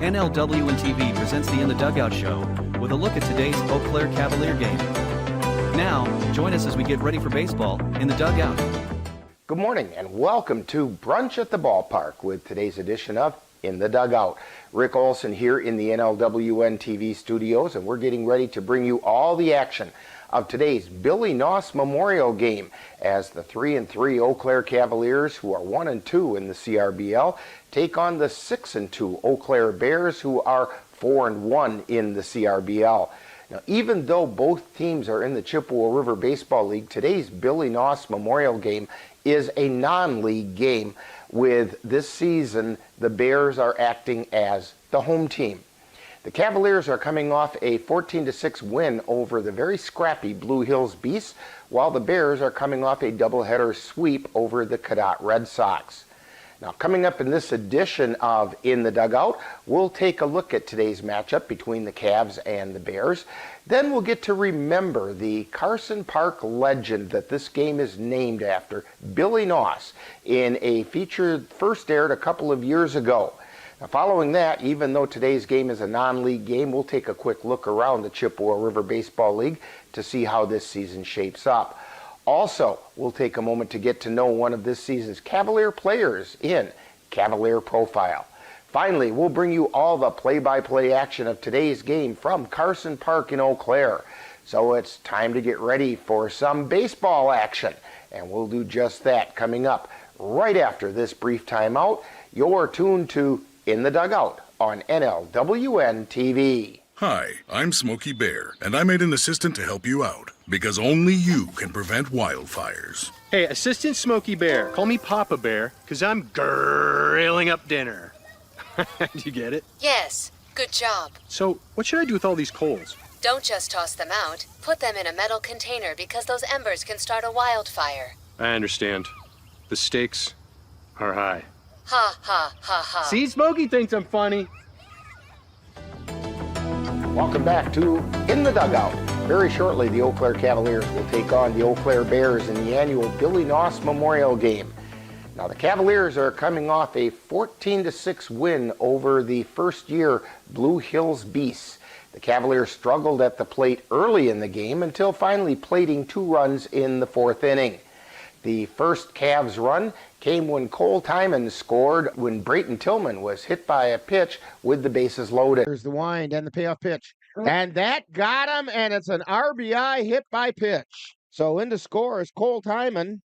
NLWN-TV presents the In the Dugout show with a look at today's Eau Claire Cavalier game. Now, join us as we get ready for baseball in the dugout. Good morning and welcome to Brunch at the Ballpark with today's edition of In the Dugout. Rick Olson here in the NLWN-TV studios, and we're getting ready to bring you all the action of today's Billy Noss Memorial Game as the 3-3 Eau Claire Cavaliers, who are 1-2 in the CRBL, take on the 6-2 Eau Claire Bears, who are 4-1 in the CRBL. Now, even though both teams are in the Chippewa River Baseball League, today's Billy Noss Memorial Game is a non-league game. With this season, the Bears are acting as the home team. The Cavaliers are coming off a 14-6 win over the very scrappy Blue Hills Beasts, while the Bears are coming off a doubleheader sweep over the Cadott Red Sox. Now, coming up in this edition of In the Dugout, we'll take a look at today's matchup between the Cavs and the Bears. Then we'll get to remember the Carson Park legend that this game is named after, Billy Noss, in a feature first aired a couple of years ago. Now, following that, even though today's game is a non-league game, we'll take a quick look around the Chippewa River Baseball League to see how this season shapes up. Also, we'll take a moment to get to know one of this season's Cavalier players in Cavalier Profile. Finally, we'll bring you all the play-by-play action of today's game from Carson Park in Eau Claire. So it's time to get ready for some baseball action, and we'll do just that coming up right after this brief timeout. You're tuned to In the Dugout on NLWN-TV. Hi, I'm Smokey Bear, and I made an assistant to help you out, because only you can prevent wildfires. Hey, Assistant Smokey Bear, call me Papa Bear, because I'm grilling up dinner. Do you get it? Yes, good job. So, what should I do with all these coals? Don't just toss them out. Put them in a metal container because those embers can start a wildfire. I understand. The stakes are high. Ha, ha, ha, ha. See, Smokey thinks I'm funny. Welcome back to In the Dugout. Very shortly, the Eau Claire Cavaliers will take on the Eau Claire Bears in the annual Billy Noss Memorial Game. Now, the Cavaliers are coming off a 14-6 win over the first-year Blue Hills Beasts. The Cavaliers struggled at the plate early in the game until finally plating 2 runs in the 4th inning. The first Cavs run came when Cole Timon scored when Brayton Tillman was hit by a pitch with the bases loaded. There's the wind and the payoff pitch. And that got him, and it's an RBI hit by pitch. So in to score is Cole Timon,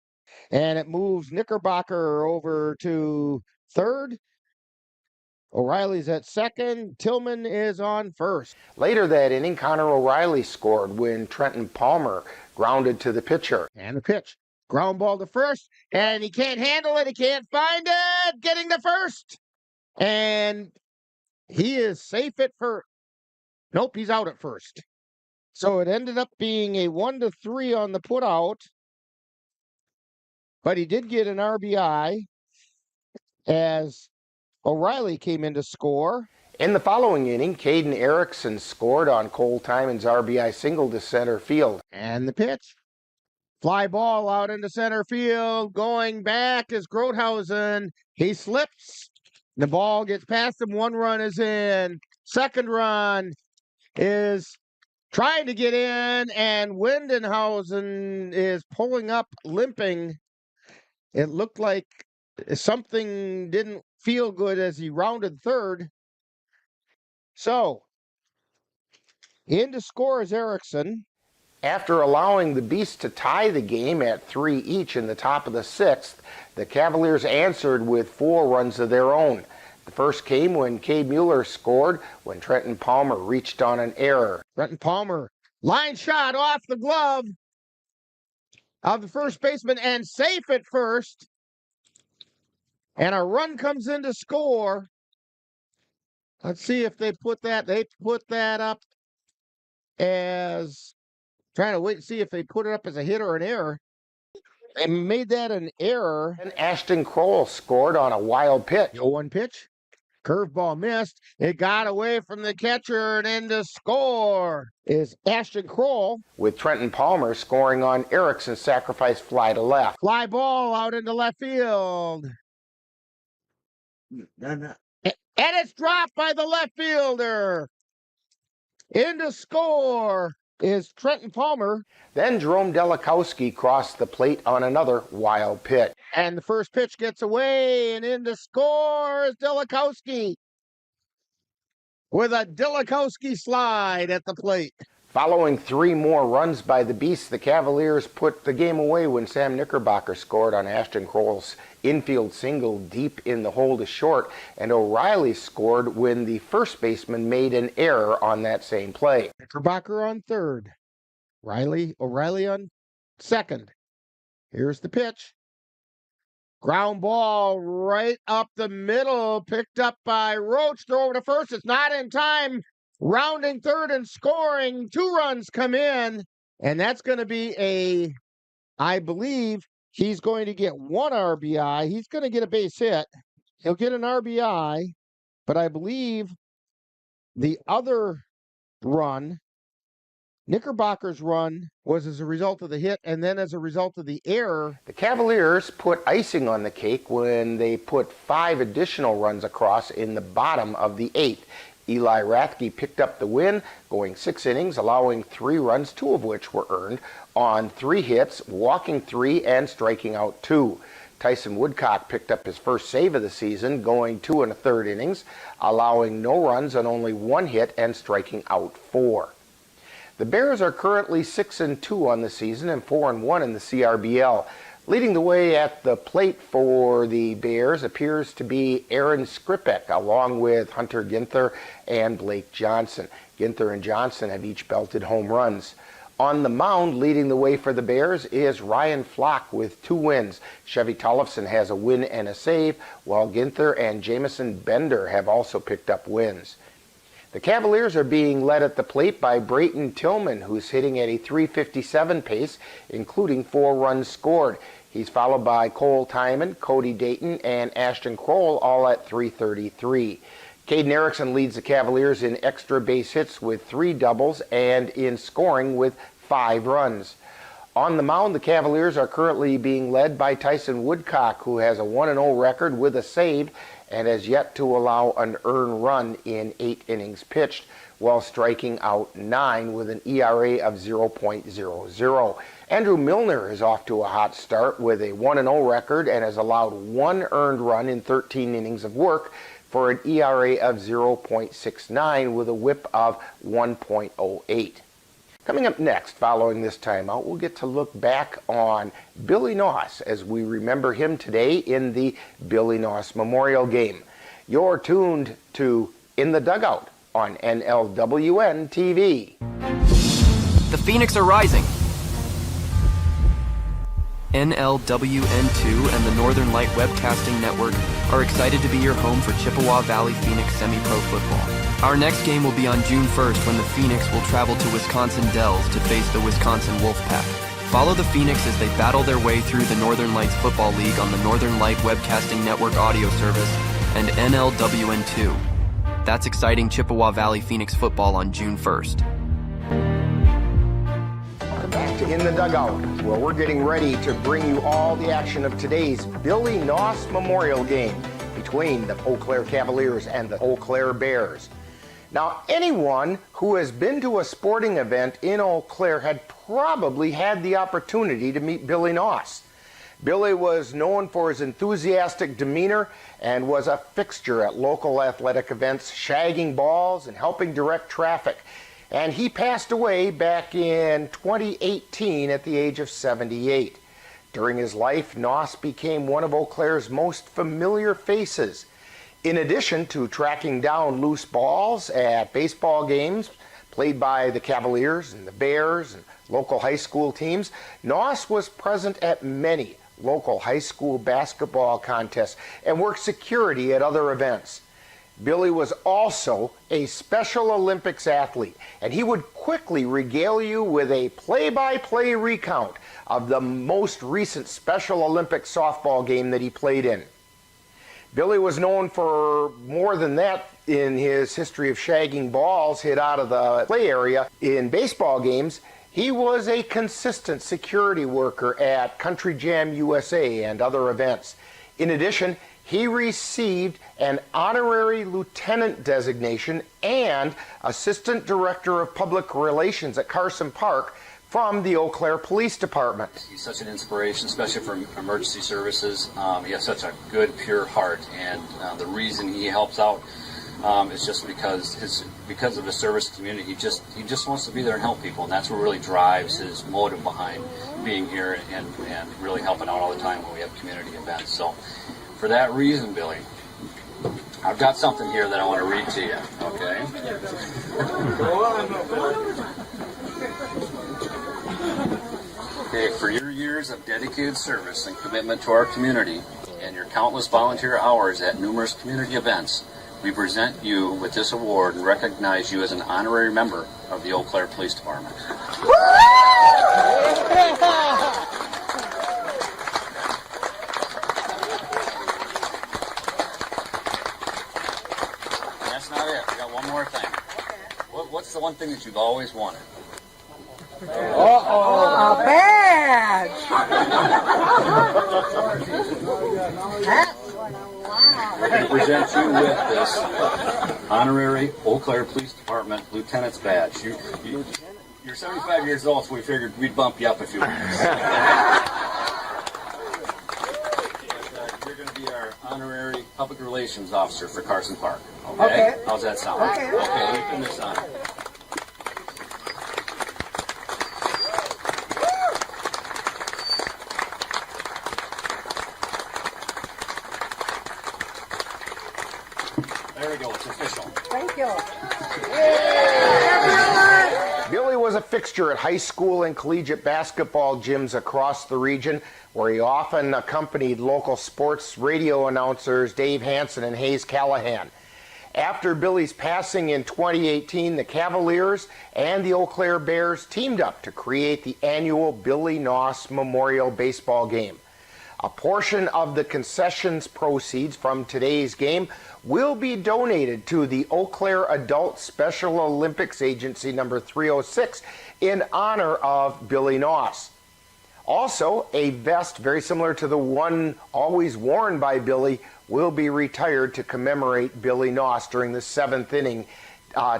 and it moves Knickerbocker over to third. O'Reilly's at second. Tillman is on first. Later that inning, Connor O'Reilly scored when Trenton Palmer grounded to the pitcher. And the pitch. Ground ball to first, and he can't handle it. He can't find it. Getting to first. And he is safe at first. Nope, he's out at first. So it ended up being a 1-3 on the putout. But he did get an RBI as O'Reilly came in to score. In the following inning, Caden Erickson scored on Cole Timon's RBI single to center field. And the pitch. Fly ball out into center field. Going back is Grothausen. He slips. The ball gets past him. 1 run is in. Second run is trying to get in, and Windenhausen is pulling up, limping. It looked like something didn't feel good as he rounded third. So, in to score is Erickson. After allowing the Beasts to tie the game at 3 each in the top of the 6th, the Cavaliers answered with 4 runs of their own. The first came when Cade Mueller scored when Trenton Palmer reached on an error. Trenton Palmer, line shot off the glove of the first baseman and safe at first. And a run comes in to score. Let's see if they put that. They put that up as... Trying to wait and see if they put it up as a hit or an error. They made that an error. And Ashton Kroll scored on a wild pitch. 0-1 pitch. Curveball missed. It got away from the catcher, and in to score is Ashton Kroll. With Trenton Palmer scoring on Erickson's sacrifice fly to left. Fly ball out into left field. And it's dropped by the left fielder. In to score is Trenton Palmer. Then Jerome Delikowski crossed the plate on another wild pitch. And the first pitch gets away, and in to score is Delikowski. With a Delikowski slide at the plate. Following 3 more runs by the Beasts, the Cavaliers put the game away when Sam Knickerbocker scored on Ashton Kroll's infield single deep in the hole to short, and O'Reilly scored when the first baseman made an error on that same play. Knickerbocker on third. O'Reilly on second. Here's the pitch. Ground ball right up the middle, picked up by Roach. Throw over to first. It's not in time. Rounding third and scoring. 2 runs come in, and that's going to be I believe he's going to get 1 RBI. He's going to get a base hit. He'll get an RBI, but I believe the other run, Knickerbocker's run, was as a result of the hit and then as a result of the error. The Cavaliers put icing on the cake when they put 5 additional runs across in the bottom of the 8th. Eli Rathke picked up the win, going 6 innings, allowing 3 runs, 2 of which were earned, on 3 hits, walking 3, and striking out 2. Tyson Woodcock picked up his first save of the season, going 2 1/3 innings, allowing no runs on only 1 hit and striking out 4. The Bears are currently 6-2 on the season and 4-1 in the CRBL. Leading the way at the plate for the Bears appears to be Aaron Skripek, along with Hunter Ginther and Blake Johnson. Ginther and Johnson have each belted home runs. On the mound, leading the way for the Bears is Ryan Flock with 2 wins. Chevy Tollefson has a win and a save, while Ginther and Jamison Bender have also picked up wins. The Cavaliers are being led at the plate by Brayton Tillman, who's hitting at a .357 pace, including 4 runs scored. He's followed by Cole Timon, Cody Dayton, and Ashton Kroll, all at .333. Caden Erickson leads the Cavaliers in extra base hits with 3 doubles and in scoring with 5 runs. On the mound, the Cavaliers are currently being led by Tyson Woodcock, who has a 1-0 record with a save and has yet to allow an earned run in 8 innings pitched, while striking out 9 with an ERA of 0.00. Andrew Milner is off to a hot start with a 1-0 record and has allowed 1 earned run in 13 innings of work for an ERA of 0.69 with a whip of 1.08. Coming up next, following this timeout, we'll get to look back on Billy Noss as we remember him today in the Billy Noss Memorial Game. You're tuned to In the Dugout on NLWN-TV. The Phoenix are rising. NLWN-2 and the Northern Light Webcasting Network are excited to be your home for Chippewa Valley Phoenix semi-pro football. Our next game will be on June 1st when the Phoenix will travel to Wisconsin Dells to face the Wisconsin Wolfpack. Follow the Phoenix as they battle their way through the Northern Lights Football League on the Northern Light Webcasting Network audio service and NLWN-2. That's exciting Chippewa Valley Phoenix football on June 1st. Welcome back to In the Dugout, where we're getting ready to bring you all the action of today's Billy Noss Memorial Game between the Eau Claire Cavaliers and the Eau Claire Bears. Now, anyone who has been to a sporting event in Eau Claire had probably had the opportunity to meet Billy Noss. Billy was known for his enthusiastic demeanor and was a fixture at local athletic events, shagging balls and helping direct traffic. And he passed away back in 2018 at the age of 78. During his life, Noss became one of Eau Claire's most familiar faces. In addition to tracking down loose balls at baseball games played by the Cavaliers and the Bears and local high school teams, Noss was present at many local high school basketball contests and worked security at other events. Billy was also a Special Olympics athlete, and he would quickly regale you with a play-by-play recount of the most recent Special Olympics softball game that he played in. Billy was known for more than that in his history of shagging balls hit out of the play area in baseball games. He was a consistent security worker at Country Jam USA and other events. In addition, he received an honorary lieutenant designation and assistant director of public relations at Carson Park from the Eau Claire Police Department. He's such an inspiration, especially for emergency services. He has such a good, pure heart, and the reason he helps out is just because of his service community. He just wants to be there and help people, and that's what really drives his motive behind being here and really helping out all the time when we have community events. So, for that reason, Billy, I've got something here that I want to read to you. Okay. Okay, for your years of dedicated service and commitment to our community and your countless volunteer hours at numerous community events, we present you with this award and recognize you as an honorary member of the Eau Claire Police Department. That's not it. We got one more thing. What's the one thing that you've always wanted? A badge! We present you with this honorary Eau Claire Police Department Lieutenant's Badge. You're 75 years old, so we figured we'd bump you up a few minutes. You're going to be our honorary public relations officer for Carson Park. Okay? How's that sound? Okay. Okay, we pin this on. There we go, it's official. Thank you. Billy was a fixture at high school and collegiate basketball gyms across the region, where he often accompanied local sports radio announcers Dave Hansen and Hayes Callahan. After Billy's passing in 2018, the Cavaliers and the Eau Claire Bears teamed up to create the annual Billy Noss Memorial Baseball Game. A portion of the concessions proceeds from today's game will be donated to the Eau Claire Adult Special Olympics Agency number 306 in honor of Billy Noss. Also, a vest very similar to the one always worn by Billy will be retired to commemorate Billy Noss during the 7th inning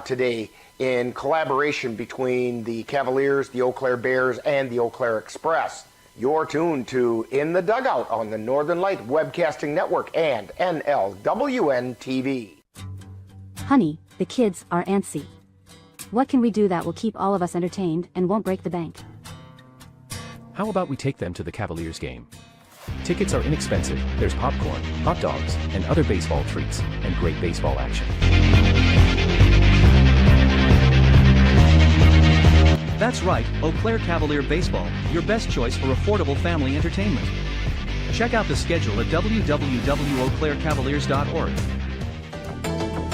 today in collaboration between the Cavaliers, the Eau Claire Bears, and the Eau Claire Express. You're tuned to In the Dugout on the Northern Light Webcasting Network and NLWN-TV. Honey, the kids are antsy. What can we do that will keep all of us entertained and won't break the bank? How about we take them to the Cavaliers game? Tickets are inexpensive, there's popcorn, hot dogs, and other baseball treats, and great baseball action. That's right, Eau Claire Cavalier Baseball, your best choice for affordable family entertainment. Check out the schedule at www.eauclaircavaliers.org.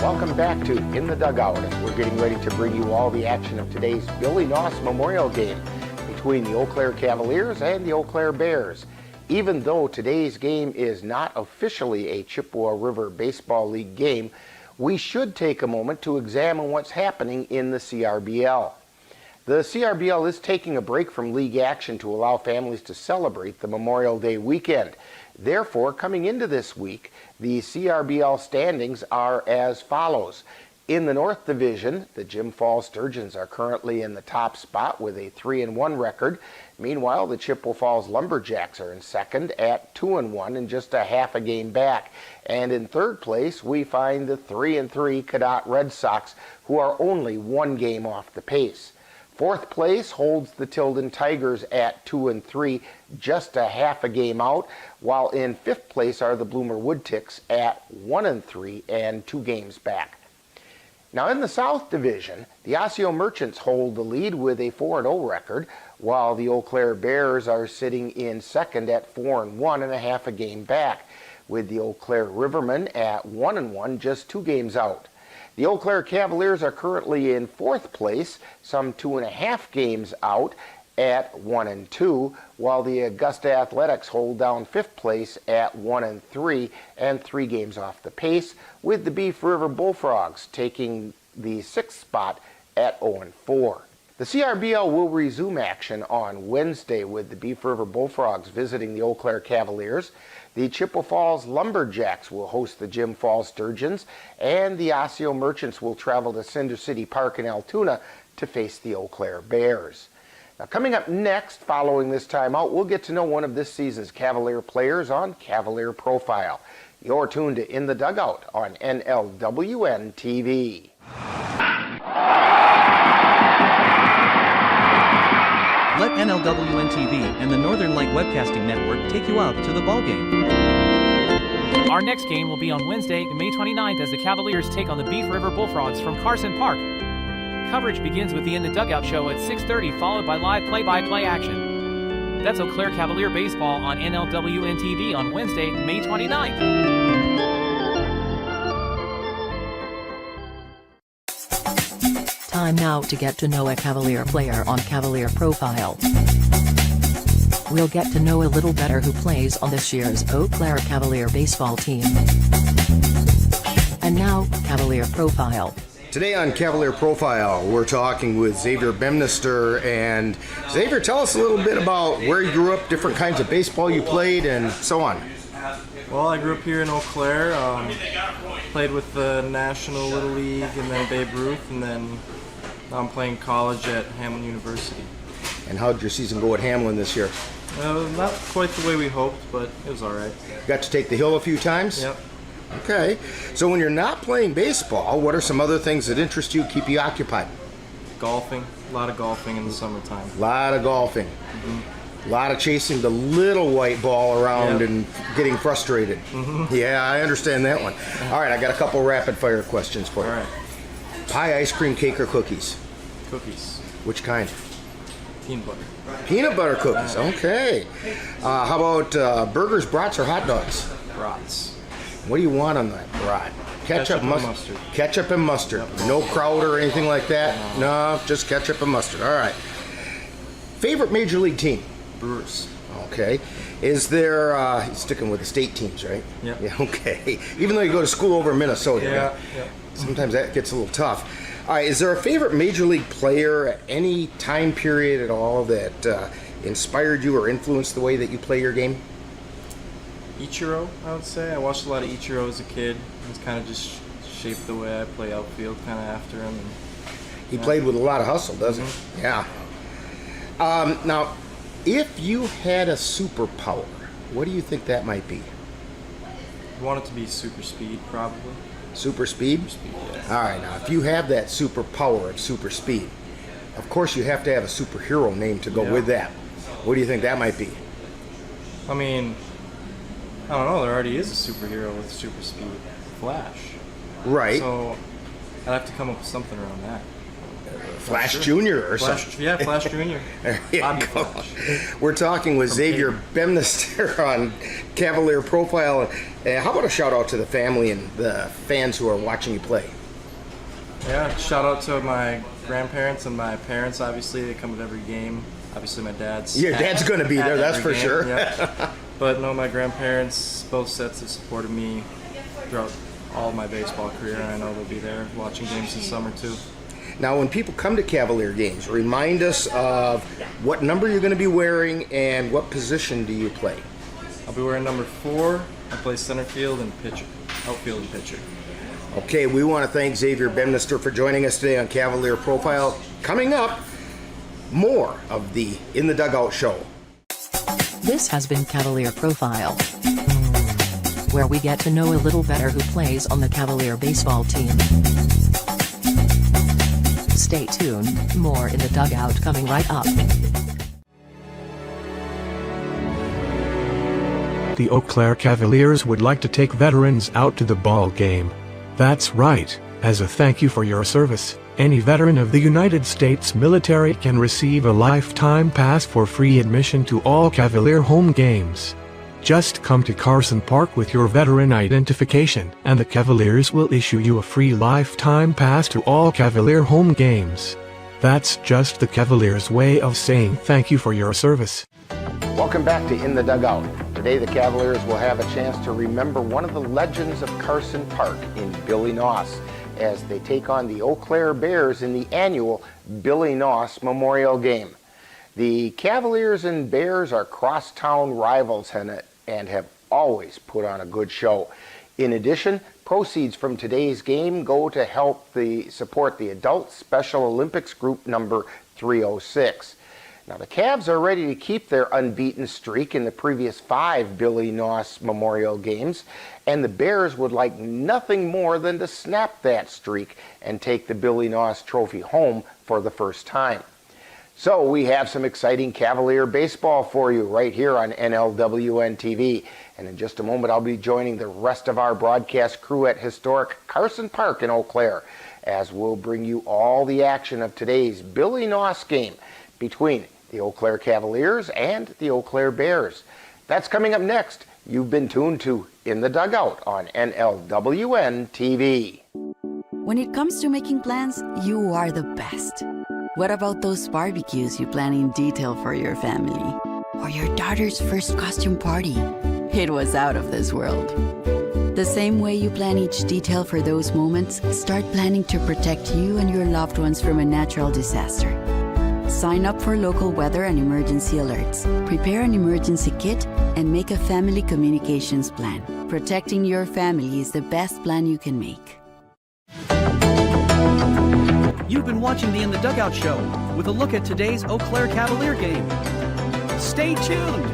Welcome back to In the Dugout, as we're getting ready to bring you all the action of today's Billy Noss Memorial Game between the Eau Claire Cavaliers and the Eau Claire Bears. Even though today's game is not officially a Chippewa River Baseball League game, we should take a moment to examine what's happening in the CRBL. The CRBL is taking a break from league action to allow families to celebrate the Memorial Day weekend. Therefore, coming into this week, the CRBL standings are as follows. In the North Division, the Jim Falls Sturgeons are currently in the top spot with a 3-1 record. Meanwhile, the Chippewa Falls Lumberjacks are in second at 2-1 and just a half a game back. And in third place, we find the 3-3 Cadott Red Sox, who are only one game off the pace. Fourth place holds the Tilden Tigers at 2-3, just a half a game out, while in fifth place are the Bloomer Woodticks at 1-3 and 2 games back. Now in the South Division, the Osseo Merchants hold the lead with a 4-0 record, while the Eau Claire Bears are sitting in second at 4-1 and a half a game back, with the Eau Claire Rivermen at 1-1, just 2 games out. The Eau Claire Cavaliers are currently in fourth place, some 2.5 games out at 1-2, while the Augusta Athletics hold down fifth place at 1-3 and 3 games off the pace, with the Beef River Bullfrogs taking the sixth spot at 0-4. The CRBL will resume action on Wednesday with the Beef River Bullfrogs visiting the Eau Claire Cavaliers. The Chippewa Falls Lumberjacks will host the Jim Falls Sturgeons, and the Osseo Merchants will travel to Cinder City Park in Altoona to face the Eau Claire Bears. Now, coming up next, following this timeout, we'll get to know one of this season's Cavalier players on Cavalier Profile. You're tuned to In the Dugout on NLWN-TV. Let NLWN-TV and the Northern Light Webcasting Network take you out to the ballgame. Our next game will be on Wednesday, May 29th, as the Cavaliers take on the Beef River Bullfrogs from Carson Park. Coverage begins with the In the Dugout show at 6:30, followed by live play-by-play action. That's Eau Claire Cavalier baseball on NLWN-TV on Wednesday, May 29th. Time now to get to know a Cavalier player on Cavalier Profile. We'll get to know a little better who plays on this year's Eau Claire Cavalier baseball team. And now, Cavalier Profile. Today on Cavalier Profile, we're talking with Xavier Bemnister. And Xavier, tell us a little bit about where you grew up, different kinds of baseball you played, and so on. Well, I grew up here in Eau Claire, played with the National Little League and then Babe Ruth, and then I'm playing college at Hamlin University. And how did your season go at Hamlin this year? Not quite the way we hoped, but it was all right. Got to take the hill a few times? Yep. Okay. So when you're not playing baseball, what are some other things that interest you, keep you occupied? Golfing. A lot of golfing in the summertime. A lot of golfing. Mm-hmm. A lot of chasing the little white ball around and getting frustrated. Mm-hmm. Yeah, I understand that one. All right, I got a couple rapid fire questions for you. All right. Pie, ice cream, cake, or cookies? Cookies. Which kind? Peanut butter. Peanut butter cookies, okay. How about burgers, brats, or hot dogs? Brats. What do you want on that brat? Ketchup and mustard. Ketchup and mustard. Yep. No kraut or anything like that? No, just ketchup and mustard. All right. Favorite major league team? Brewers. Okay. Is there, sticking with the state teams, right? Yep. Yeah. Okay. Even though you go to school over in Minnesota. Yeah. Right? Yep. Sometimes that gets a little tough. All right, is there a favorite major league player at any time period at all that inspired you or influenced the way that you play your game? Ichiro, I would say. I watched a lot of Ichiro as a kid. It's kind of just shaped the way I play outfield, kind of after him. And, he played with a lot of hustle, doesn't he? Yeah. Now, if you had a superpower, what do you think that might be? I want it to be super speed, probably. Super speed? Super speed, yeah. All right, now, if you have that superpower of super speed, of course you have to have a superhero name to go with that. What do you think that might be? I mean, I don't know. There already is a superhero with super speed. Flash. Right. So I'd have to come up with something around that. Flash Jr. or something. Yeah, Flash Jr. Bobby Flash. We're talking with Xavier Bemnister on Cavalier Profile. How about a shout out to the family and the fans who are watching you play? Yeah, shout out to my grandparents and my parents. Obviously, they come at every game. Obviously, my dad's. Your dad's going to be there, that's for sure. Yeah. But no, my grandparents, both sets have supported me throughout all of my baseball career, and I know they'll be there watching games this summer too. Now, when people come to Cavalier games, remind us of what number you're going to be wearing and what position do you play? I'll be wearing number 4. I play center field and pitcher, outfield and pitcher. Okay, we want to thank Xavier Bemnister for joining us today on Cavalier Profile. Coming up, more of the In the Dugout show. This has been Cavalier Profile, where we get to know a little better who plays on the Cavalier baseball team. Stay tuned, more In the Dugout coming right up. The Eau Claire Cavaliers would like to take veterans out to the ball game. That's right, as a thank you for your service, any veteran of the United States military can receive a lifetime pass for free admission to all Cavalier home games. Just come to Carson Park with your veteran identification, and the Cavaliers will issue you a free lifetime pass to all Cavalier home games. That's just the Cavaliers' way of saying thank you for your service. Welcome back to In the Dugout. Today the Cavaliers will have a chance to remember one of the legends of Carson Park in Billy Noss. as they take on the Eau Claire Bears in the annual Billy Noss Memorial Game. The Cavaliers and Bears are crosstown rivals and have always put on a good show. In addition, proceeds from today's game go to help support the Adult Special Olympics Group number 306. Now the Cavs are ready to keep their unbeaten streak in the previous 5 Billy Noss Memorial Games, and the Bears would like nothing more than to snap that streak and take the Billy Noss trophy home for the first time. So we have some exciting Cavalier baseball for you right here on NLWN-TV. And in just a moment, I'll be joining the rest of our broadcast crew at historic Carson Park in Eau Claire, as we'll bring you all the action of today's Billy Noss game between the Eau Claire Cavaliers and the Eau Claire Bears. That's coming up next. You've been tuned to In the Dugout on NLWN-TV. When it comes to making plans, you are the best. What about those barbecues you plan in detail for your family? Or your daughter's first costume party? It was out of this world. The same way you plan each detail for those moments, start planning to protect you and your loved ones from a natural disaster. Sign up for local weather and emergency alerts. Prepare an emergency kit and make a family communications plan. Protecting your family is the best plan you can make. You've been watching the In the Dugout show with a look at today's Eau Claire Cavalier game. Stay tuned!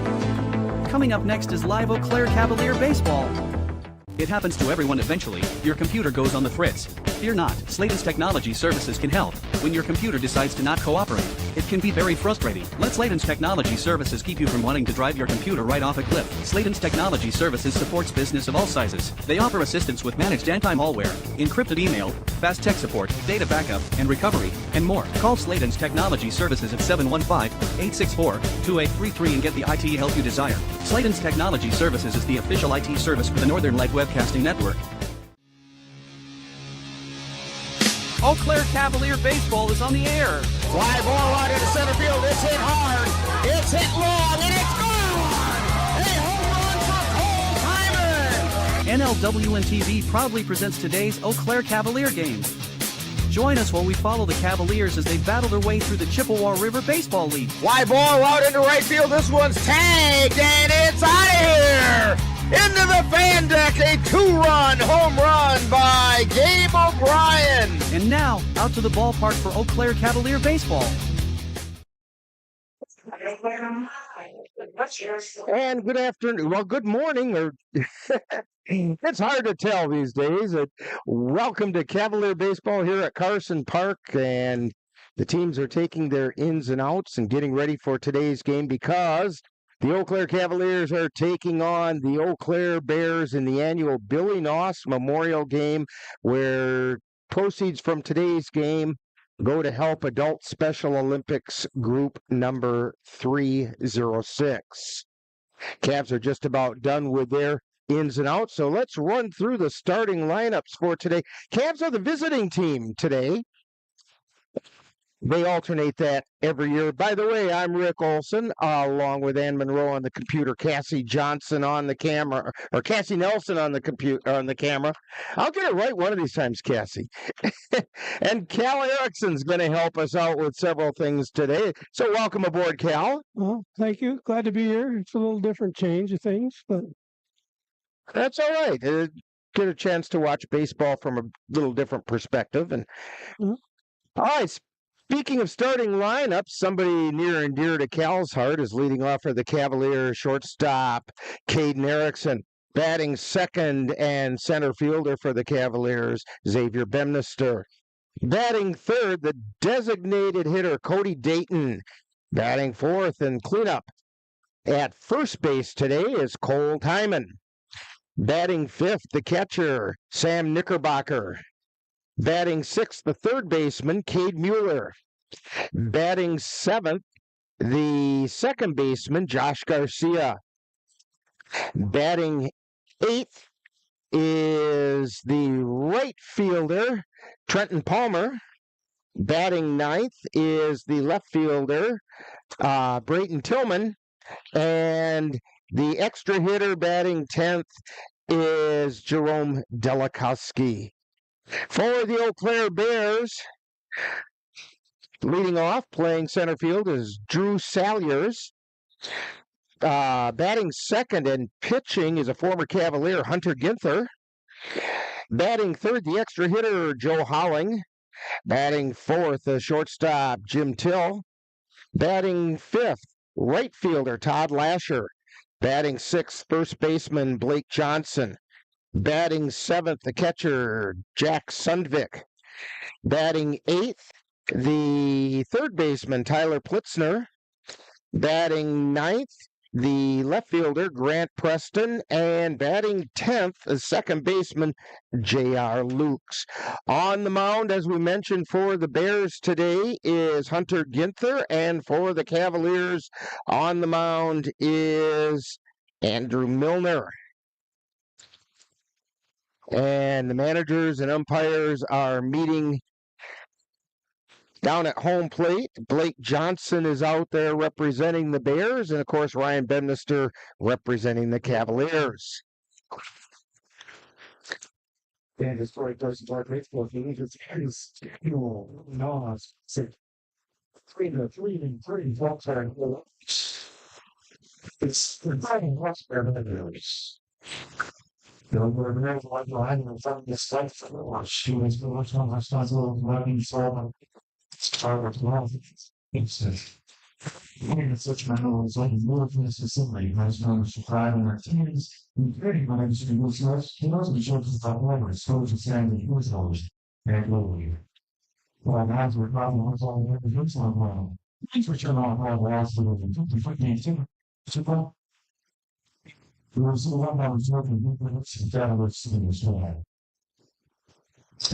Coming up next is live Eau Claire Cavalier baseball. It happens to everyone eventually. Your computer goes on the fritz. Fear not, Sladen's Technology Services can help. When your computer decides to not cooperate, it can be very frustrating. Let Sladen's Technology Services keep you from wanting to drive your computer right off a cliff. Sladen's Technology Services supports business of all sizes. They offer assistance with managed anti-malware, encrypted email, fast tech support, data backup, and recovery, and more. Call Sladen's Technology Services at 715-864-2833 and get the IT help you desire. Sladen's Technology Services is the official IT service for the Northern Light Webcasting Network. Eau Claire Cavalier baseball is on the air. Fly ball out into center field. It's hit hard. It's hit long, and it's gone. A home run for Cole Hyman. NLWN-TV proudly presents today's Eau Claire Cavalier game. Join us while we follow the Cavaliers as they battle their way through the Chippewa River Baseball League. Fly ball out into right field. This one's tagged, and it's out of here. Into the fan deck, a 2-run home run by Gabe O'Brien. And now, out to the ballpark for Eau Claire Cavalier baseball. And good afternoon. Well, good morning, or it's hard to tell these days. Welcome to Cavalier baseball here at Carson Park, and the teams are taking their ins and outs and getting ready for today's game because the Eau Claire Cavaliers are taking on the Eau Claire Bears in the annual Billy Noss Memorial Game, where proceeds from today's game go to help Adult Special Olympics Group number 306. Cavs are just about done with their ins and outs, so let's run through the starting lineups for today. Cavs are the visiting team today. They alternate that every year. By the way, I'm Rick Olson, along with Ann Monroe on the computer, Cassie Johnson on the camera, or Cassie Nelson on the computer on the camera. I'll get it right one of these times, Cassie. And Cal Erickson's going to help us out with several things today. So welcome aboard, Cal. Well, thank you. Glad to be here. It's a little different change of things, but that's all right. Get a chance to watch baseball from a little different perspective. And all right. Speaking of starting lineups, somebody near and dear to Cal's heart is leading off for the Cavaliers shortstop, Caden Erickson. Batting second and center fielder for the Cavaliers, Xavier Bemnister. Batting third, the designated hitter, Cody Dayton. Batting fourth and cleanup at first base today is Cole Hyman. Batting fifth, the catcher, Sam Knickerbocker. Batting sixth, the third baseman, Cade Mueller. Batting seventh, the second baseman, Josh Garcia. Batting eighth is the right fielder, Trenton Palmer. Batting ninth is the left fielder, Brayton Tillman. And the extra hitter batting 10th is Jerome Delikowski. For the Eau Claire Bears, leading off, playing center field is Drew Salyers. Batting second and pitching is a former Cavalier, Hunter Ginther. Batting third, the extra hitter, Joe Howling. Batting fourth, the shortstop, Jim Till. Batting fifth, right fielder, Todd Lasher. Batting sixth, first baseman, Blake Johnson. Batting seventh, the catcher, Jack Sundvik. Batting eighth, the third baseman, Tyler Plitzner. Batting ninth, the left fielder, Grant Preston. And batting 10th, the second baseman, J.R. Lukes. On the mound, as we mentioned, for the Bears today is Hunter Ginther. And for the Cavaliers, on the mound is Andrew Milner. And the managers and umpires are meeting down at home plate. Blake Johnson is out there representing the Bears, and of course Ryan Bedminster representing the Cavaliers. And the story goes to our baseball team. It's Nas. 3-3 Folks are it's the fighting West Bears. There were very like behind them from the site for she was the most responsible running for Star Wars. It's such a manual as like more from this facility has known to survive in our teams. And very much to move us, he knows the shows about labor, so to say that he was always very globally. Well, that's what problem was all the way on well. Thanks for turning on all the last little bit. The football team. Super. There was a lot that was working with that was seeing this one.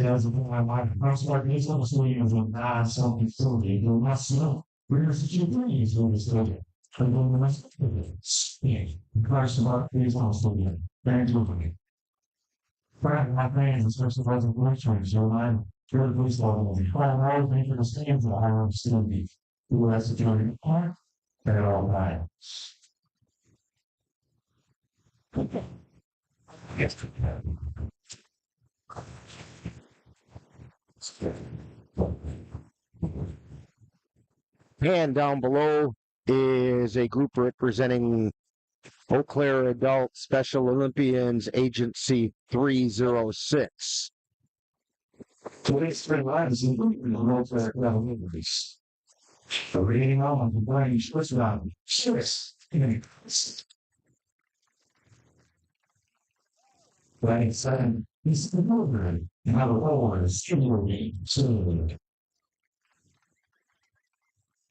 As a boy, my first work is also in the bad self facility. You must know. Where's the two things in this building? And then the rest of it. Yeah. Carson Park is also in. Very good. Brad, my friends, especially as a lecturer, so I'm very pleased with it. Well, I was making the stands that I am still be. Who has to join the park? They're all right. Yes. And down below is a group representing Eau Claire Adult Special Olympians Agency 306. Today's spring lives in the Eau Claire Cavaliers. The reading on the brain switch around. Serious. Right side is the movement. Now the role is similarly similar.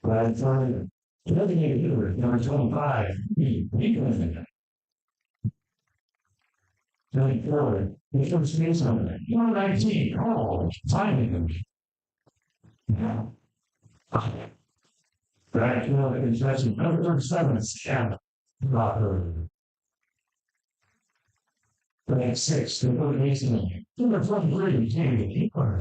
Right side, living here, number 25, England. Going forward, the first baseman, number 19, timing. Right field is judging number 37, Scan. Rocker. Right 6, the baseman, number 23, David Keeper.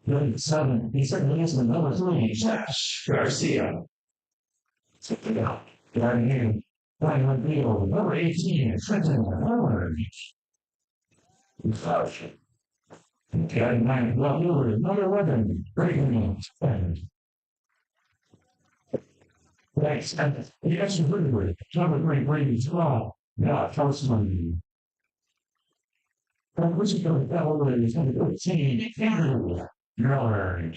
37, the second baseman, number 3, Josh Garcia. Right here, right field, number 18, Trenton Howard. Okay, number 11, Reagan. Right, and the extra delivery, number 3, Brady Small. Yeah, Carson. And which is going to tell whether it's going to go to team. Miller.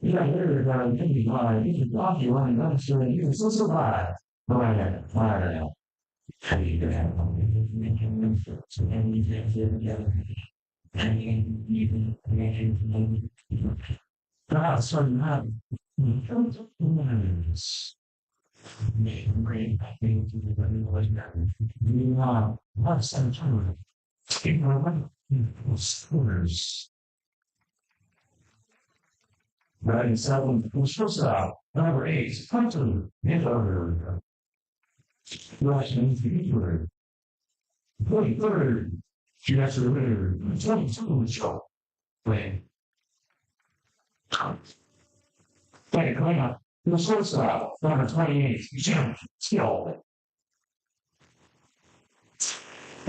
Yeah, they're going to be fine. You can talk you on another show and you can still survive. Fire. Ah, sorry, not. Great, I think to the very was that we are some time. In our way, scores. Riding 7, was first out. Number 8, Hunter, Miller. Russian Fever. 23rd, Jester Ritter, 22, Joe. Wait. Wait, come on. The shortstop, number 28, Jim Skill.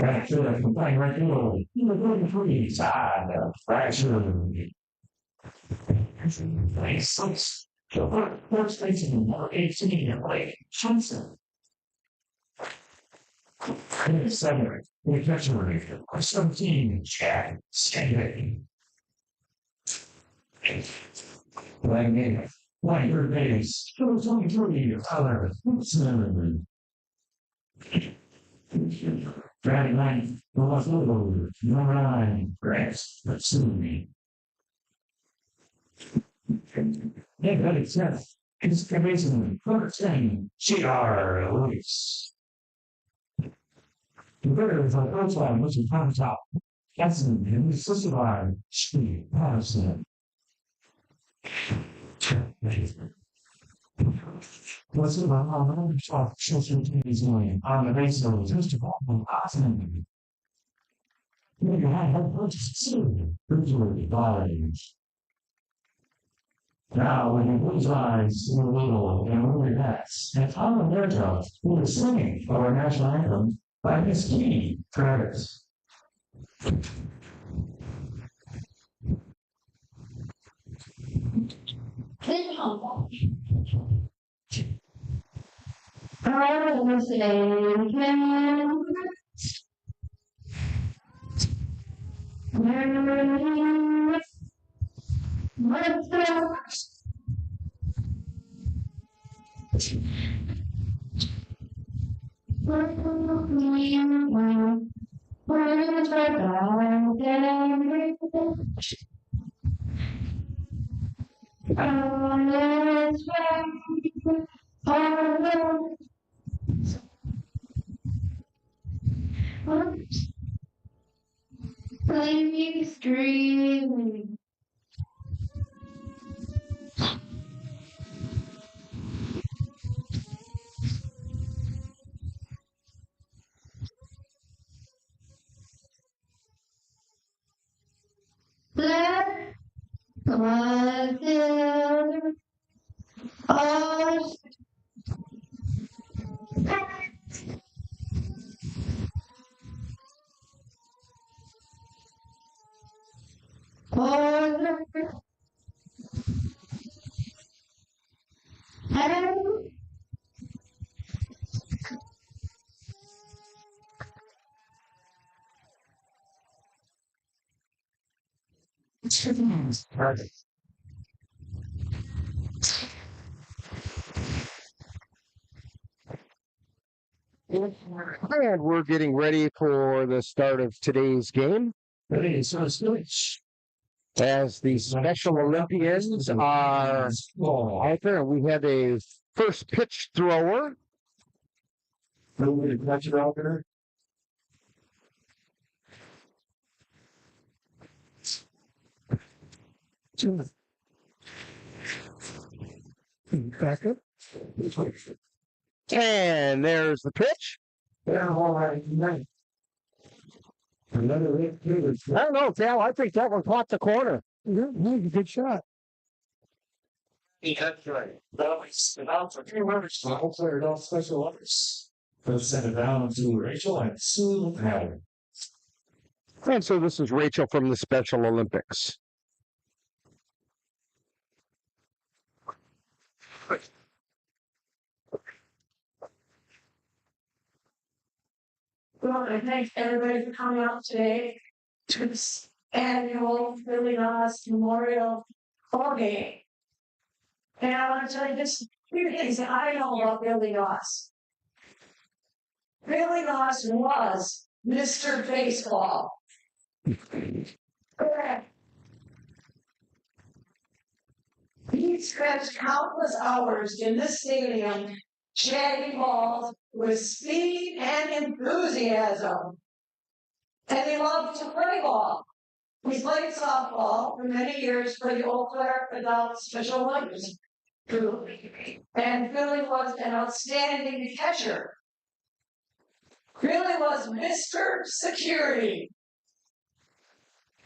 Fracture, complaint right there. You were going free side of fracture. Place 6. So first facing number 18 and Blake Johnson. 7. Refrigerator. 17. Chad Stanley. Black native. White bird base. 23. Color. Friday night. Buffalo. Number 9. Grass. Matsumi. Everybody says it's amazing. Number 10. GR Lewis. The birds on Earth line, which is on top. Catson and the sister line. Steve Patterson. What's it about? I'm talk children TV's going on the base of the festival. Awesome. Maybe I have purchased soon. Virtually bodies. Now, when he moves eyes in the little and moving hats, and Tom America, who is singing our national anthem by Miss Kitty Travis. Streaming. Black, Perfect. And we're getting ready for the start of today's game. Ready, so switch. As the Special Olympians are out there, and we have a first pitch thrower. Nobody catch it out there. Back up. And there's the pitch. Yeah, all right. Another hit. I don't know, Cal. I think that one caught the corner. Yeah, good shot. That's right. Now it's about for 3 minutes. The whole player don't special orders. Let's send it down to Rachel and Sue Patton. And so this is Rachel from the Special Olympics. Well, I thank everybody for coming out today to this annual Billy Ross Memorial Ball Game. And I want to tell you just a few things that I know about Billy Ross. Billy Ross was Mr. Baseball. Correct. He spent countless hours in this stadium shagging balls with speed and enthusiasm. And he loved to play ball. He played softball for many years for the Eau Claire Adult Special Olympics group. And Billy was an outstanding catcher. Billy was Mr. Security.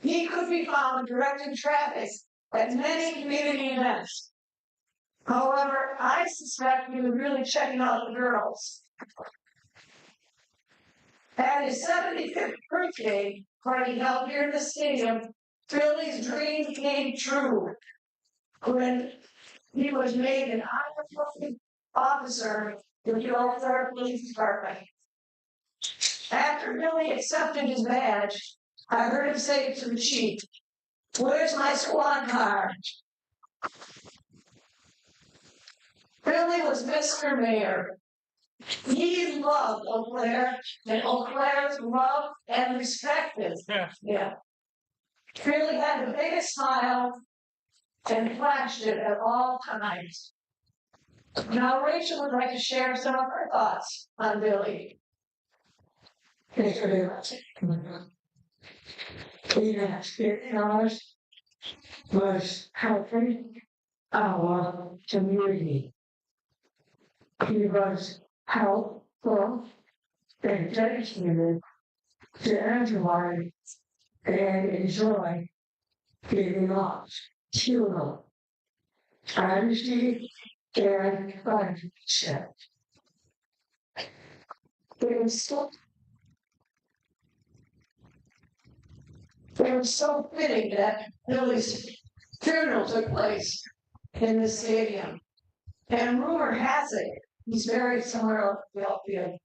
He could be found directing traffic at many community events. However, I suspect he was really checking out the girls. At his 75th birthday party held here in the stadium, Billy's dream came true when he was made an honorary officer in the Eau Claire Police Department. After Billy accepted his badge, I heard him say to the chief, "Where's my squad car?" Billy was Mr. Mayor. He loved Eau Claire, and Eau Claire's loved and respected. Yeah. Billy had the biggest smile and flashed it at all times. Now Rachel would like to share some of her thoughts on Billy. Was helping our community. He was helpful and dedicated to everyone and enjoy giving off fuel, honesty, and friendship. It was so fitting that Billy's funeral took place in the stadium. And rumor has it, he's buried somewhere in Philadelphia.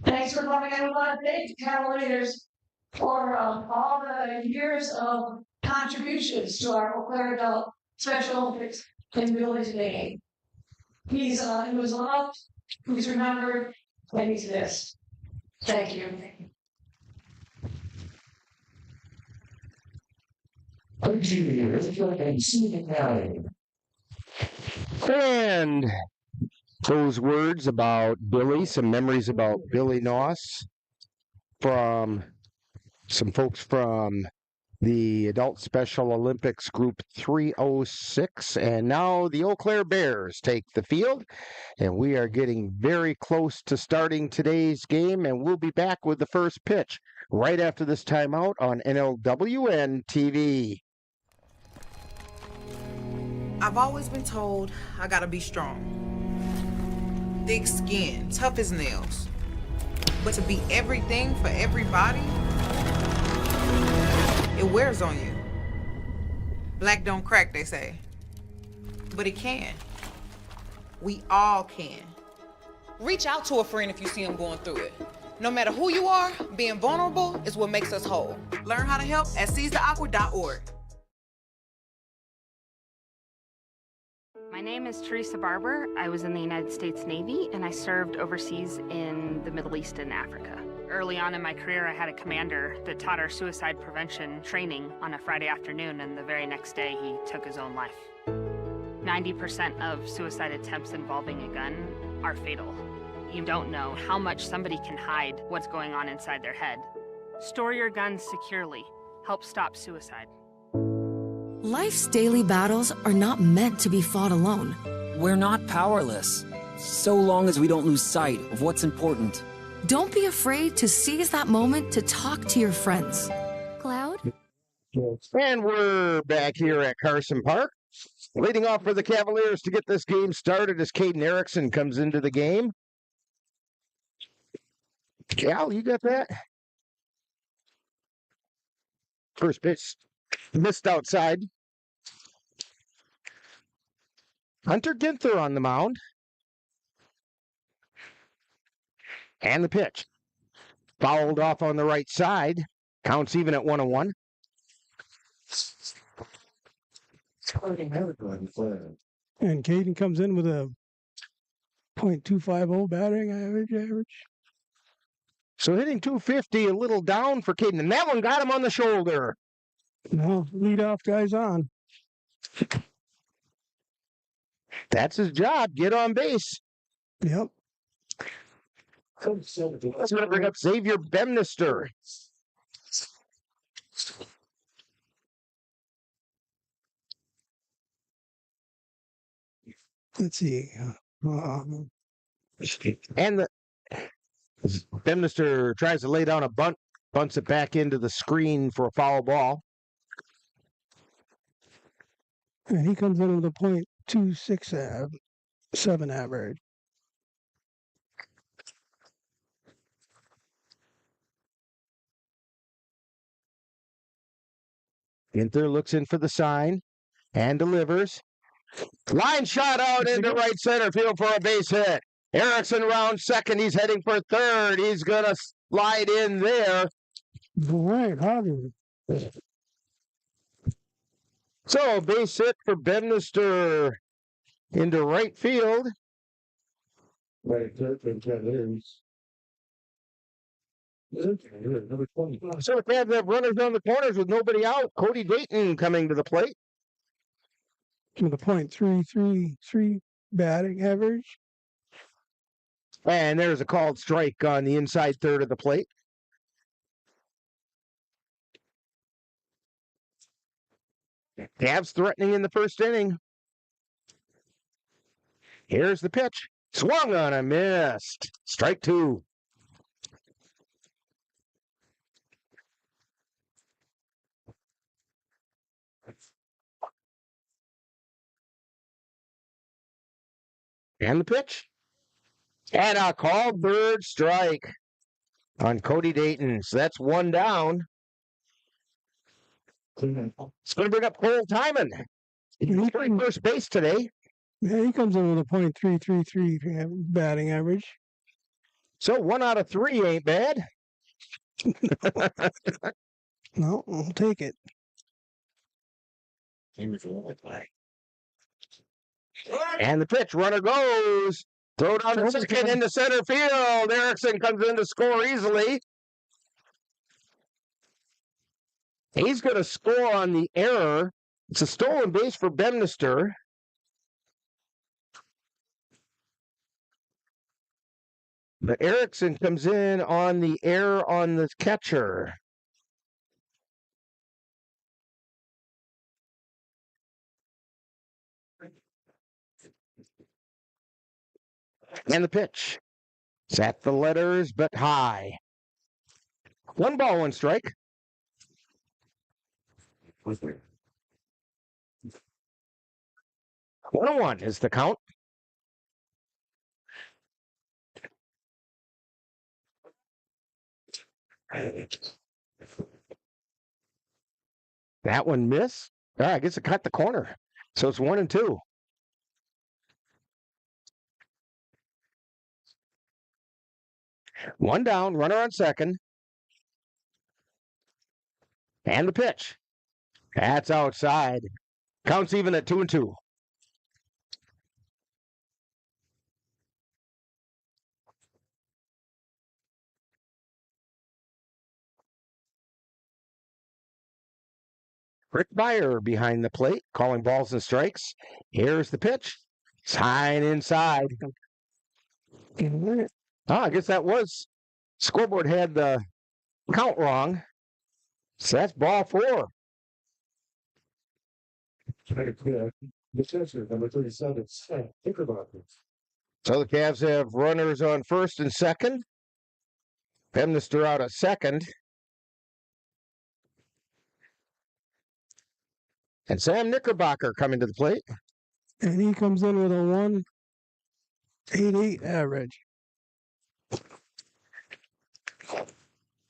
Thanks for coming. I want to thank the Cavalieres for all the years of contributions to our Eau Claire Adult Special Olympics in Billy's name. He was loved, he's remembered, and he's missed. Thank you. And those words about Billy, some memories about Billy Noss from some folks from the Adult Special Olympics Group 306. And now the Eau Claire Bears take the field, and we are getting very close to starting today's game, and we'll be back with the first pitch right after this timeout on NLWN-TV. I've always been told I gotta be strong. Thick skin, tough as nails. But to be everything for everybody, it wears on you. Black don't crack, they say. But it can. We all can. Reach out to a friend if you see them going through it. No matter who you are, being vulnerable is what makes us whole. Learn how to help at seizetheawkward.org. My name is Teresa Barber. I was in the United States Navy and I served overseas in the Middle East and Africa. Early on in my career, I had a commander that taught our suicide prevention training on a Friday afternoon, and the very next day he took his own life. 90% of suicide attempts involving a gun are fatal. You don't know how much somebody can hide what's going on inside their head. Store your guns securely. Help stop suicide. Life's daily battles are not meant to be fought alone. We're not powerless, so long as we don't lose sight of what's important. Don't be afraid to seize that moment to talk to your friends. Cloud? And we're back here at Carson Park. Leading off for the Cavaliers to get this game started as Caden Erickson comes into the game. Cal, you got that? First pitch missed outside. Hunter Ginther on the mound. And the pitch. Fouled off on the right side. Counts even at 1-1. And Caden comes in with a .250 batting average. So hitting 250, a little down for Caden. And that one got him on the shoulder. No, leadoff guy's on. That's his job. Get on base. Yep. Let's going to bring up Xavier Bemnister. Let's see. And the Bemnister tries to lay down a bunt, bunts it back into the screen for a foul ball. And he comes in with a .267 average. Ginther looks in for the sign and delivers. Line shot out into right center field for a base hit. Erickson round second. He's heading for third. He's going to slide in there. So, base hit for Bedminster into right field. So the Cavs have runners on the corners with nobody out. Cody Dayton coming to the plate. With a .333 batting average. And there's a called strike on the inside third of the plate. Cavs threatening in the first inning. Here's the pitch. Swung on a missed. Strike two. And the pitch. And a called third strike on Cody Dayton. So that's one down. It's going to bring up Cole Timon. He's playing first base today. Yeah, he comes in with a .333 batting average. So 1 out of 3 ain't bad. No, I'll take it. And the pitch, runner goes. Throw down the second into center field. Erickson comes in to score easily. He's going to score on the error. It's a stolen base for Bedminster. But Erickson comes in on the error on the catcher. And the pitch. It's at the letters, but high. 1 ball, 1 strike. 1-1 is the count. That one missed. I guess it cut the corner. So it's 1-2. One down, runner on second. And the pitch. That's outside. Counts even at 2-2. Rick Meyer behind the plate, calling balls and strikes. Here's the pitch. It's high and inside. I guess that was. Scoreboard had the count wrong. So that's ball 4. Number 37, Knickerbocker. So the Cavs have runners on first and second. Bedminster out at second. And Sam Knickerbocker coming to the plate. And he comes in with a 1.88 average.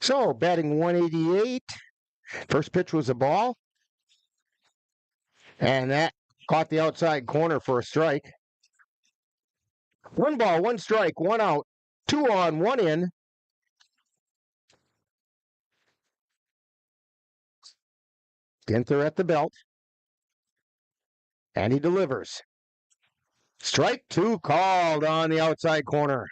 So batting 188. First pitch was a ball. And that caught the outside corner for a strike. 1 ball, 1 strike, 1 out. 2 on, 1 in. Ginther at the belt. And he delivers. Strike 2 called on the outside corner.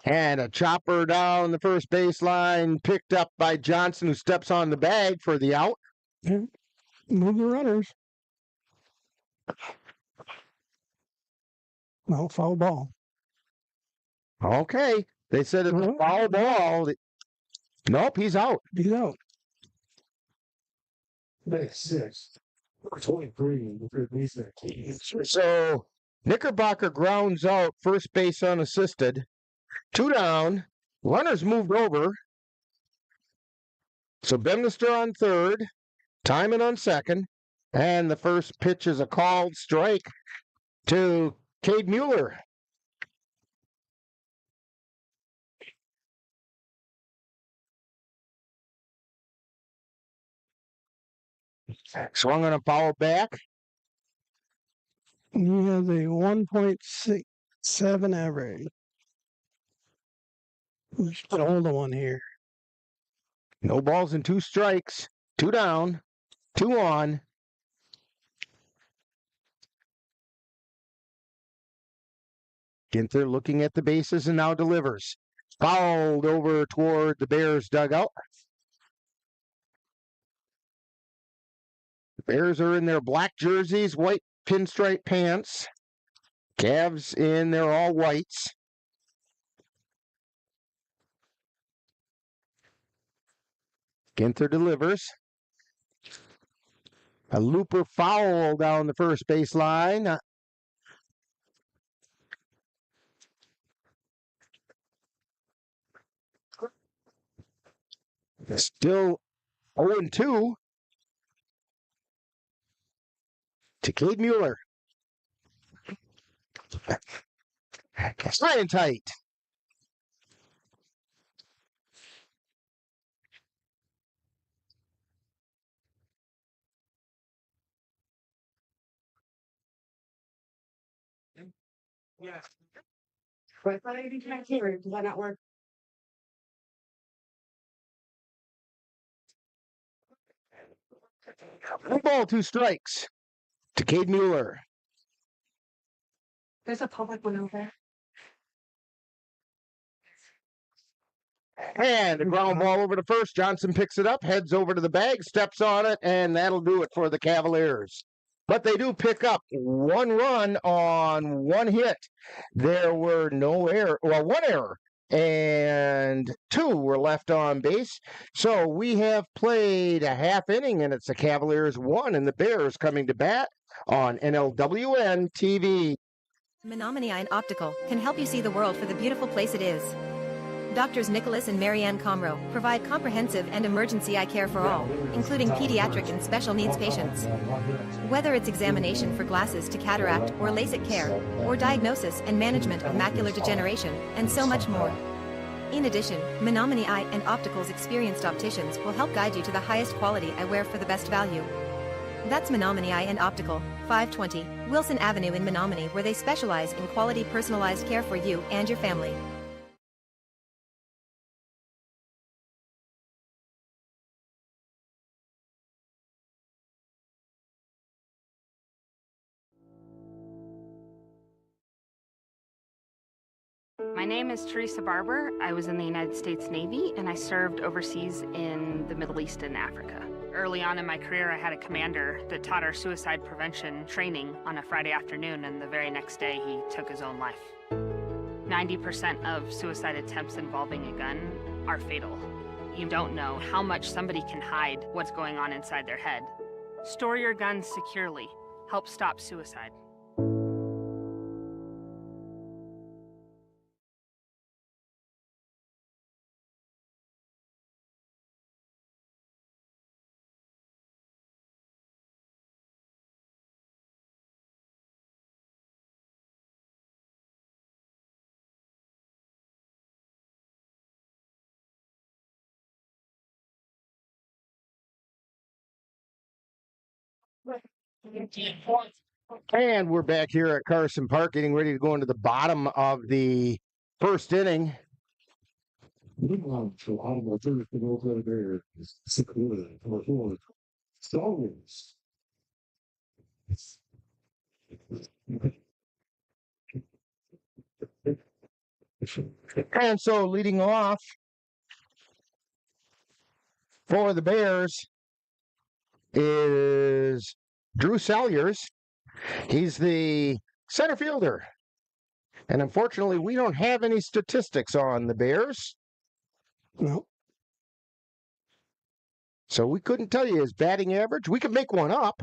And a chopper down the first baseline, picked up by Johnson, who steps on the bag for the out. Yeah. Move the runners. No, foul ball. Okay. They said it was a foul ball. Nope, he's out. He's out. Next 6. 23. So Knickerbocker grounds out, first base unassisted. 2 down. Runners moved over. So Bedminster on third. Timon on second. And the first pitch is a called strike to Cade Mueller. Swung on a foul back. He has a 1.67 average. We should get a hold of one here. No balls and 2 strikes. 2 down. 2 on. Ginther looking at the bases and now delivers. Fouled over toward the Bears dugout. The Bears are in their black jerseys, white pinstripe pants. Cavs in their all whites. Ginther delivers. A looper foul down the first baseline. Still 0-2 to Cade Mueller. High and tight. Yeah. But I thought I didn't connect here. Does that not work? One ball, 2 strikes to Cade Mueller. There's a public one over there. And a ground ball over to first. Johnson picks it up, heads over to the bag, steps on it, and that'll do it for the Cavaliers. But they do pick up 1 run on 1 hit. There were no error, well, 1 error, and 2 were left on base. So we have played a half inning, and it's the Cavaliers 1 and the Bears coming to bat on NLWN-TV. Menominee Eye and Optical can help you see the world for the beautiful place it is. Doctors Nicholas and Marianne Comro provide comprehensive and emergency eye care for all, including pediatric and special needs patients. Whether it's examination for glasses to cataract or LASIK care, or diagnosis and management of macular degeneration, and so much more. In addition, Menominee Eye and Optical's experienced opticians will help guide you to the highest quality eyewear for the best value. That's Menominee Eye and Optical, 520 Wilson Avenue in Menominee, where they specialize in quality personalized care for you and your family. My name is Teresa Barber. I was in the United States Navy and I served overseas in the Middle East and Africa. Early on in my career, I had a commander that taught our suicide prevention training on a Friday afternoon, and the very next day he took his own life. 90% of suicide attempts involving a gun are fatal. You don't know how much somebody can hide what's going on inside their head. Store your guns securely. Help stop suicide. And we're back here at Carson Park, getting ready to go into the bottom of the first inning. And so leading off for the Bears is Drew Salyers. He's the center fielder. And unfortunately, we don't have any statistics on the Bears. No. So we couldn't tell you his batting average. We could make one up.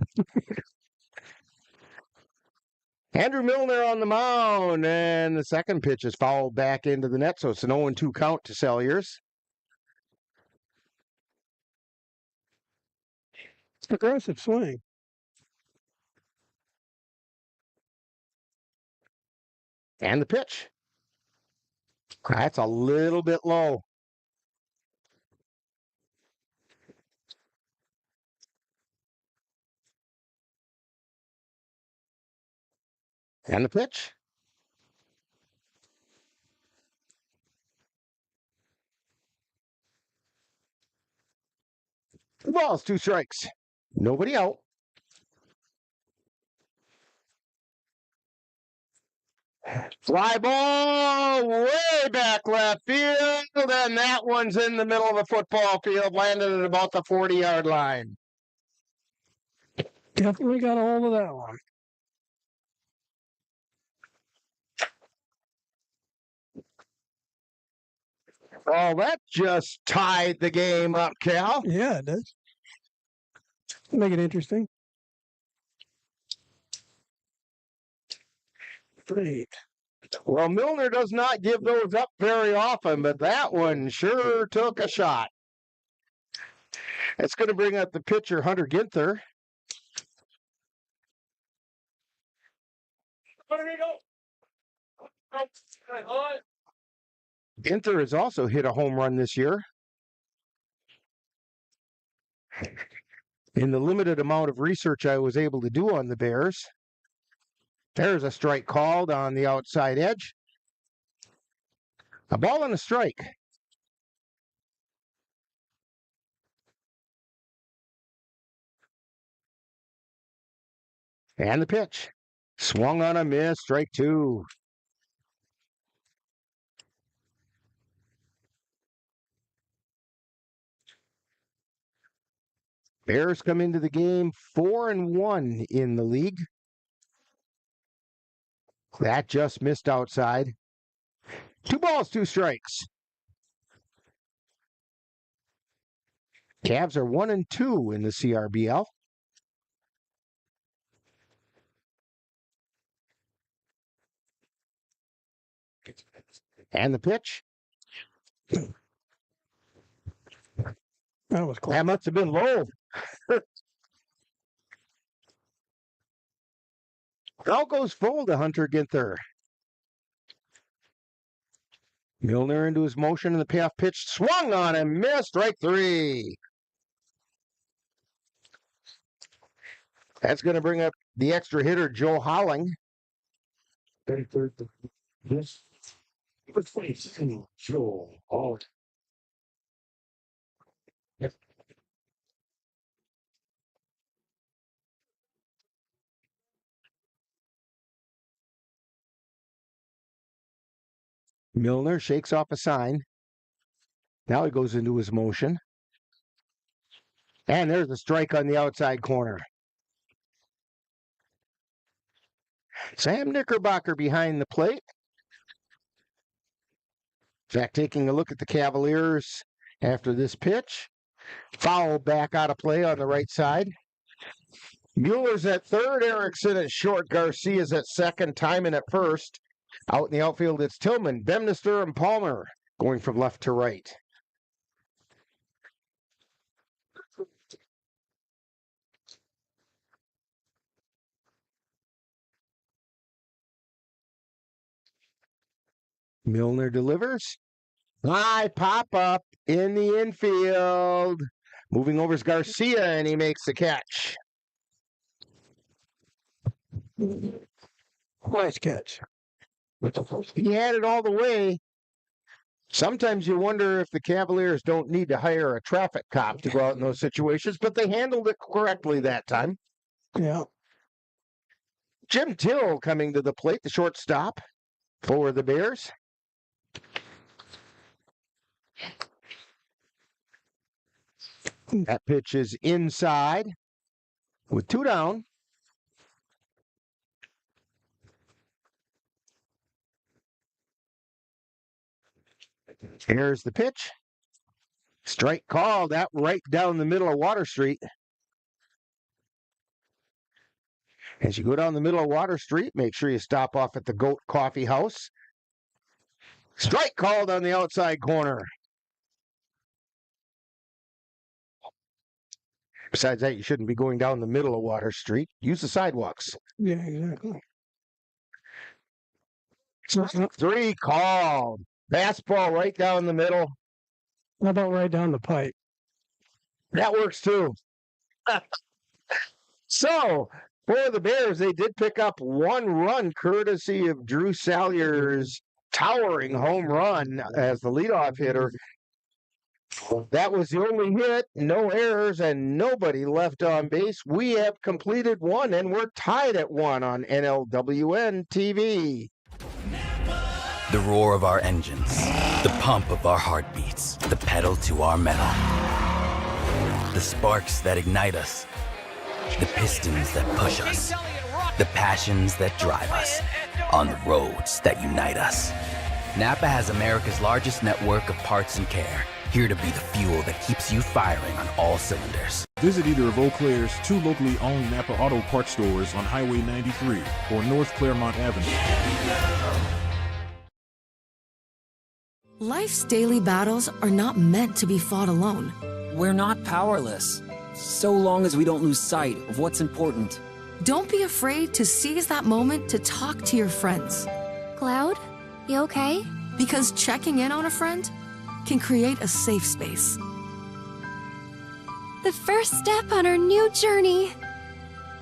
Andrew Milner on the mound, and the second pitch is fouled back into the net, so it's an 0-2 count to Salyers. Aggressive swing. And the pitch. That's a little bit low. And the pitch. The ball's 2 strikes. Nobody out. Fly ball way back left field, and that one's in the middle of the football field, landed at about the 40-yard line. Definitely got a hold of that one. Oh, that just tied the game up, Cal. Yeah, it does. Make it interesting. Great. Well, Milner does not give those up very often, but that one sure took a shot. It's going to bring up the pitcher, Hunter Ginther. Ginther has also hit a home run this year. In the limited amount of research I was able to do on the Bears, there's a strike called on the outside edge. A ball and a strike. And the pitch. Swung on a miss, strike 2. Bears come into the game 4-1 in the league. That just missed outside. 2 balls, 2 strikes. Cavs are 1-2 in the CRBL. And the pitch. That was close. That must have been low. Out goes full to Hunter Ginther. Milner into his motion, and the payoff pitch swung on and missed. Strike 3. That's going to bring up the extra hitter, Joe Holling. Yes. Replacing Joe Hall. Milner shakes off a sign. Now he goes into his motion. And there's a strike on the outside corner. Sam Knickerbocker behind the plate. In fact, taking a look at the Cavaliers after this pitch. Foul back out of play on the right side. Mueller's at third, Erickson at short, Garcia's at second, Timon at first. Out in the outfield, it's Tillman, Bemnister, and Palmer going from left to right. Milner delivers. High pop-up in the infield. Moving over is Garcia, and he makes the catch. Nice catch. He had it all the way. Sometimes you wonder if the Cavaliers don't need to hire a traffic cop to go out in those situations, but they handled it correctly that time. Yeah. Jim Till coming to the plate, the shortstop for the Bears. That pitch is inside with 2 down. Here's the pitch. Strike called out right down the middle of Water Street. As you go down the middle of Water Street, make sure you stop off at the Goat Coffee House. Strike called on the outside corner. Besides that, you shouldn't be going down the middle of Water Street. Use the sidewalks. Yeah, exactly. 3 called. Fastball right down the middle. How about right down the pipe? That works too. So, for the Bears, they did pick up 1 run courtesy of Drew Salyer's towering home run as the leadoff hitter. That was the only hit, no errors, and nobody left on base. We have completed 1, and we're tied at 1 on NLWN-TV. The roar of our engines, the pump of our heartbeats, the pedal to our metal. The sparks that ignite us, the pistons that push us, the passions that drive us, on the roads that unite us. Napa has America's largest network of parts and care, here to be the fuel that keeps you firing on all cylinders. Visit either of Eau Claire's 2 locally owned Napa Auto Parts stores on Highway 93 or North Claremont Avenue. Life's daily battles are not meant to be fought alone. We're not powerless, so long as we don't lose sight of what's important. Don't be afraid to seize that moment to talk to your friends. Cloud, you okay? Because checking in on a friend can create a safe space. The first step on our new journey.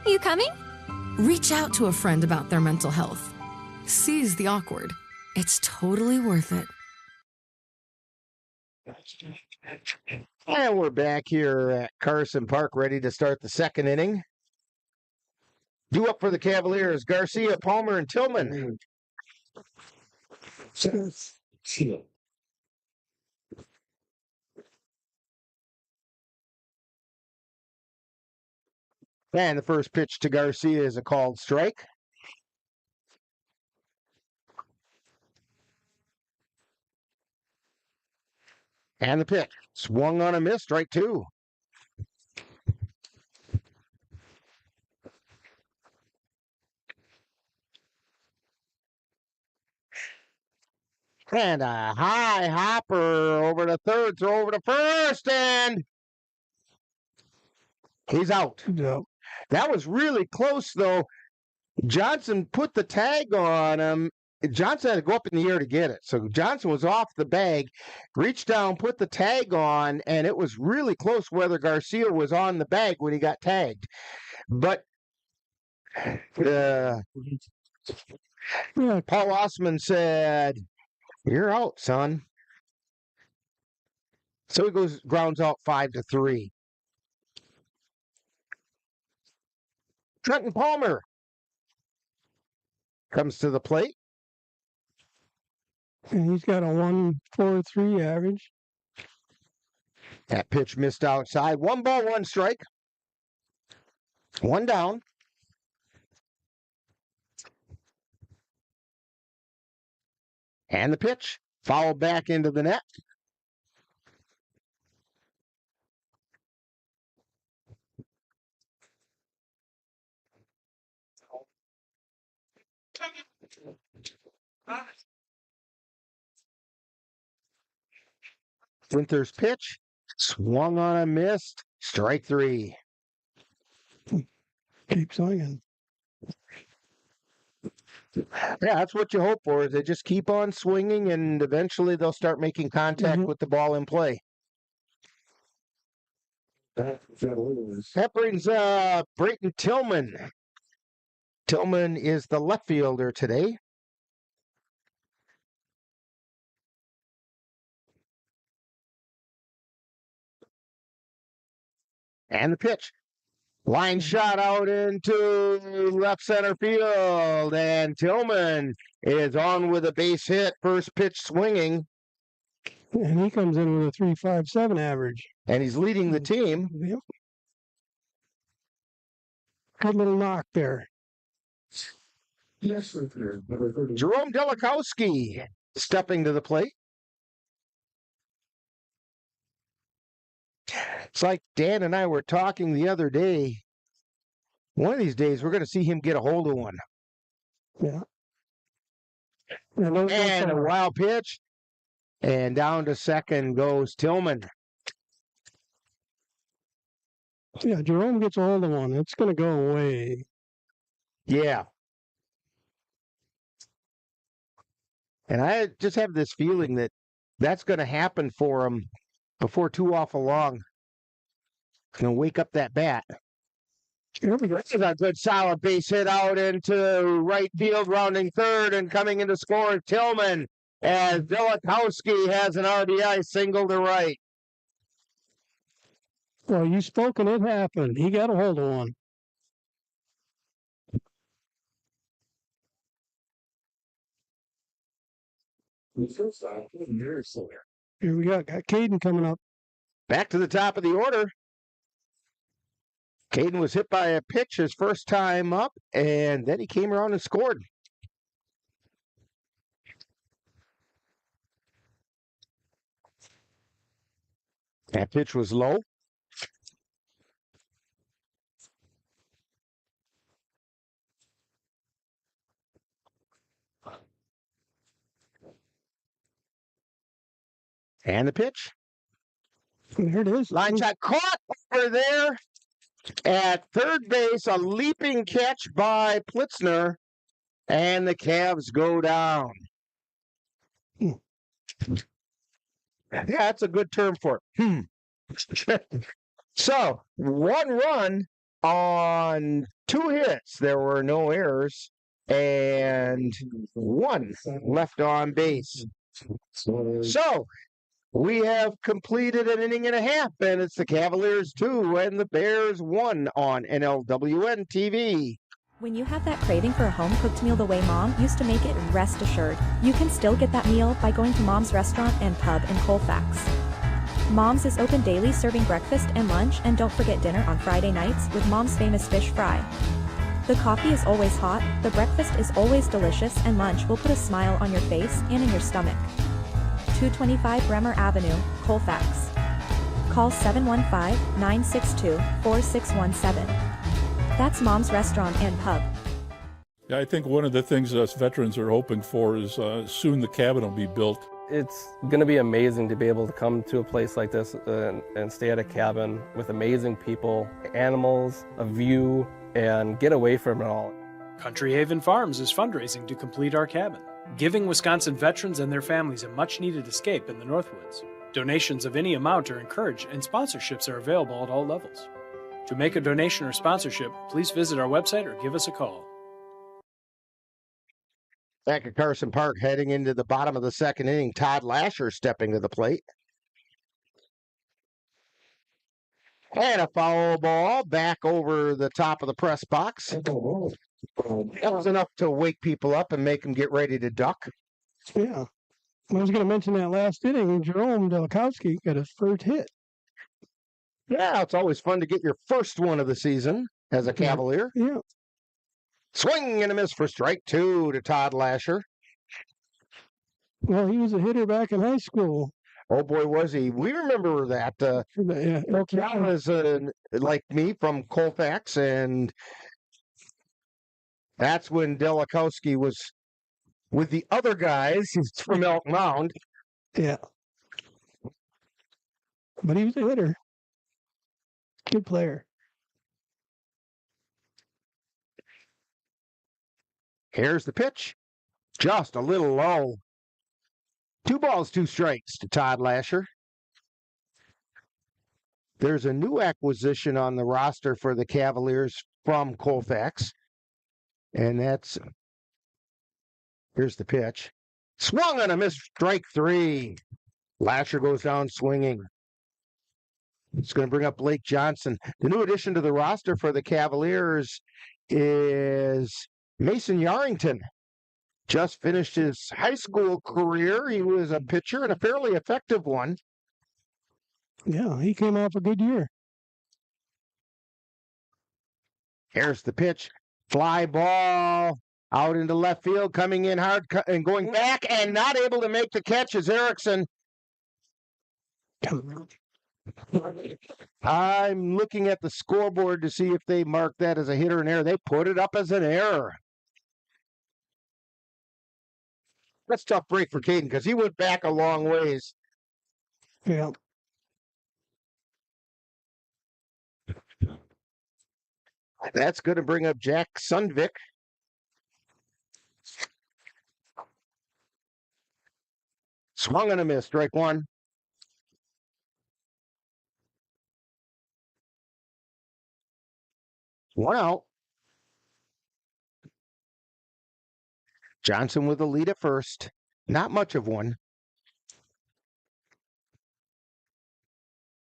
You coming? Reach out to a friend about their mental health. Seize the awkward. It's totally worth it. And we're back here at Carson Park, ready to start the 2nd inning. Due up for the Cavaliers, Garcia, Palmer, and Tillman. And the first pitch to Garcia is a called strike. And the pitch. Swung on a miss, strike 2. And a high hopper over to third, throw over to first, and he's out. That was really close, though. Johnson put the tag on him. Johnson had to go up in the air to get it. So Johnson was off the bag, reached down, put the tag on, and it was really close whether Garcia was on the bag when he got tagged. But Paul Osman said, "You're out, son." So he grounds out 5-3. Trenton Palmer comes to the plate. And he's got a 1.43 average. That pitch missed outside. 1 ball, 1 strike. 1 down. And the pitch fouled back into the net. Winther's pitch swung on a missed. Strike 3. Keep swinging. Yeah, that's what you hope for, is they just keep on swinging and eventually they'll start making contact with the ball in play. That brings Brayton Tillman. Tillman is the left fielder today. And the pitch. Line shot out into left center field. And Tillman is on with a base hit. First pitch swinging. And he comes in with a 3.57 average. And he's leading the team. Yep. Good little knock there. Jerome Delikowski stepping to the plate. It's like Dan and I were talking the other day. One of these days, we're going to see him get a hold of one. Yeah. And a wild pitch. And down to second goes Tillman. Yeah, Jerome gets a hold of one. It's going to go away. Yeah. And I just have this feeling that that's going to happen for him before too awful long. Going to wake up that bat. Here we go. This is a good solid base hit out into right field, rounding third, and coming into score Tillman as Delakowski has an RBI single to right. Well, you spoke and it happened. He got a hold of one. Here we got Caden coming up. Back to the top of the order. Caden was hit by a pitch his first time up, and then he came around and scored. That pitch was low. And the pitch. There it is. Line shot caught over there at third base. A leaping catch by Plitzner. And the Cavs go down. Yeah, that's a good term for it. So, 1 run on 2 hits. There were no errors. And 1 left on base. So, we have completed an inning and a half, and it's the Cavaliers 2 and the Bears 1 on NLWN-TV. When you have that craving for a home-cooked meal the way Mom used to make it, rest assured, you can still get that meal by going to Mom's Restaurant and Pub in Colfax. Mom's is open daily, serving breakfast and lunch, and don't forget dinner on Friday nights with Mom's famous fish fry. The coffee is always hot, the breakfast is always delicious, and lunch will put a smile on your face and in your stomach. 225 Bremer Avenue, Colfax. Call 715-962-4617. That's Mom's Restaurant and Pub. Yeah, I think one of the things us veterans are hoping for is soon the cabin will be built. It's going to be amazing to be able to come to a place like this and stay at a cabin with amazing people, animals, a view, and get away from it all. Country Haven Farms is fundraising to complete our cabin, giving Wisconsin veterans and their families a much-needed escape in the Northwoods. Donations of any amount are encouraged, and sponsorships are available at all levels. To make a donation or sponsorship, please visit our website or give us a call. Back at Carson Park, heading into the bottom of the second inning, Todd Lasher stepping to the plate. And a foul ball back over the top of the press box. That was enough to wake people up and make them get ready to duck. Yeah. I was going to mention that last inning, Jerome Delakowski got his first hit. Yeah, it's always fun to get your first one of the season as a Cavalier. Yeah. Swing and a miss for strike 2 to Todd Lasher. Well, he was a hitter back in high school. Oh, boy, was he. We remember that. Eau Claire was like me from Colfax, and that's when Delakowski was with the other guys. He's from Elk Mound. Yeah. But he was a hitter. Good player. Here's the pitch. Just a little low. 2 balls, 2 strikes to Todd Lasher. There's a new acquisition on the roster for the Cavaliers from Colfax. And that's... Here's the pitch. Swung on a miss, strike 3. Lasher goes down swinging. It's going to bring up Blake Johnson. The new addition to the roster for the Cavaliers is Mason Yarrington. Just finished his high school career. He was a pitcher and a fairly effective one. Yeah, he came off a good year. Here's the pitch. Fly ball out into left field, coming in hard and going back and not able to make the catch is Erickson. I'm looking at the scoreboard to see if they mark that as a hit or an error. They put it up as an error. That's a tough break for Caden because he went back a long ways. Yeah. That's going to bring up Jack Sundvik. Swung and a miss. Strike one. One out. Johnson with the lead at first. Not much of one.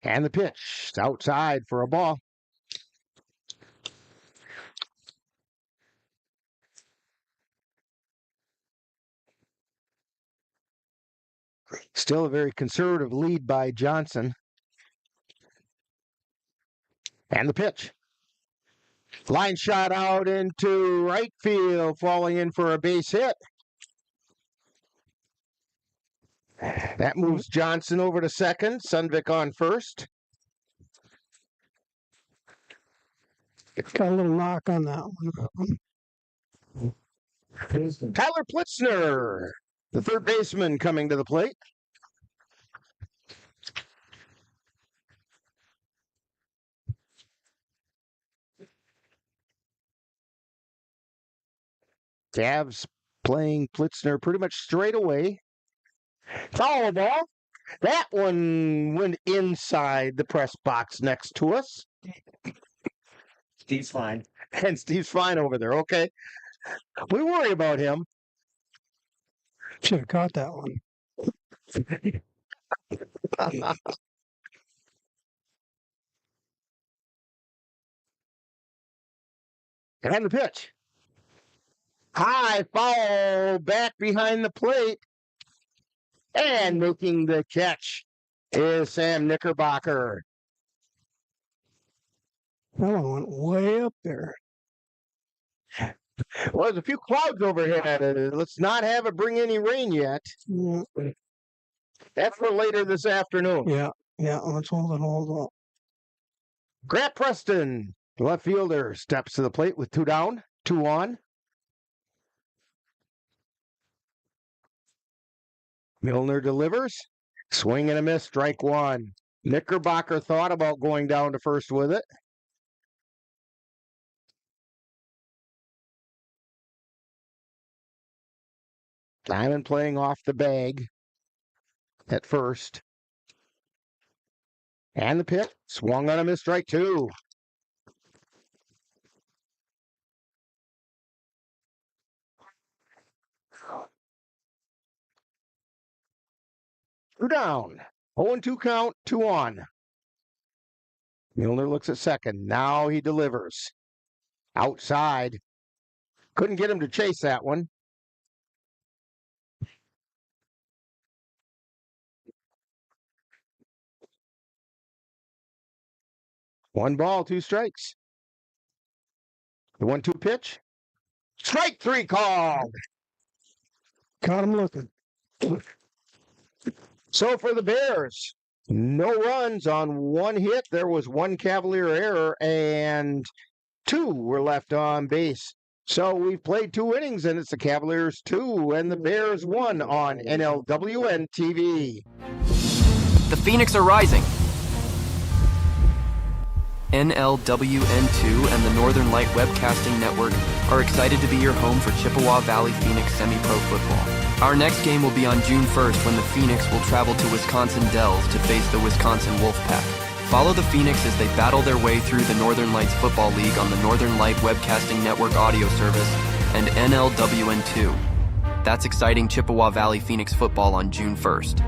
And the pitch. It's outside for a ball. Still a very conservative lead by Johnson. And the pitch. Line shot out into right field, falling in for a base hit. That moves Johnson over to second. Sundvik on first. Got a little knock on that one. Tyler Plitzner, the third baseman, coming to the plate. Cavs playing Plitzner pretty much straight away. Foul ball. That one went inside the press box next to us. Steve's fine. And Steve's fine over there. Okay. We worry about him. Should have caught that one. And the pitch. High foul back behind the plate. And making the catch is Sam Knickerbocker. That one went way up there. Well, there's a few clouds overhead. Let's not have it bring any rain yet. Yeah. That's for later this afternoon. Yeah. Let's hold up. Grant Preston, left fielder, steps to the plate with 2 down, 2 on. Milner delivers. Swing and a miss, strike one. Knickerbocker thought about going down to first with it. Diamond playing off the bag at first. And the pitch. Swung on a miss, strike two. Two down. 0-2 count, 2 on. Milner looks at second. Now he delivers. Outside. Couldn't get him to chase that one. One ball, 2 strikes. The 1-2 pitch. Strike 3 called. Caught him looking. So for the Bears, no runs on 1 hit. There was 1 Cavalier error and 2 were left on base. So we've played 2 innings and it's the Cavaliers 2 and the Bears 1 on NLWN-TV. The Phoenix are rising. NLWN-2 and the Northern Light Webcasting Network are excited to be your home for Chippewa Valley Phoenix semi-pro football. Our next game will be on June 1st when the Phoenix will travel to Wisconsin Dells to face the Wisconsin Wolfpack. Follow the Phoenix as they battle their way through the Northern Lights Football League on the Northern Light Webcasting Network audio service and NLWN-2. That's exciting Chippewa Valley Phoenix football on June 1st.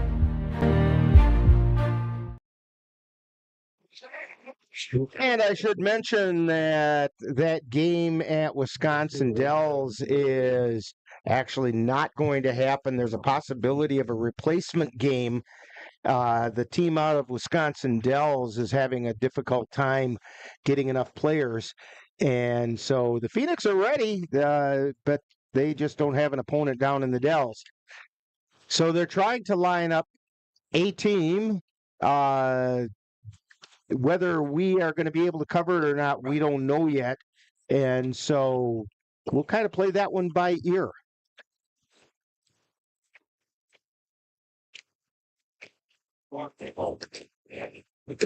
And I should mention that that game at Wisconsin Dells is actually not going to happen. There's a possibility of a replacement game. The team out of Wisconsin Dells is having a difficult time getting enough players. And so the Phoenix are ready, but they just don't have an opponent down in the Dells. So they're trying to line up a team. Whether we are going to be able to cover it or not, we don't know yet. And so we'll kind of play that one by ear.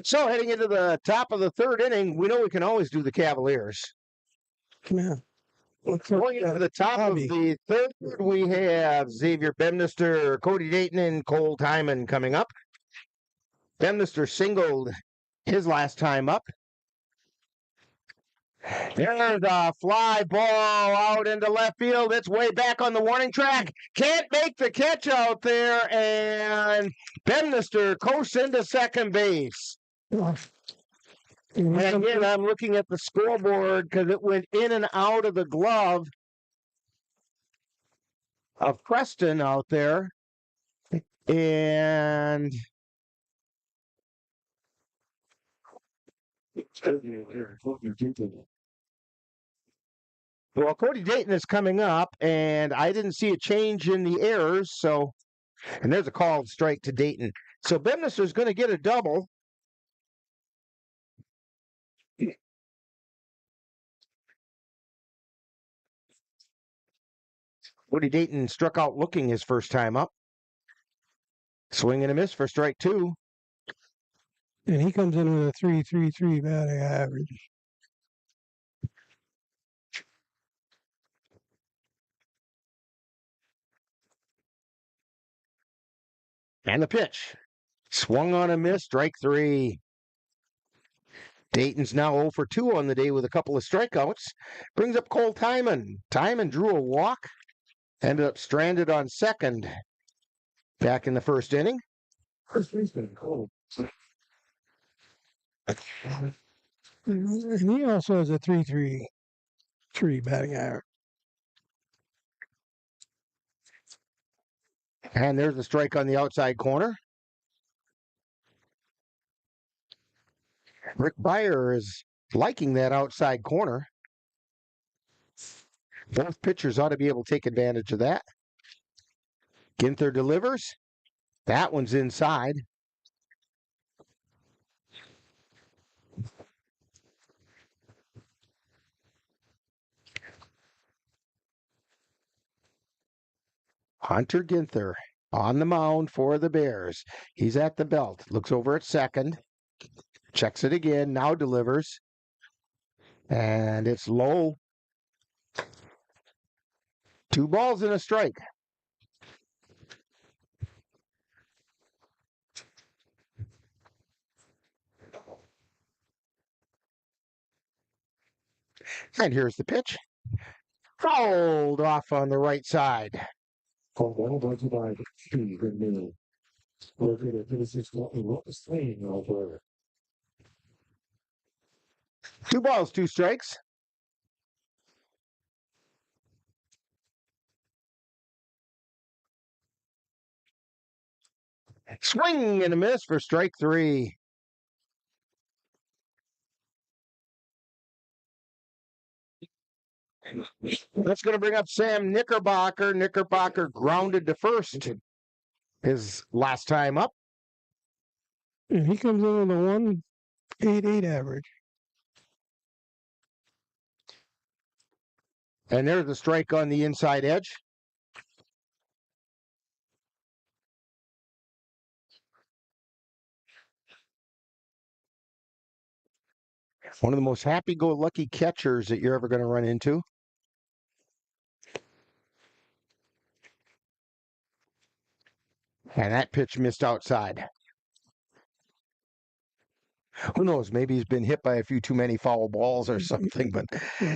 So heading into the top of the 3rd inning, we know we can always do the Cavaliers. Yeah. Going to the top of the third, we have Xavier Bemnister, Cody Dayton, and Cole Timon coming up. Bemnister singled his last time up. There's a fly ball out into left field. It's way back on the warning track. Can't make the catch out there, and Bemnister coasts into second base. And again, I'm looking at the scoreboard because it went in and out of the glove of Preston out there. And well, Cody Dayton is coming up, and I didn't see a change in the errors, so, and there's a called strike to Dayton. So Bemnister is going to get a double. Cody Dayton struck out looking his first time up. Swing and a miss for strike two. And he comes in with a 3.33 batting average. And the pitch. Swung on a miss, strike three. Dayton's now 0 for 2 on the day with a couple of strikeouts. Brings up Cole Timon. Timon drew a walk. Ended up stranded on second back in the first inning. First baseman, Cole. And he also has a 3.33 batting average. And there's a strike on the outside corner. Rick Beyer is liking that outside corner. Both pitchers ought to be able to take advantage of that. Ginther delivers. That one's inside. Hunter Ginther on the mound for the Bears. He's at the belt. Looks over at second. Checks it again. Now delivers. And it's low. 2 balls and a strike. And here's the pitch. Fouled off on the right side. 2 balls, 2 strikes. Swing and a miss for strike three. That's going to bring up Sam Knickerbocker. Knickerbocker grounded to first his last time up. And he comes in with a 1.88 average. And there's the strike on the inside edge. One of the most happy-go-lucky catchers that you're ever going to run into. And that pitch missed outside. Who knows? Maybe he's been hit by a few too many foul balls or something, but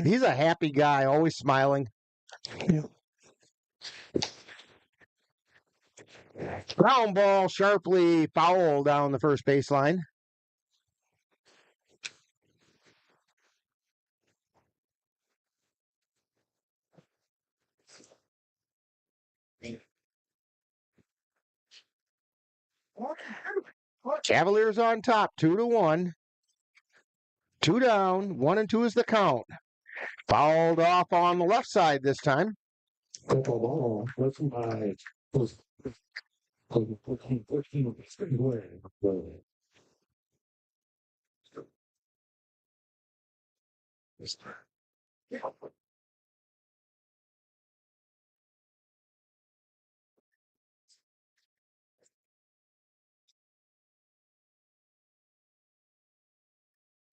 he's a happy guy, always smiling. Yeah. Ground ball sharply fouled down the first baseline. Cavaliers on top, 2-1. 2 down, 1-2 is the count. Fouled off on the left side this time.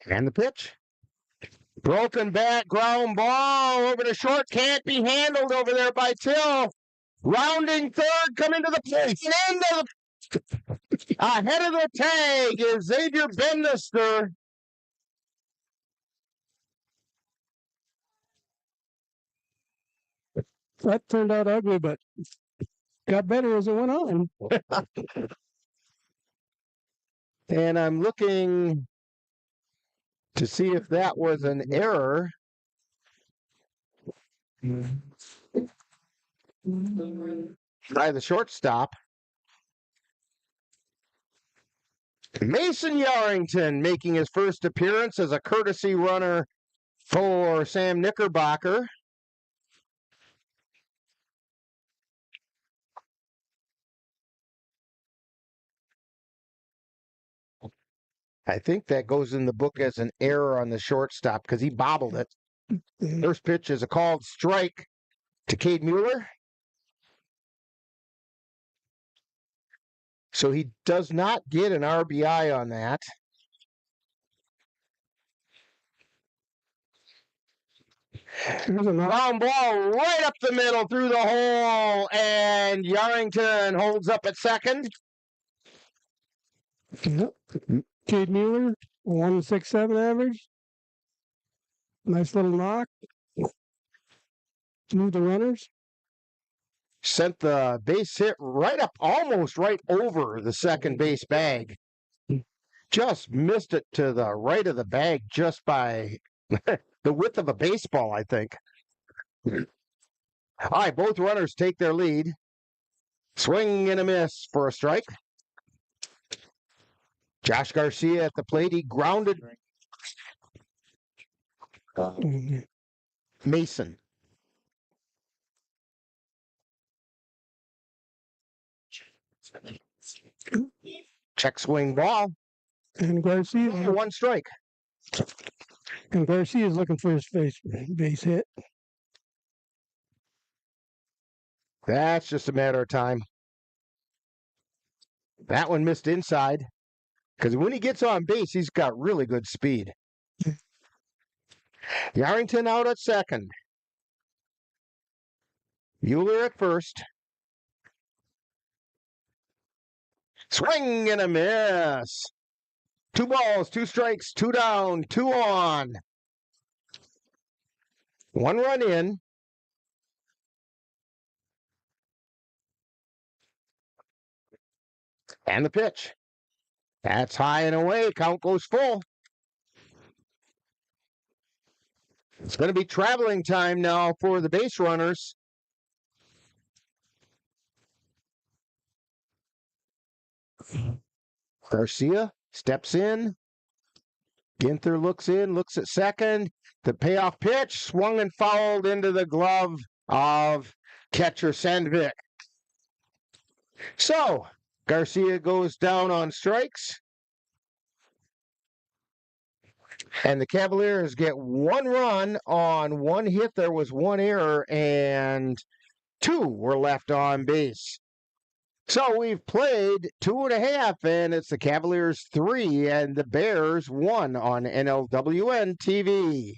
And the pitch. Broken back, ground ball over the short. Can't be handled over there by Till. Rounding third, coming to the plate. Into the ahead of the tag is Xavier Bendester. That turned out ugly, but got better as it went on. And I'm looking to see if that was an error. By the shortstop. Mason Yarrington making his first appearance as a courtesy runner for Sam Knickerbocker. I think that goes in the book as an error on the shortstop because he bobbled it. First pitch is a called strike to Cade Mueller. So he does not get an RBI on that. Ground ball right up the middle through the hole, and Yarrington holds up at second. Cade Mueller, 1.67 average. Nice little knock. Move the runners. Sent the base hit right up, almost right over the second base bag. Just missed it to the right of the bag just by the width of a baseball, I think. All right, both runners take their lead. Swing and a miss for a strike. Josh Garcia at the plate. He grounded Mason. Check swing ball. And Garcia. One strike. And Garcia is looking for his base hit. That's just a matter of time. That one missed inside. Because when he gets on base, he's got really good speed. Yarrington out at second. Mueller at first. Swing and a miss. 2 balls, 2 strikes, 2 down, 2 on. 1 run in. And the pitch. That's high and away. Count goes full. It's going to be traveling time now for the base runners. Garcia steps in. Ginther looks in, looks at second. The payoff pitch swung and fouled into the glove of catcher Sandvik. So, Garcia goes down on strikes. And the Cavaliers get 1 run on 1 hit. There was 1 error, and 2 were left on base. So we've played 2.5, and it's the Cavaliers 3 and the Bears 1 on NLWN-TV.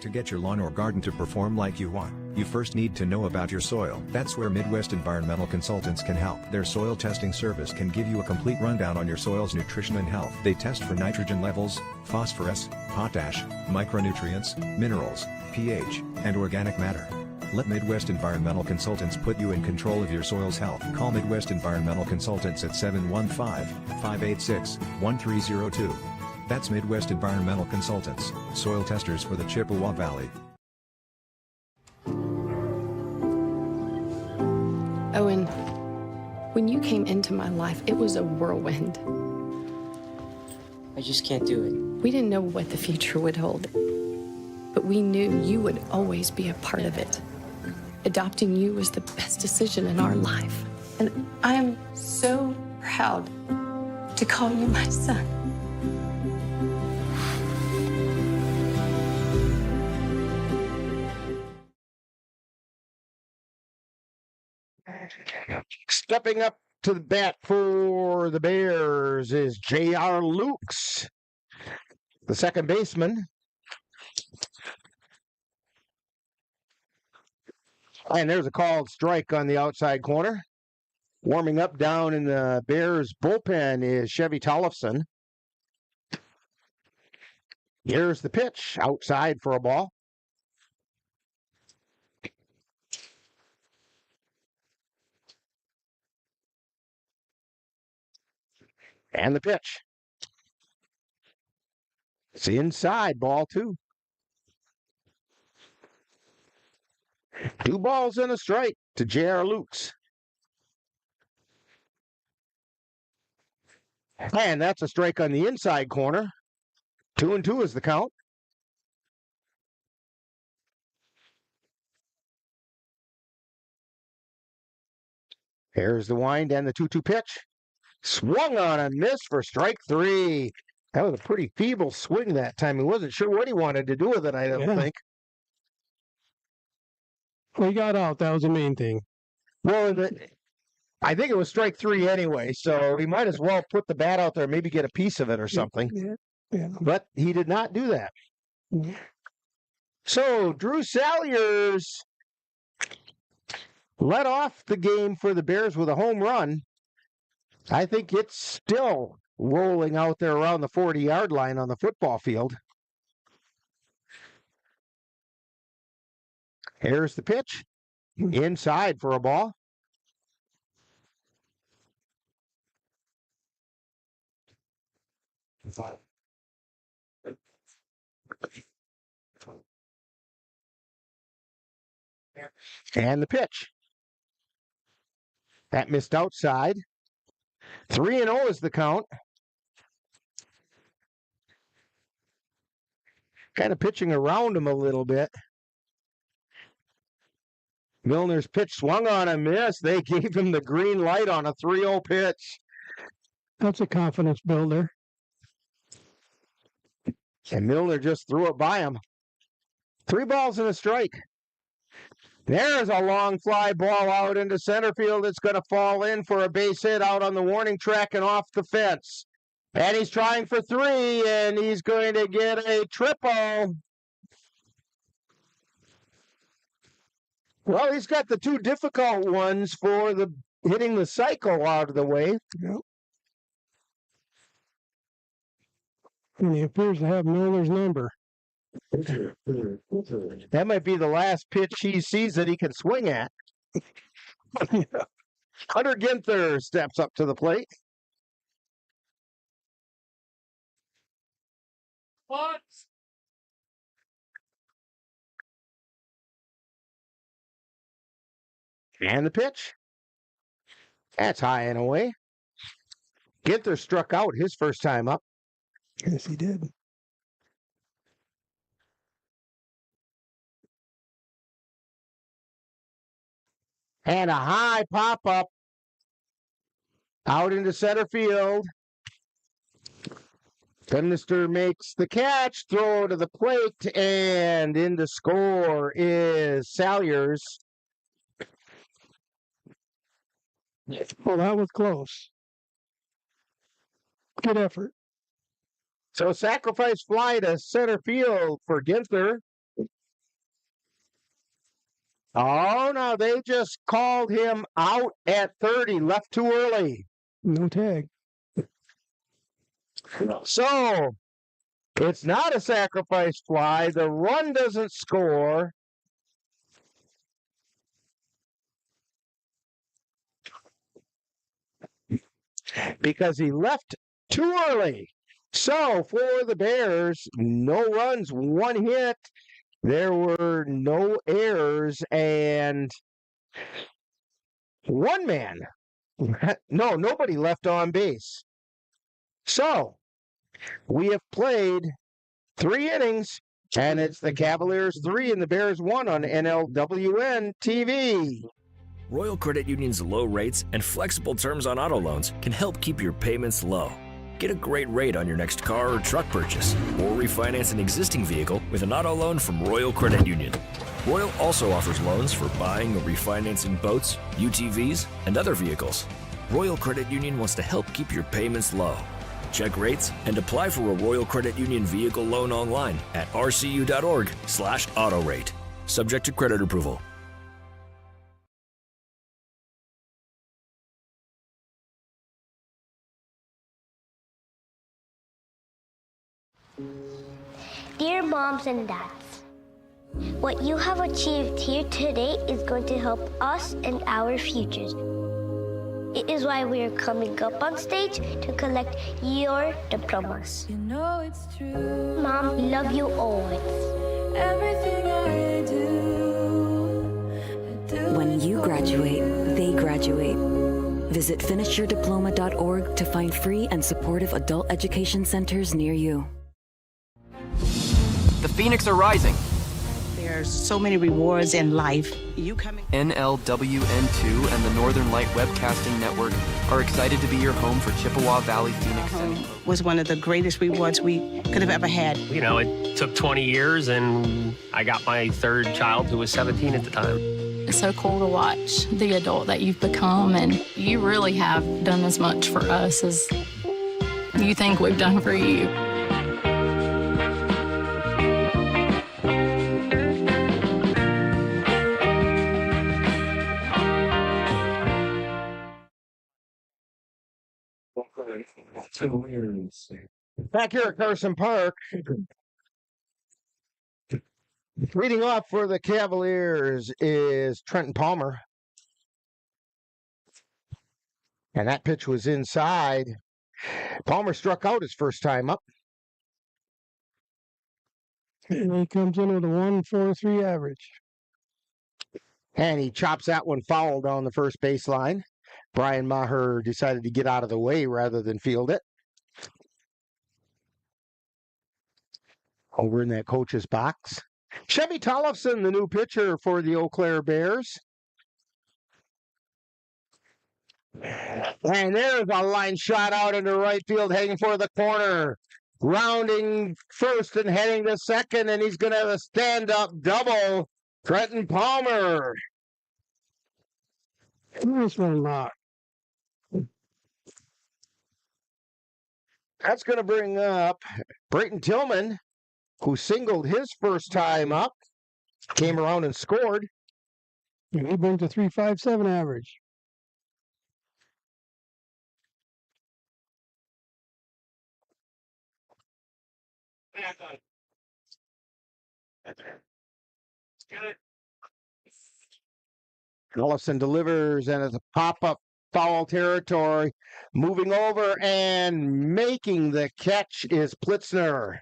To get your lawn or garden to perform like you want, you first need to know about your soil. That's where Midwest Environmental Consultants can help. Their soil testing service can give you a complete rundown on your soil's nutrition and health. They test for nitrogen levels, phosphorus, potash, micronutrients, minerals, pH, and organic matter. Let Midwest Environmental Consultants put you in control of your soil's health. Call Midwest Environmental Consultants at 715-586-1302. That's Midwest Environmental Consultants, soil testers for the Chippewa Valley. Owen, when you came into my life, it was a whirlwind. I just can't do it. We didn't know what the future would hold, but we knew you would always be a part of it. Adopting you was the best decision in our life. And I am so proud to call you my son. Stepping up to the bat for the Bears is J.R. Lukes, the second baseman. And there's a called strike on the outside corner. Warming up down in the Bears bullpen is Chevy Tollefson. Here's the pitch outside for a ball. And the pitch. It's inside, ball 2. 2 balls and a strike to J.R. Lukes. And that's a strike on the inside corner. 2-2 is the count. Here's the wind and the 2-2 pitch. Swung on and missed for strike 3. That was a pretty feeble swing that time. He wasn't sure what he wanted to do with it, I don't think. Well, he got out. That was the main thing. Well, I think it was strike 3 anyway, so he might as well put the bat out there and maybe get a piece of it or something. Yeah. But he did not do that. Yeah. So Drew Salyers led off the game for the Bears with a home run. I think it's still rolling out there around the 40-yard line on the football field. Here's the pitch. Inside for a ball. And the pitch. That missed outside. 3-0 is the count. Kind of pitching around him a little bit. Milner's pitch swung on a miss. They gave him the green light on a 3-0 pitch. That's a confidence builder. And Milner just threw it by him. 3 balls and a strike. There's a long fly ball out into center field. It's going to fall in for a base hit out on the warning track and off the fence. And he's trying for 3, and he's going to get a triple. Well, he's got the 2 difficult ones for the hitting the cycle out of the way. Yep. And he appears to have Miller's number. That might be the last pitch he sees that he can swing at. Hunter Ginther steps up to the plate. What? And the pitch. That's high and away. Ginther struck out his first time up. Yes, he did. And a high pop-up out into center field. Fennister makes the catch, throw to the plate, and in to score is Salyers. Well, that was close. Good effort. So sacrifice fly to center field for Ginther. Oh, no, they just called him out at 30, left too early. No tag. So, it's not a sacrifice fly. The run doesn't score. Because he left too early. So, for the Bears, no runs, 1 hit. There were no errors and 1 man. No, nobody left on base. So, we have played 3 innings, and it's the Cavaliers 3 and the Bears 1 on NLWN-TV. Royal Credit Union's low rates and flexible terms on auto loans can help keep your payments low. Get a great rate on your next car or truck purchase, or refinance an existing vehicle with an auto loan from Royal Credit Union. Royal also offers loans for buying or refinancing boats, UTVs, and other vehicles. Royal Credit Union wants to help keep your payments low. Check rates and apply for a Royal Credit Union vehicle loan online at rcu.org/autorate. Subject to credit approval. Dear moms and dads, what you have achieved here today is going to help us and our futures. It is why we are coming up on stage to collect your diplomas. You know it's true. Mom, we love you always. Everything I do. When you graduate, they graduate. Visit finishyourdiploma.org to find free and supportive adult education centers near you. The Phoenix are rising. There's so many rewards in life. NLWN-2 and the Northern Light Webcasting Network are excited to be your home for Chippewa Valley Phoenix Semi. Was one of the greatest rewards we could have ever had. You know, it took 20 years, and I got my third child, who was 17 at the time. It's so cool to watch the adult that you've become, and you really have done as much for us as you think we've done for you. Back here at Carson Park, leading off for the Cavaliers is Trenton Palmer. And that pitch was inside. Palmer struck out his first time up. And he comes in with a 1.43 average. And he chops that one foul down the first baseline. Brian Maher decided to get out of the way rather than field it. Over in that coach's box. Chevy Tollefson, the new pitcher for the Eau Claire Bears. And there's a line shot out into right field, heading for the corner. Rounding first and heading to second, and he's going to have a stand-up double. Trenton Palmer. Nice one, Mark. That's going to bring up Brayton Tillman, who singled his first time up, came around and scored. And he brings a 3.57 average. Tollefson delivers, and it's a pop-up foul territory. Moving over and making the catch is Plitzner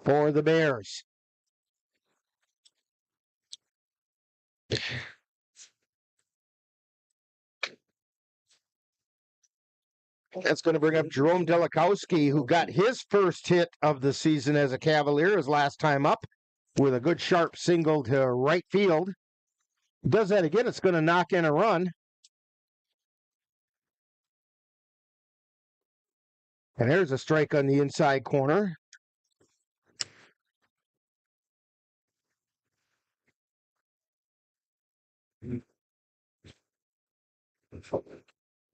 for the Bears. That's going to bring up Jerome Delikowski, who got his first hit of the season as a Cavalier his last time up with a good sharp single to right field. Does that again, it's going to knock in a run. And there's a strike on the inside corner.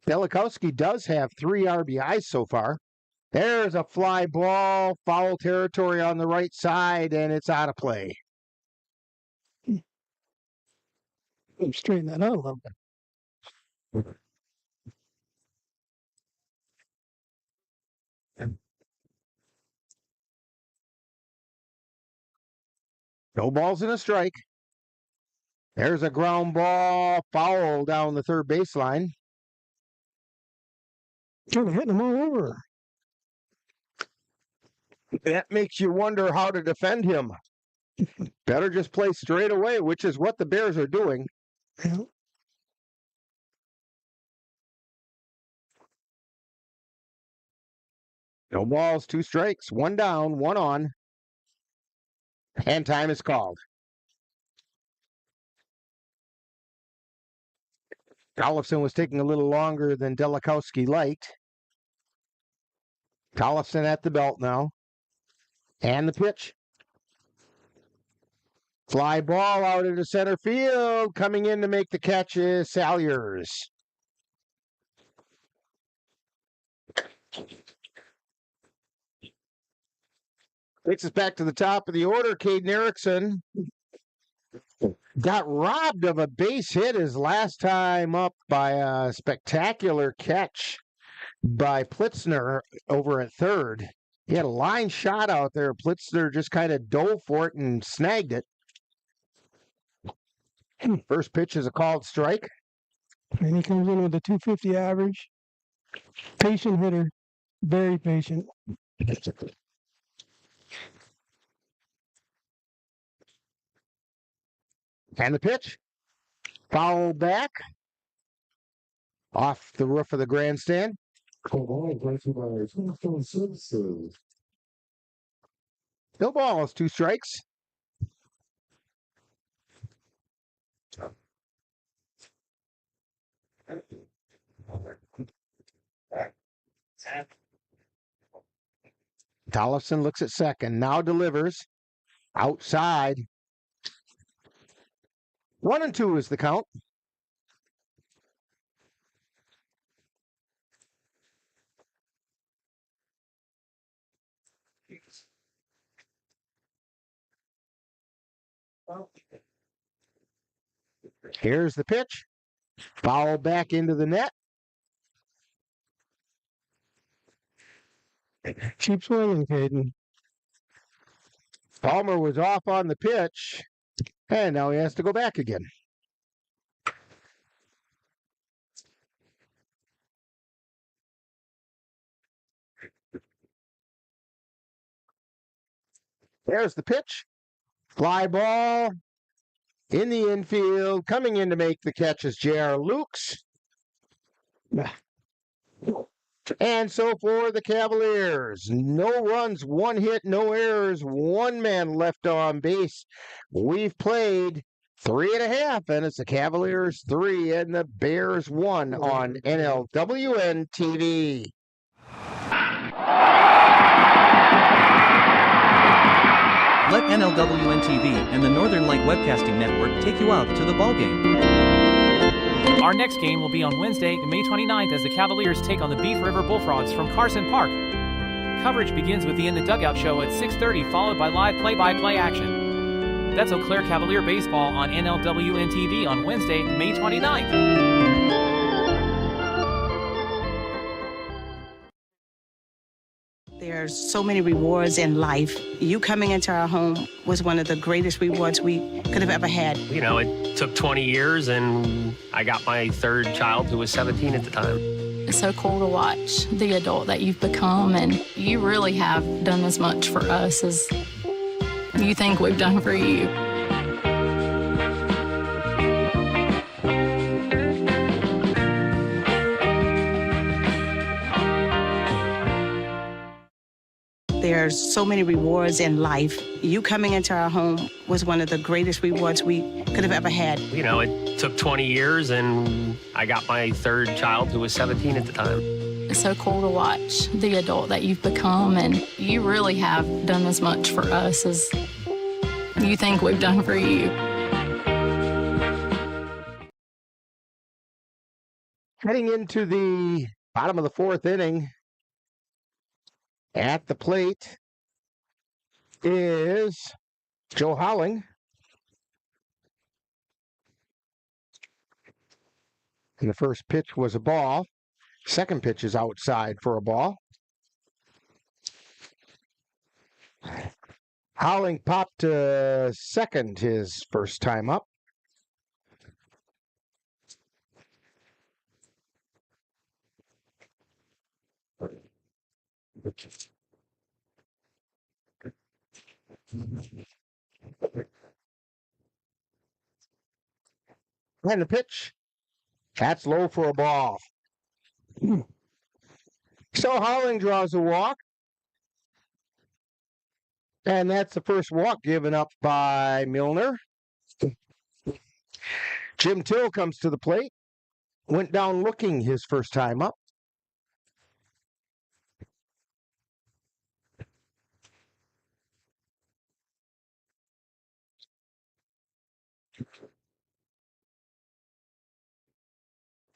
Delikowski does have 3 RBIs so far. There's a fly ball, foul territory on the right side, and it's out of play. Straighten that out a little bit. No balls and a strike. There's a ground ball, foul down the third baseline. Kind of hitting them all over. That makes you wonder how to defend him. Better just play straight away, which is what the Bears are doing. Yeah. No balls, 2 strikes, 1 down, 1 on. And time is called. Tollefson was taking a little longer than Delikowski liked. Tollefson at the belt now. And the pitch. Fly ball out into center field. Coming in to make the catch is Cavalieres. Takes us back to the top of the order. Caden Erickson got robbed of a base hit his last time up by a spectacular catch by Plitzner over at third. He had a line shot out there. Plitzner just kind of dove for it and snagged it. First pitch is a called strike. And he comes in with a 250 average. Patient hitter. Very patient. And the pitch. Foul back. Off the roof of the grandstand. No balls, 2 strikes. Tollefson looks at second, now delivers. Outside. 1-2 is the count. Here's the pitch. Foul back into the net. Cheap swinging, Caden. Palmer was off on the pitch, and now he has to go back again. There's the pitch. Fly ball in the infield. Coming in to make the catch is J.R. Lukes. And so for the Cavaliers, no runs, 1 hit, no errors, 1 man left on base. We've played 3.5, and it's the Cavaliers 3 and the Bears 1 on NLWN-TV. Let NLWN-TV and the Northern Light Webcasting Network take you out to the ballgame. Our next game will be on Wednesday, May 29th, as the Cavaliers take on the Beef River Bullfrogs from Carson Park. Coverage begins with the In the Dugout show at 6:30, followed by live play-by-play action. That's Eau Claire Cavalier baseball on NLWN-TV on Wednesday, May 29th. There's so many rewards in life. You coming into our home was one of the greatest rewards we could have ever had. You know, it took 20 years, and I got my 3rd child, who was 17 at the time. It's so cool to watch the adult that you've become, and you really have done as much for us as you think we've done for you. There's so many rewards in life. You coming into our home was one of the greatest rewards we could have ever had. You know, it took 20 years, and I got my 3rd child, who was 17 at the time. It's so cool to watch the adult that you've become, and you really have done as much for us as you think we've done for you. Heading into the bottom of the 4th inning, at the plate is Joe Howling. And the first pitch was a ball. Second pitch is outside for a ball. Howling popped to second his first time up. And the pitch. That's low for a ball. So Howling draws a walk. And that's the first walk given up by Milner. Jim Till comes to the plate. Went down looking his first time up.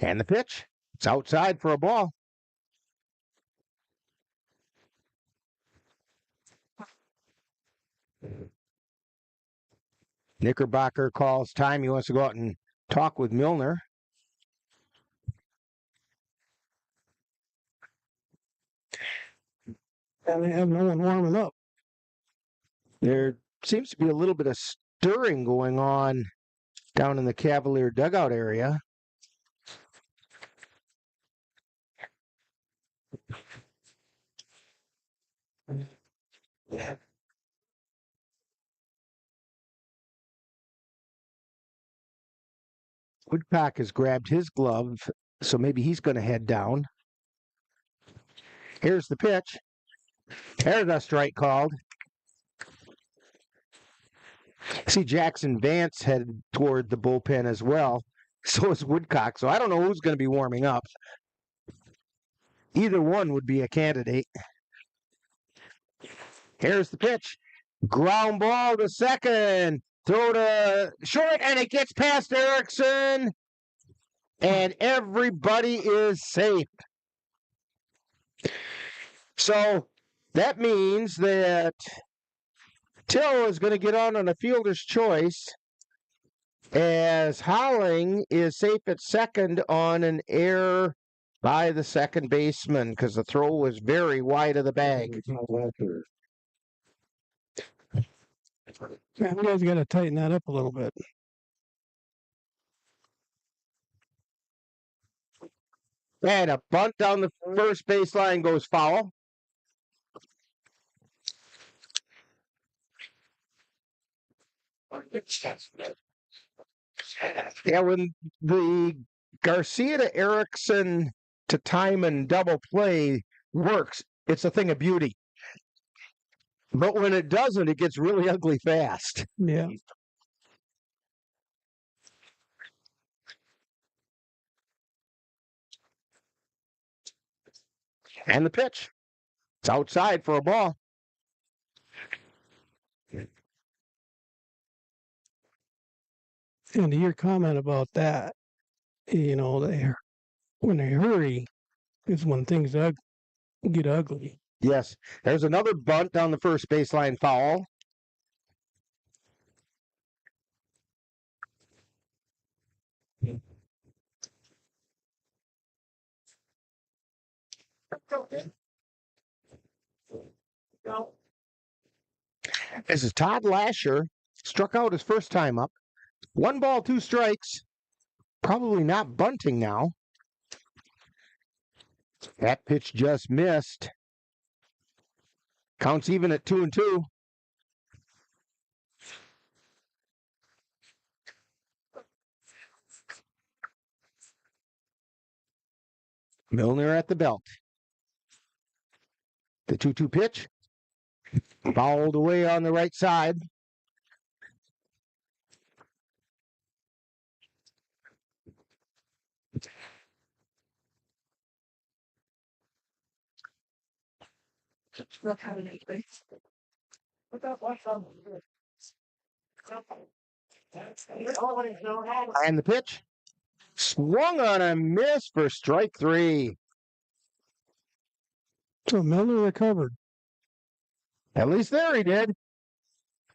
And the pitch. It's outside for a ball. Knickerbocker calls time. He wants to go out and talk with Milner. And they have no one warming up. There seems to be a little bit of stirring going on down in the Cavalier dugout area. Woodcock has grabbed his glove, so maybe he's going to head down. Here's the pitch. There's a strike called. See Jackson Vance headed toward the bullpen as well. So is Woodcock. So I don't know who's going to be warming up. Either one would be a candidate. Here's the pitch. Ground ball to second. Throw to short, and it gets past Erickson. And everybody is safe. So that means that Till is going to get on a fielder's choice as Howling is safe at second on an error by the second baseman because the throw was very wide of the bag. Man, you guys got to tighten that up a little bit. And a bunt down the first baseline goes foul. Yeah, when the Garcia to Erickson to Timon double play works, it's a thing of beauty. But when it doesn't, it gets really ugly fast. Yeah. And the pitch. It's outside for a ball. And to your comment about that, you know, when they hurry is when things get ugly. Yes. There's another bunt down the first baseline foul. This is Todd Lasher. Struck out his first time up. 1 ball, 2 strikes. Probably not bunting now. That pitch just missed. Counts even at 2-2. Milner at the belt. The 2-2 pitch. Fouled away on the right side. And the pitch. Swung on a miss for strike 3. So Milner recovered. At least there he did.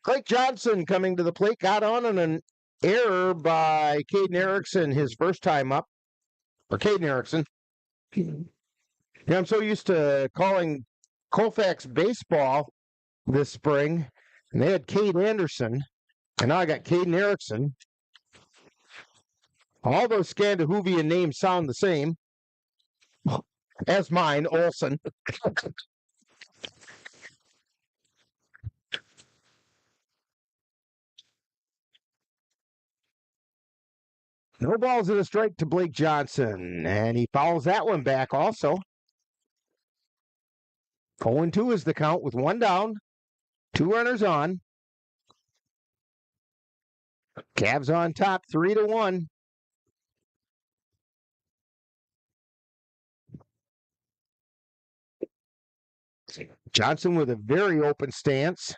Blake Johnson coming to the plate, got on an error by Caden Erickson his first time up. Or Caden Erickson. Yeah, I'm so used to calling Colfax baseball this spring, and they had Cade Anderson, and now I got Caden Erickson. All those Scandinavian names sound the same as mine, Olson. No balls and a strike to Blake Johnson, and he fouls that one back also. 0-2 is the count with 1 down, 2 runners on. Cavs on top, 3-1. Johnson with a very open stance.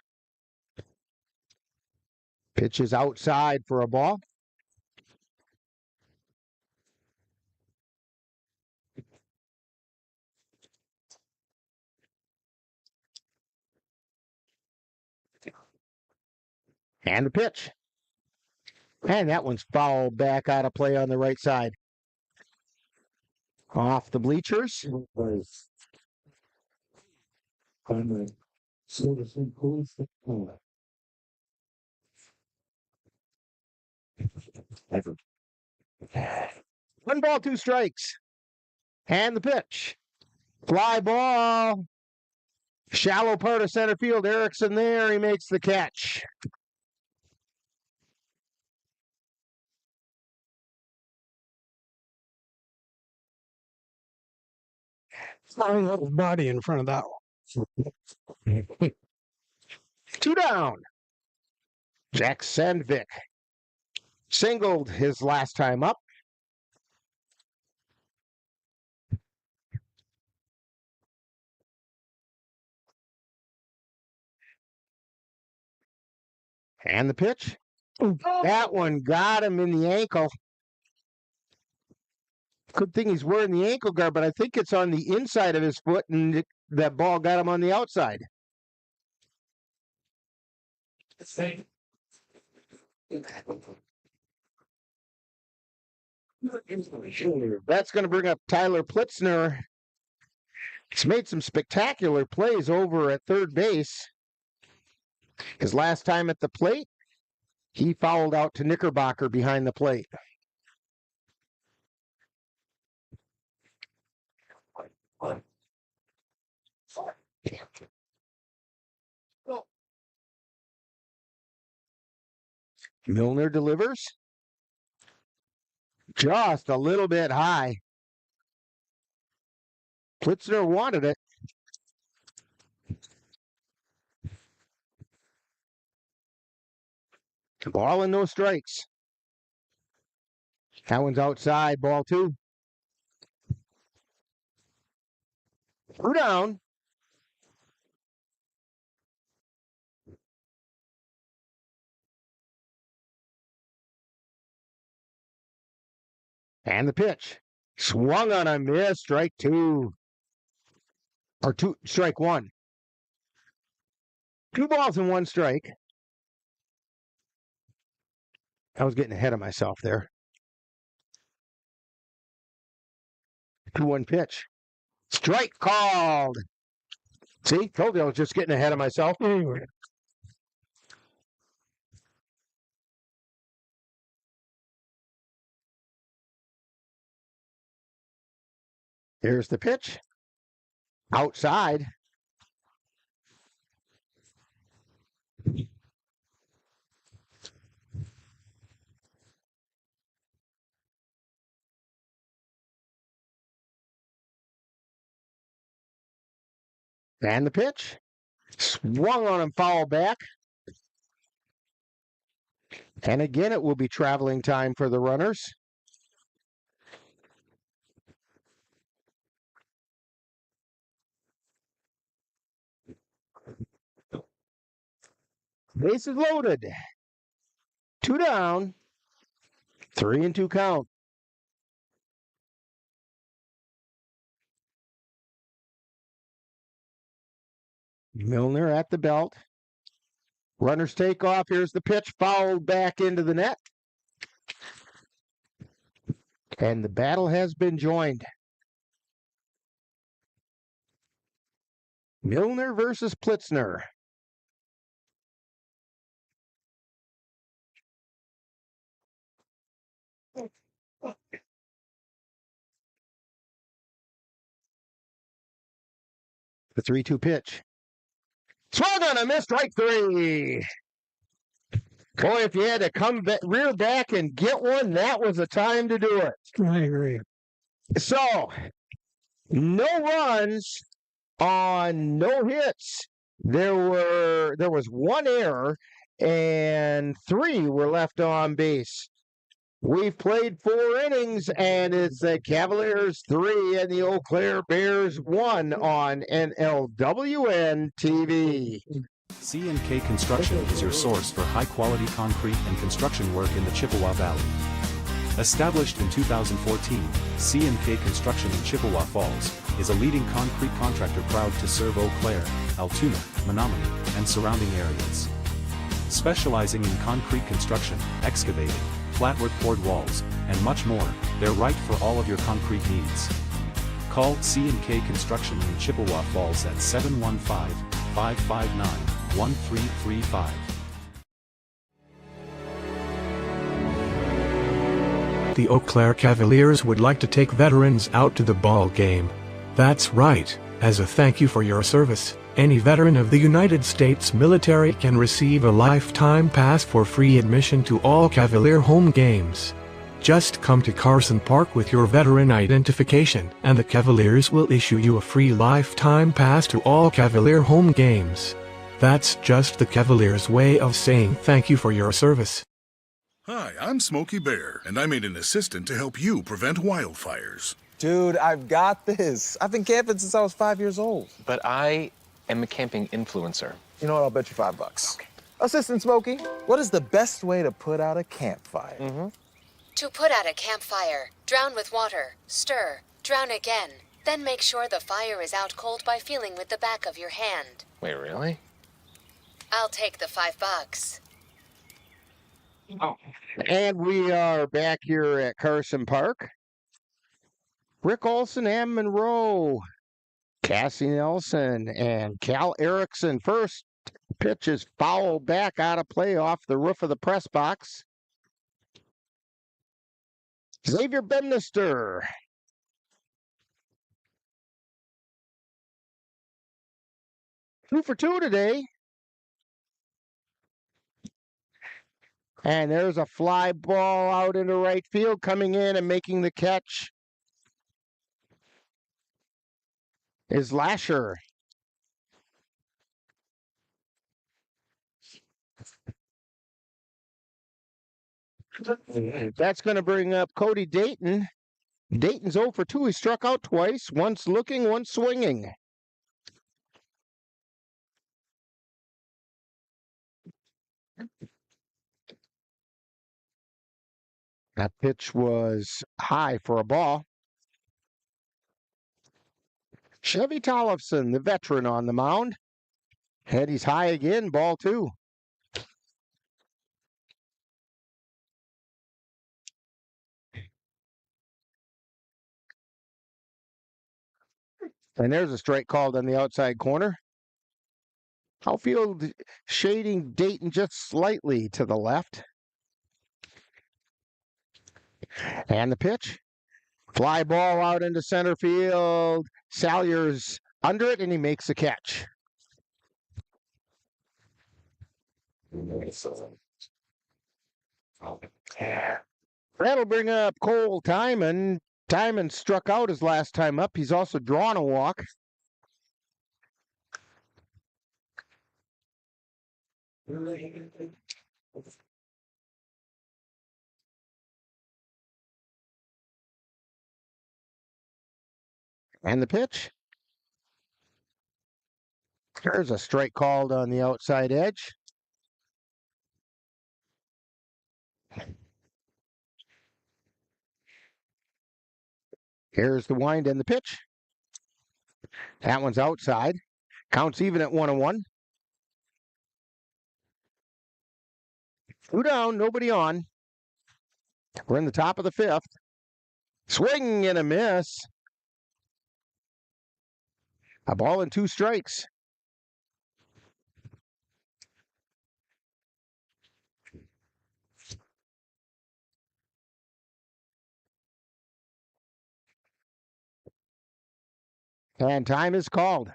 Pitches outside for a ball. And the pitch. And that one's fouled back out of play on the right side. Off the bleachers. One ball, two strikes. And the pitch. Fly ball. Shallow part of center field. Erickson there. He makes the catch. I have his body in front of that one. 2 down. Jack Sandvik singled his last time up. And the pitch. That one got him in the ankle. Good thing he's wearing the ankle guard, but I think it's on the inside of his foot, and that ball got him on the outside. That's going to bring up Tyler Plitzner. He's made some spectacular plays over at third base. His last time at the plate, he fouled out to Knickerbocker behind the plate. Milner delivers. Just a little bit high. Plitzner wanted it. Ball and no strikes. That one's outside, ball 2. 2 down. And the pitch. Swung on a miss. Strike 2. Or strike 1. 2 balls and 1 strike. I was getting ahead of myself there. 2-1 pitch. Strike called. See, told you I was just getting ahead of myself. Anyway. Here's the pitch. Outside. And the pitch. Swung on him, foul back. And again, it will be traveling time for the runners. Bases loaded. 2 down. 3-2 count. Milner at the belt. Runners take off. Here's the pitch. Fouled back into the net. And the battle has been joined. Milner versus Plitzner. The 3-2 pitch. Swung on a miss, strike 3. Boy, if you had to come rear back and get one, that was the time to do it. I agree. So, no runs on no hits. There was 1 error and 3 were left on base. We've played 4 innings, and it's the Cavaliers 3 and the Eau Claire Bears 1 on NLWN-TV. C&K Construction is your source for high-quality concrete and construction work in the Chippewa Valley. Established in 2014, C&K Construction in Chippewa Falls is a leading concrete contractor proud to serve Eau Claire, Altoona, Menominee, and surrounding areas. Specializing in concrete construction, excavating, flatwood poured walls, and much more, they're right for all of your concrete needs. Call C&K Construction in Chippewa Falls at 715-559-1335. The Eau Claire Cavaliers would like to take veterans out to the ball game. That's right, as a thank you for your service, any veteran of the United States military can receive a lifetime pass for free admission to all Cavalier home games. Just come to Carson Park with your veteran identification, and the Cavaliers will issue you a free lifetime pass to all Cavalier home games. That's just the Cavaliers' way of saying thank you for your service. Hi, I'm Smokey Bear, and I made an assistant to help you prevent wildfires. Dude, I've got this. I've been camping since I was 5 years old. But I am a camping influencer. You know what? I'll bet you $5. Okay. Assistant Smokey, what is the best way to put out a campfire? To put out a campfire, drown with water, stir, drown again. Then make sure the fire is out cold by feeling with the back of your hand. Wait, really? I'll take the $5. Oh. And we are back here at Carson Park. Rick Olson, Ann Monroe, Cassie Nelson, and Cal Erickson. First pitch is foul back out of play off the roof of the press box. Xavier Bedminster. Two for two today. And there's a fly ball out into right field, coming in and making the catch is Lasher. That's going to bring up Cody Dayton. Dayton's 0 for 2. He struck out twice, once looking, once swinging. That pitch was high for a ball. Chevy Tollefson, the veteran, on the mound. And he's high again, ball 2. And there's a strike called on the outside corner. Outfield shading Dayton just slightly to the left. And the pitch. Fly ball out into center field. Salyer's under it, and he makes the catch. That'll bring up Cole Timon. Timon struck out his last time up. He's also drawn a walk. And the pitch. There's a strike called on the outside edge. Here's the wind and the pitch. That one's outside. Counts even at 1-1. 2 down, nobody on. We're in the top of the 5th. Swing and a miss. A ball and 2 strikes. And time is called.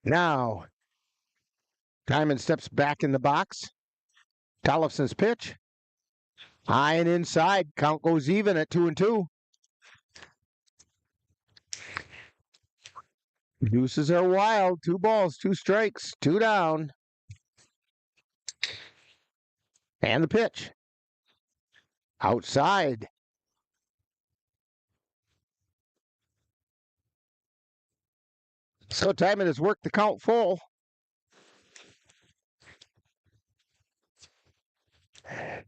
Now, Timon steps back in the box. Tollefson's pitch. High and inside. Count goes even at 2-2. Deuces are wild. 2 balls, 2 strikes, 2 down. And the pitch. Outside. So Timon has worked the count full.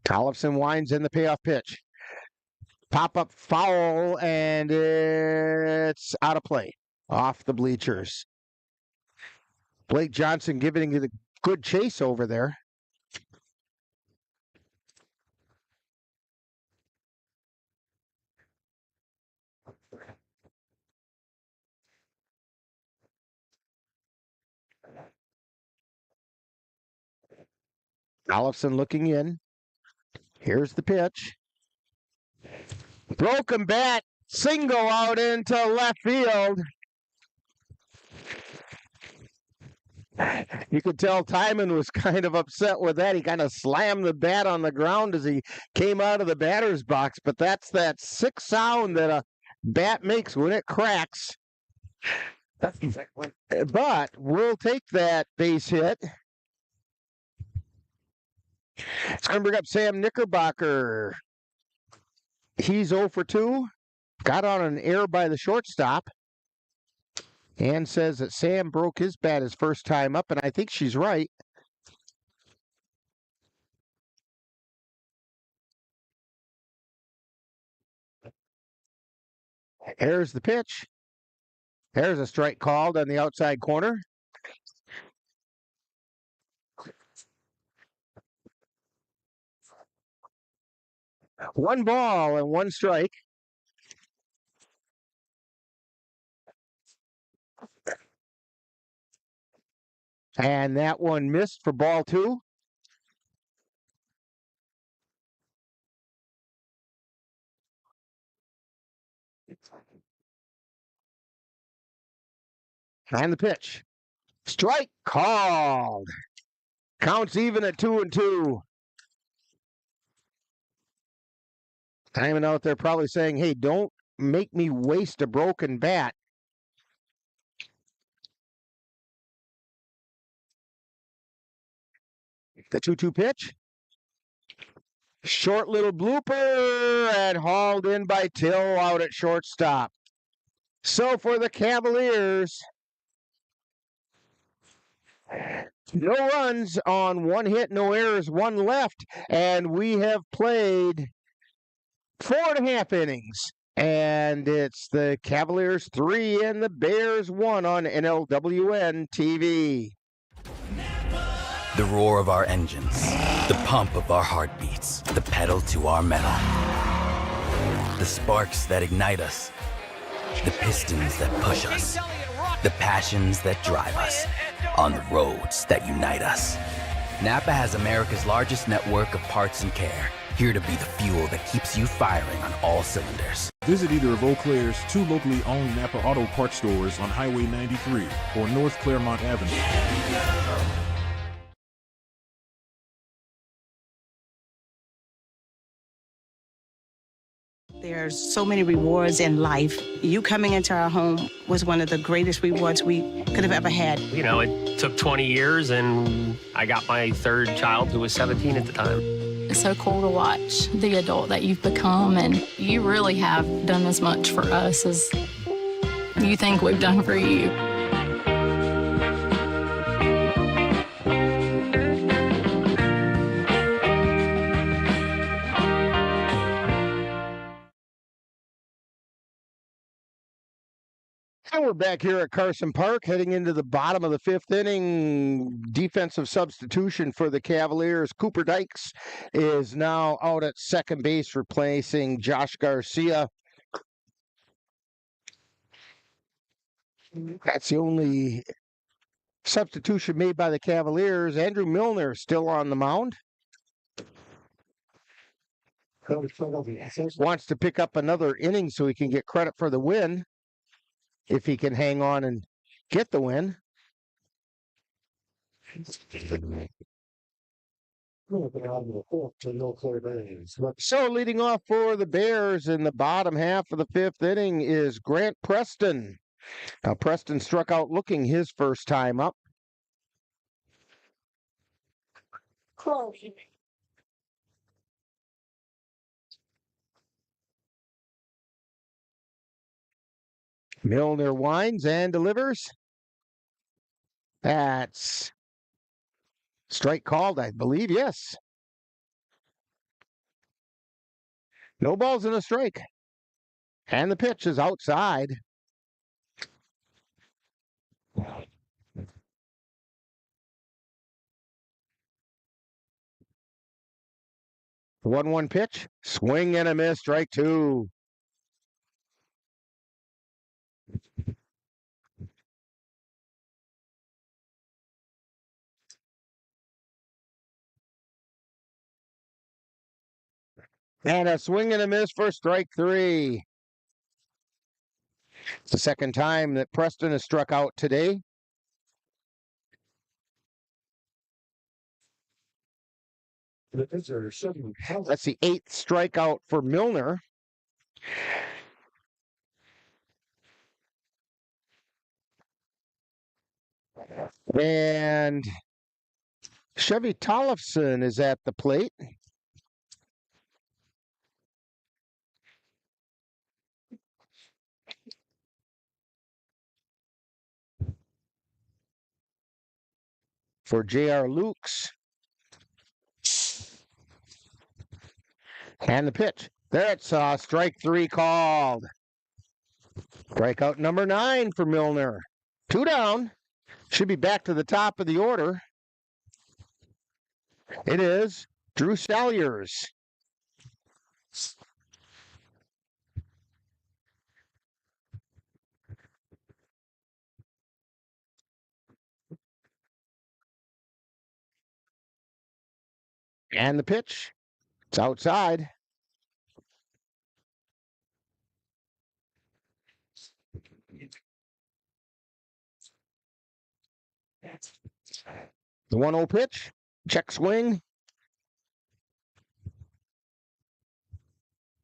Tollefson winds in the payoff pitch. Pop-up foul, and it's out of play. Off the bleachers. Blake Johnson giving it a good chase over there. Allison looking in. Here's the pitch. Broken bat, single out into left field. You could tell Timon was kind of upset with that. He kind of slammed the bat on the ground as he came out of the batter's box, but that's that sick sound that a bat makes when it cracks. That's the second one. But we'll take that base hit. It's going to bring up Sam Knickerbocker. He's 0 for 2. Got on an error by the shortstop. And says that Sam broke his bat his first time up, and I think she's right. There's the pitch. There's a strike called on the outside corner. One ball and one strike. And that one missed for ball 2. And the pitch. Strike called. Counts even at 2-2. Timon out there probably saying, hey, don't make me waste a broken bat. The 2-2 pitch. Short little blooper and hauled in by Till out at shortstop. So for the Cavaliers, no runs on one hit, no errors, one left, and we have played 4.5 innings. And it's the Cavaliers 3 and the Bears 1 on NLWN-TV. The roar of our engines, the pump of our heartbeats, the pedal to our metal. The sparks that ignite us, the pistons that push us, the passions that drive us, on the roads that unite us. Napa has America's largest network of parts and care, here to be the fuel that keeps you firing on all cylinders. Visit either of Eau Claire's 2 locally owned Napa Auto Parts stores on Highway 93 or North Claremont Avenue. There's so many rewards in life. You coming into our home was one of the greatest rewards we could have ever had. You know, it took 20 years, and I got my third child, who was 17 at the time. It's so cool to watch the adult that you've become, and you really have done as much for us as you think we've done for you. And we're back here at Carson Park, heading into the bottom of the 5th inning. Defensive substitution for the Cavaliers. Cooper Dykes is now out at second base, replacing Josh Garcia. That's the only substitution made by the Cavaliers. Andrew Milner still on the mound. Wants to pick up another inning so he can get credit for the win, if he can hang on and get the win. So leading off for the Bears in the bottom half of the 5th inning is Grant Preston. Now Preston struck out looking his first time up. Milner winds and delivers. That's strike called, I believe. Yes. No balls and a strike. And the pitch is outside. The 1-1 pitch. Swing and a miss. Strike 2. And a swing and a miss for strike three. It's the second time that Preston has struck out today. That's the 8th strikeout for Milner. And Chevy Tollefson is at the plate. For J.R. Lukes. And the pitch. There it's strike three called. Strikeout number 9 for Milner. 2 down. Should be back to the top of the order. It is Drew Salyers. And the pitch. It's outside. The 1-0 pitch. Check swing.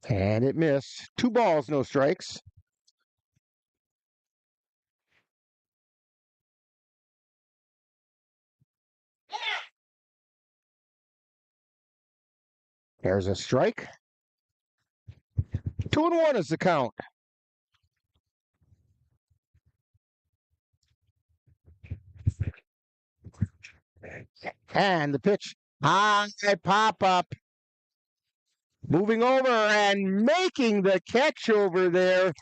And it missed. 2 balls, no strikes. There's a strike. 2-1 is the count. And the pitch. High pop up. Moving over and making the catch over there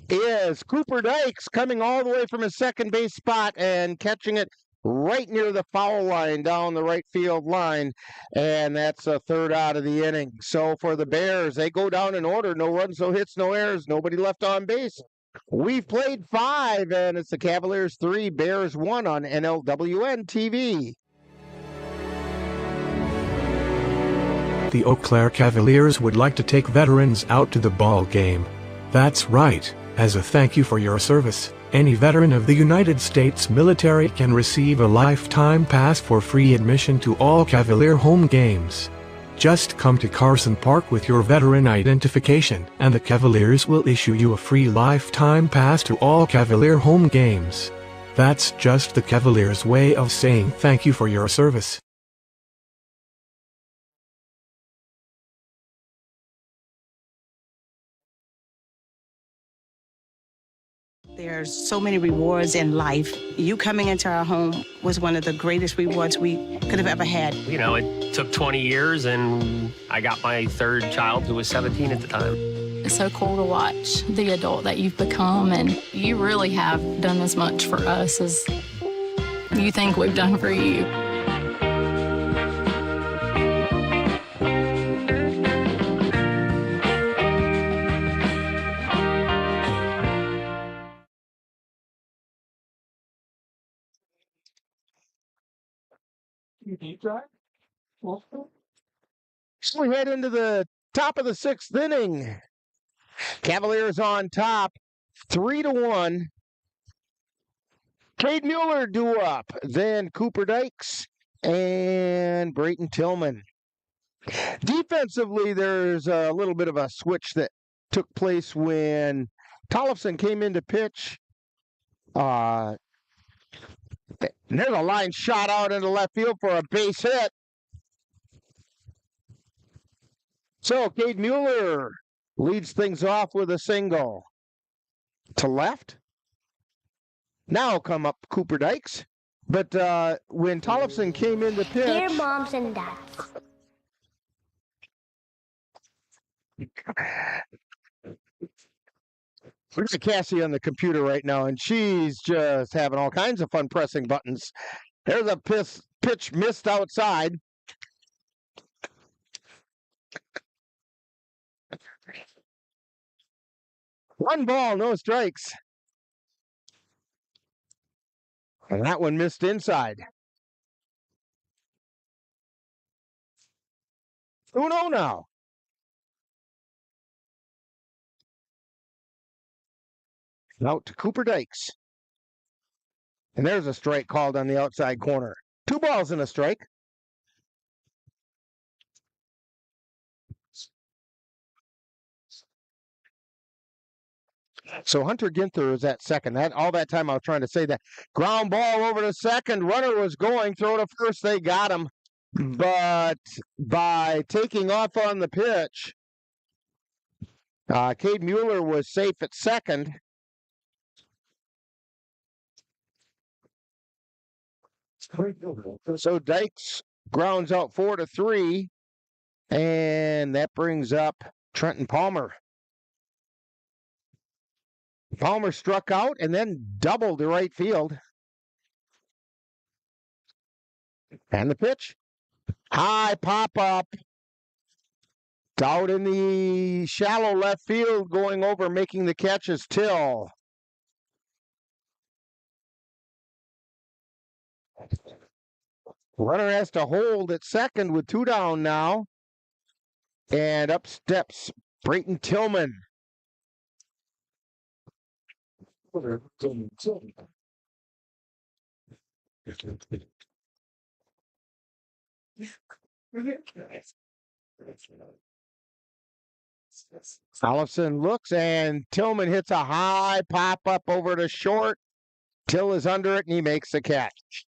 is Cooper Dykes, coming all the way from his second base spot and catching it right near the foul line down the right field line. And that's a third out of the inning. So for the Bears, they go down in order. No runs, no hits, no errors, nobody left on base. We've played 5, and it's the Cavaliers 3, Bears 1 on NLWN-TV. The Eau Claire Cavaliers would like to take veterans out to the ball game. That's right. As a thank you for your service, any veteran of the United States military can receive a lifetime pass for free admission to all Cavalier home games. Just come to Carson Park with your veteran identification, and the Cavaliers will issue you a free lifetime pass to all Cavalier home games. That's just the Cavaliers' way of saying thank you for your service. There's so many rewards in life. You coming into our home was one of the greatest rewards we could have ever had. You know, it took 20 years, and I got my third child, who was 17 at the time. It's so cool to watch the adult that you've become, and you really have done as much for us as you think we've done for you. So we head into the top of the 6th inning. Cavaliers on top, 3-1. Cade Mueller due up, then Cooper Dykes and Brayton Tillman. Defensively, there's a little bit of a switch that took place when Tollefson came in to pitch. And there's a line shot out into left field for a base hit. So Cade Mueller leads things off with a single. To left. Now come up Cooper Dykes. But when Tollefson came in to pitch... Dear moms and dads. Look at Cassie on the computer right now, and she's just having all kinds of fun pressing buttons. There's a pitch missed outside. One ball, no strikes. And that one missed inside. 2-0 now. Out to Cooper Dykes. And there's a strike called on the outside corner. 2 balls and a strike. So Hunter Ginther is at second. All that time I was trying to say that. Ground ball over to second. Runner was going. Throw to first. They got him. But by taking off on the pitch, Cade Mueller was safe at second. So Dykes grounds out 4-3. And that brings up Trenton Palmer. Palmer struck out and then doubled to right field. And the pitch. High pop up. Out in the shallow left field, going over, making the catch is Till. Runner has to hold at second with 2 down now. And up steps Brayton Tillman. Allison looks and Tillman hits a high pop up over to short. Till is under it and he makes the catch.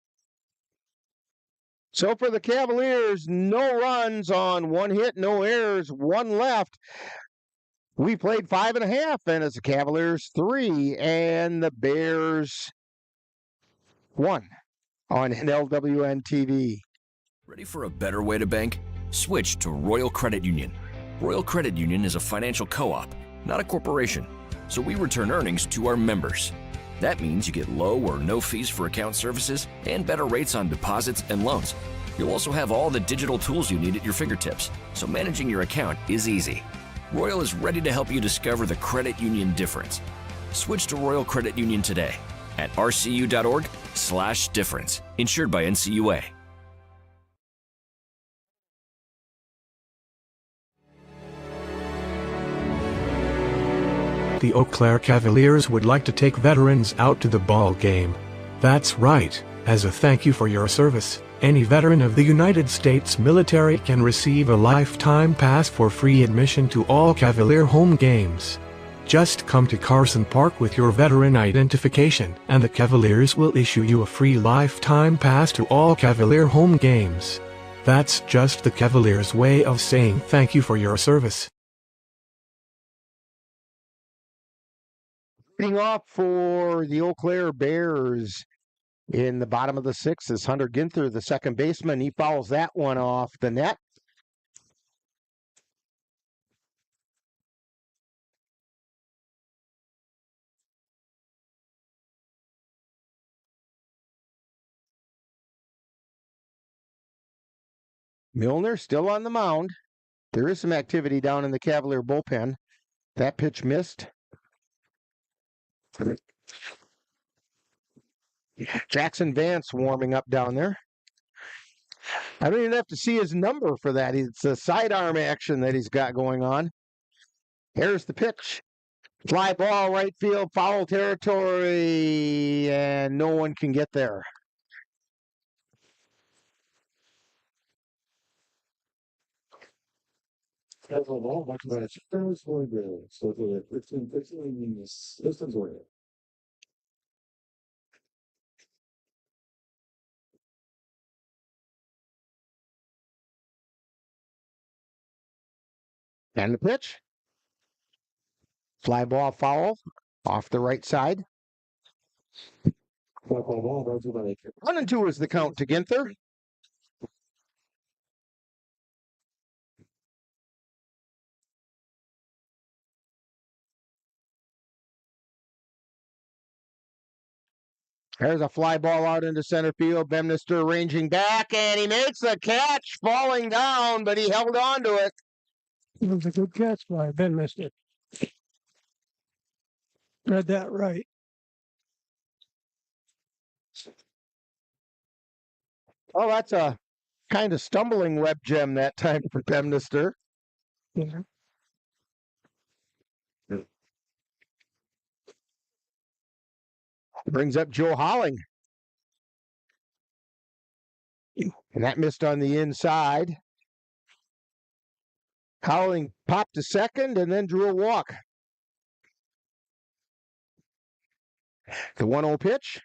So for the Cavaliers, no runs on 1 hit, no errors, 1 left. We played 5.5, and it's the Cavaliers 3 and the Bears 1 on NLWN-TV. Ready for a better way to bank? Switch to Royal Credit Union. Royal Credit Union is a financial co-op, not a corporation, so we return earnings to our members. That means you get low or no fees for account services and better rates on deposits and loans. You'll also have all the digital tools you need at your fingertips, so managing your account is easy. Royal is ready to help you discover the credit union difference. Switch to Royal Credit Union today at rcu.org/difference. Insured by NCUA. The Eau Claire Cavaliers would like to take veterans out to the ball game. That's right. As a thank you for your service, any veteran of the United States military can receive a lifetime pass for free admission to all Cavalier home games. Just come to Carson Park with your veteran identification, and the Cavaliers will issue you a free lifetime pass to all Cavalier home games. That's just the Cavaliers' way of saying thank you for your service. Leading off for the Eau Claire Bears in the bottom of the 6th is Hunter Ginther, the second baseman. He fouls that one off the net. Milner still on the mound. There is some activity down in the Cavalier bullpen. That pitch missed. Jackson Vance warming up down there. I don't even have to see his number for that. It's a sidearm action that he's got going on. Here's the pitch. Fly ball, right field, foul territory, and no one can get there. And the pitch. Fly ball foul off the right side. 1-2 is the count to Ginther. There's a fly ball out into center field. Bemnister ranging back, and he makes a catch, falling down, but he held on to it. It was a good catch by Bemnister. Read that right. Oh, that's a kind of stumbling web gem that time for Bemnister. Yeah. Brings up Joe Holling. And that missed on the inside. Holling popped to second and then drew a walk. The 1-0 pitch.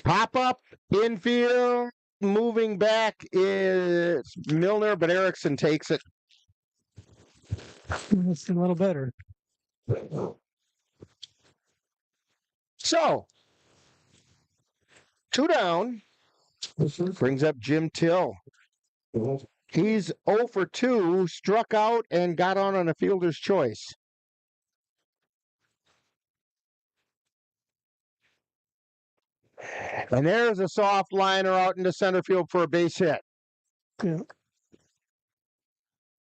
Pop up, infield, moving back is Milner, but Erickson takes it. That's a little better. So, 2 down. Brings up Jim Till. He's 0 for 2, struck out and got on a fielder's choice. And there's a soft liner out into center field for a base hit. Yeah.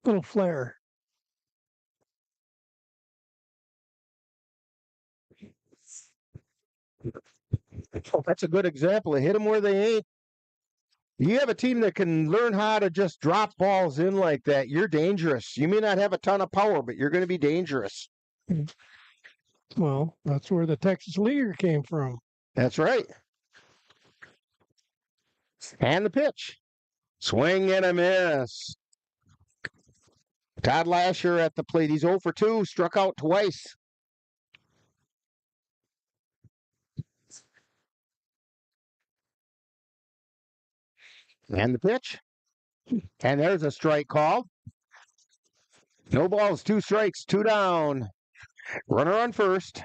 Little flare. Oh, that's a good example of hit them where they ain't. You have a team that can learn how to just drop balls in like that. You're dangerous. You may not have a ton of power, but you're going to be dangerous. Well, that's where the Texas Leaguer came from. That's right. And the pitch. Swing and a miss. Todd Lasher at the plate. He's 0 for 2, struck out twice. And the pitch. And there's a strike call. No balls, 2 strikes, 2 down. Runner on first.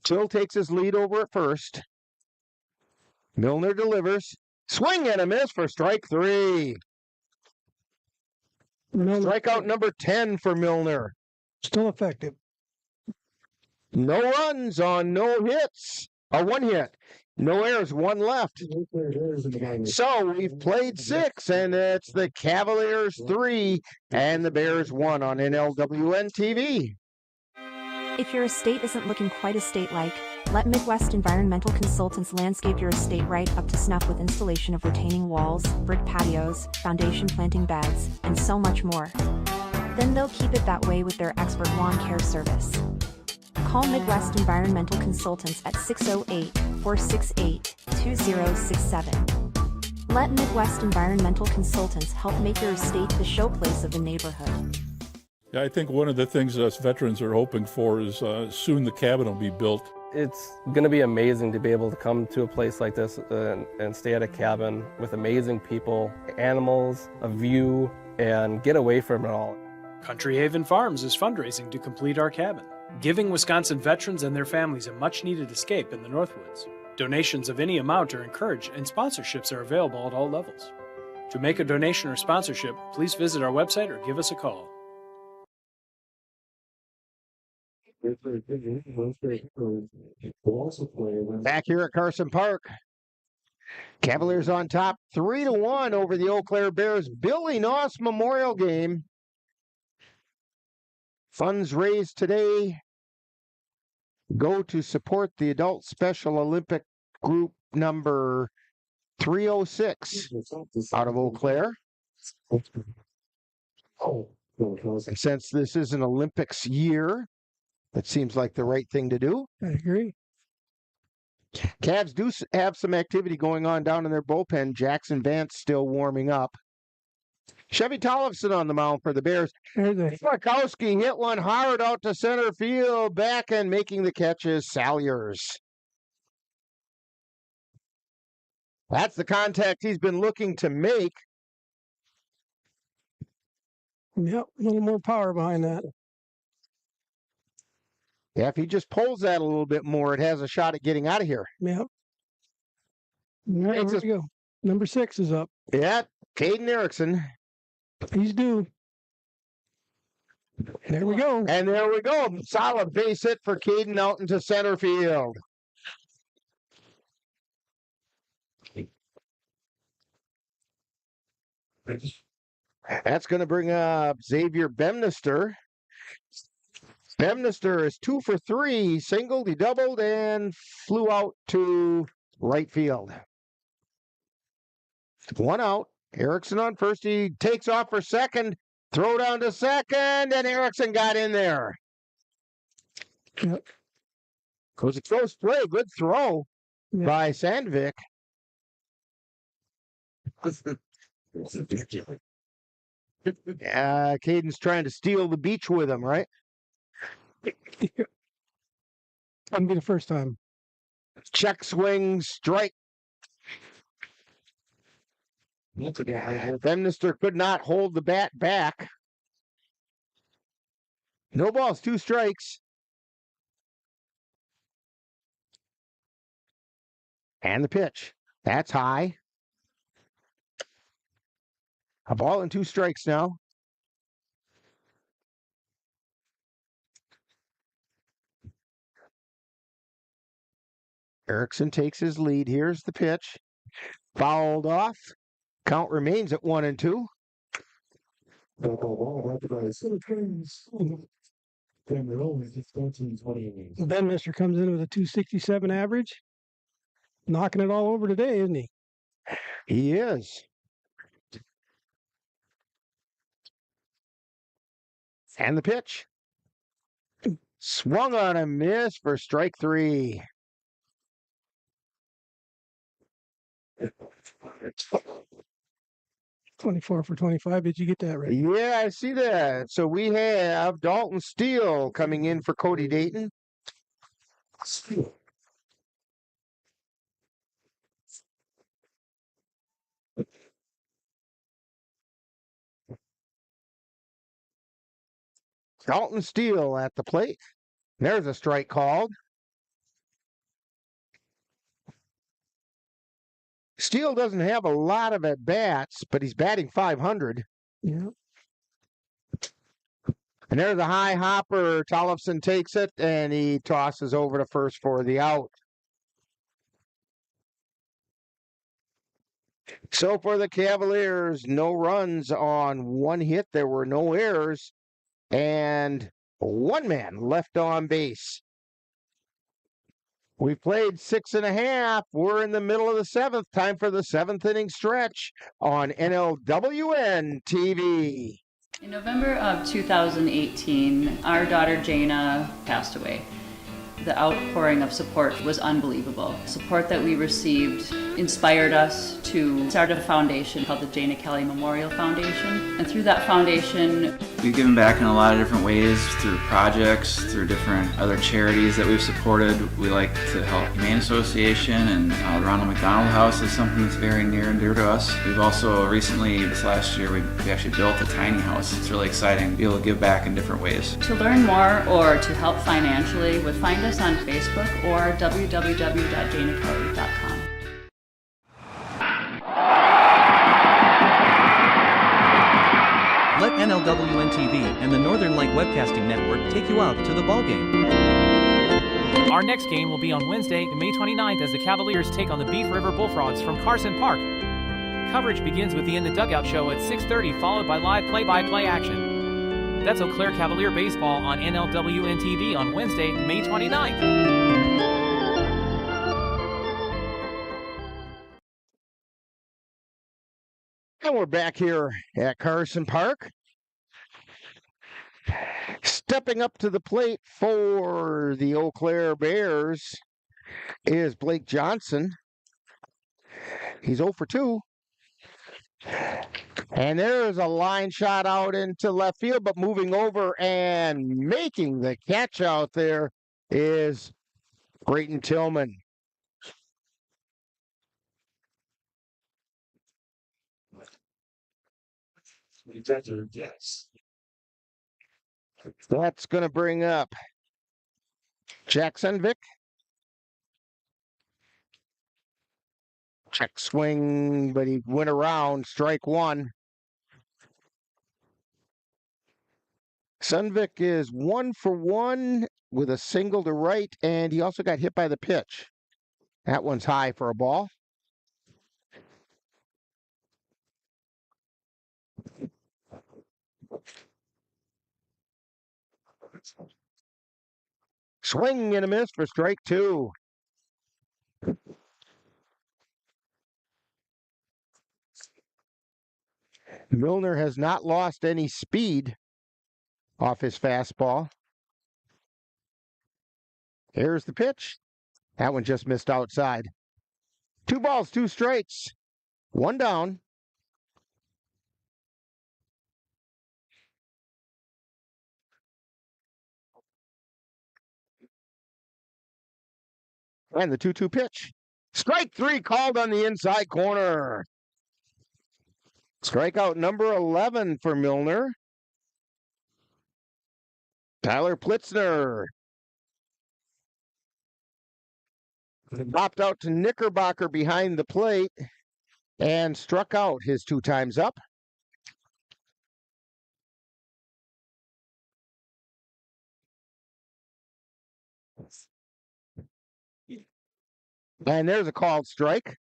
Till takes his lead over at first. Milner delivers. Swing and a miss for strike 3. Strikeout number 10 for Milner. Still effective. No runs on no hits. 1 hit. No errors, 1 left. So we've played 6, and it's the Cavaliers 3 and the Bears 1 on NLWN-TV. If your estate isn't looking quite estate-like, let Midwest Environmental Consultants landscape your estate right up to snuff with installation of retaining walls, brick patios, foundation planting beds, and so much more. Then they'll keep it that way with their expert lawn care service. Call Midwest Environmental Consultants at 608-468-2067. Let Midwest Environmental Consultants help make your estate the showplace of the neighborhood. Yeah, I think one of the things us veterans are hoping for is soon the cabin will be built. It's going to be amazing to be able to come to a place like this and stay at a cabin with amazing people, animals, a view, and get away from it all. Country Haven Farms is fundraising to complete our cabin, giving Wisconsin veterans and their families a much-needed escape in the Northwoods. Donations of any amount are encouraged, and sponsorships are available at all levels. To make a donation or sponsorship, please visit our website or give us a call. Back here at Carson Park. Cavaliers on top 3-1 over the Eau Claire Bears. Billy Noss Memorial Game. Funds raised today go to support the Adult Special Olympic Group number 306 out of Eau Claire. And since this is an Olympics year, that seems like the right thing to do. I agree. Cavs do have some activity going on down in their bullpen. Jackson Vance still warming up. Chevy Tollefson on the mound for the Bears. Slikowski hit one hard out to center field. Back and making the catches, Salyers. That's the contact he's been looking to make. Yep, a little more power behind that. Yeah, if he just pulls that a little bit more, it has a shot at getting out of here. Yep. All right, here we go. Number 6 is up. Yeah, Caden Erickson. He's due. There we go. And there we go. Solid base hit for Caden out into center field. That's going to bring up Xavier Bemnister. Bemnister is 2 for 3, singled, he doubled, and flew out to right field. 1 out. Erickson on first. He takes off for second. Throw down to second, and Erickson got in there. Yep. Goes a throw spray. Good throw by Sandvik. Caden's trying to steal the beach with him, right? Wouldn't be the first time. Check swing, strike. Femnister could not hold the bat back. No balls, 2 strikes. And the pitch. That's high. A ball and 2 strikes now. Erickson takes his lead. Here's the pitch. Fouled off. Count remains at 1-2. Mister comes in with a 267 average. Knocking it all over today, isn't he? He is. And the pitch. Swung on a miss for strike 3. $24 for $25. Did you get that right? Yeah, I see that. So we have Dalton Steele coming in for Cody Dayton. Dalton Steele at the plate. There's a strike called. Steele doesn't have a lot of at-bats, but he's batting .500. Yeah. And there's a high hopper. Tollefson takes it, and he tosses over to first for the out. So for the Cavaliers, no runs on 1 hit. There were no errors. And 1 man left on base. We played 6.5. We're in the middle of the 7th. Time for the 7th inning stretch on NLWN-TV. In November of 2018, our daughter Jana passed away. The outpouring of support was unbelievable. Support that we received inspired us to start a foundation called the Jana Kelly Memorial Foundation. And through that foundation, we've given back in a lot of different ways, through projects, through different other charities that we've supported. We like to help Humane Association, and the Ronald McDonald House is something that's very near and dear to us. We've also recently, this last year, we actually built a tiny house. It's really exciting to be able to give back in different ways. to learn more or to help financially, would find us on Facebook or www.janakelly.com. Let NLWN-TV and the Northern Light Webcasting Network take you out to the ballgame. Our next game will be on Wednesday, May 29th, as the Cavaliers take on the Beef River Bullfrogs from Carson Park. Coverage begins with the In the Dugout show at 6:30, followed by live play-by-play action. That's Eau Claire Cavalier baseball on NLWN-TV on Wednesday, May 29th. And we're back here at Carson Park. Stepping up to the plate for the Eau Claire Bears is Blake Johnson. He's 0 for 2. And there's a line shot out into left field, but moving over and making the catch out there is Brayton Tillman. That's going to bring up Jackson Vick. Check swing, but he went around. Strike 1. Sunvik is 1 for 1 with a single to right, and he also got hit by the pitch. That one's high for a ball. Swing and a miss for strike 2. Milner has not lost any speed off his fastball. Here's the pitch. That one just missed outside. 2 balls, 2 strikes. 1 down. And the 2-2 pitch. Strike 3 called on the inside corner. Strikeout number 11 for Milner. Tyler Plitzner popped out to Knickerbocker behind the plate and struck out his 2 times up. And there's a called strike.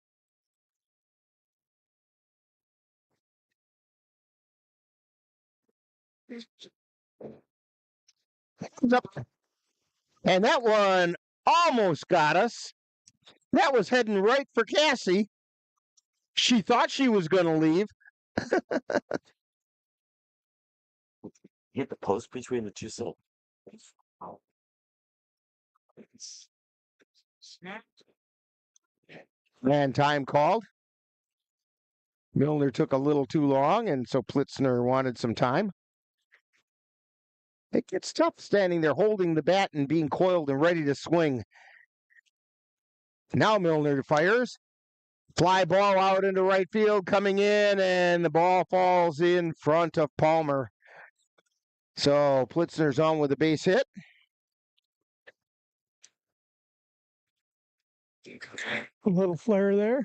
And that one almost got us. That was heading right for Cassie. She thought she was going to leave. Hit the post between the two syllables. And time called. Milner took a little too long, and so Plitzner wanted some time. It gets tough standing there holding the bat and being coiled and ready to swing. Now Milner fires. Fly ball out into right field, coming in, and the ball falls in front of Palmer. So Plitzner's on with a base hit. A little flare there.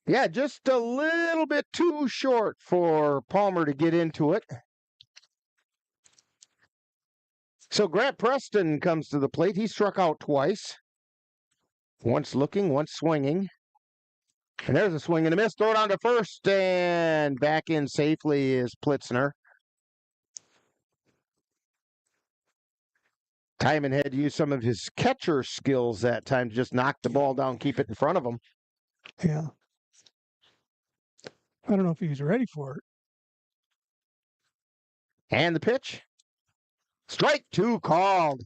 Yeah, just a little bit too short for Palmer to get into it. So Grant Preston comes to the plate. He struck out twice. Once looking, once swinging. And there's a swing and a miss. Throw it on to first, and back in safely is Plitzner. Timon had to use some of his catcher skills that time to just knock the ball down, keep it in front of him. Yeah. I don't know if he was ready for it. And the pitch. Strike 2 called.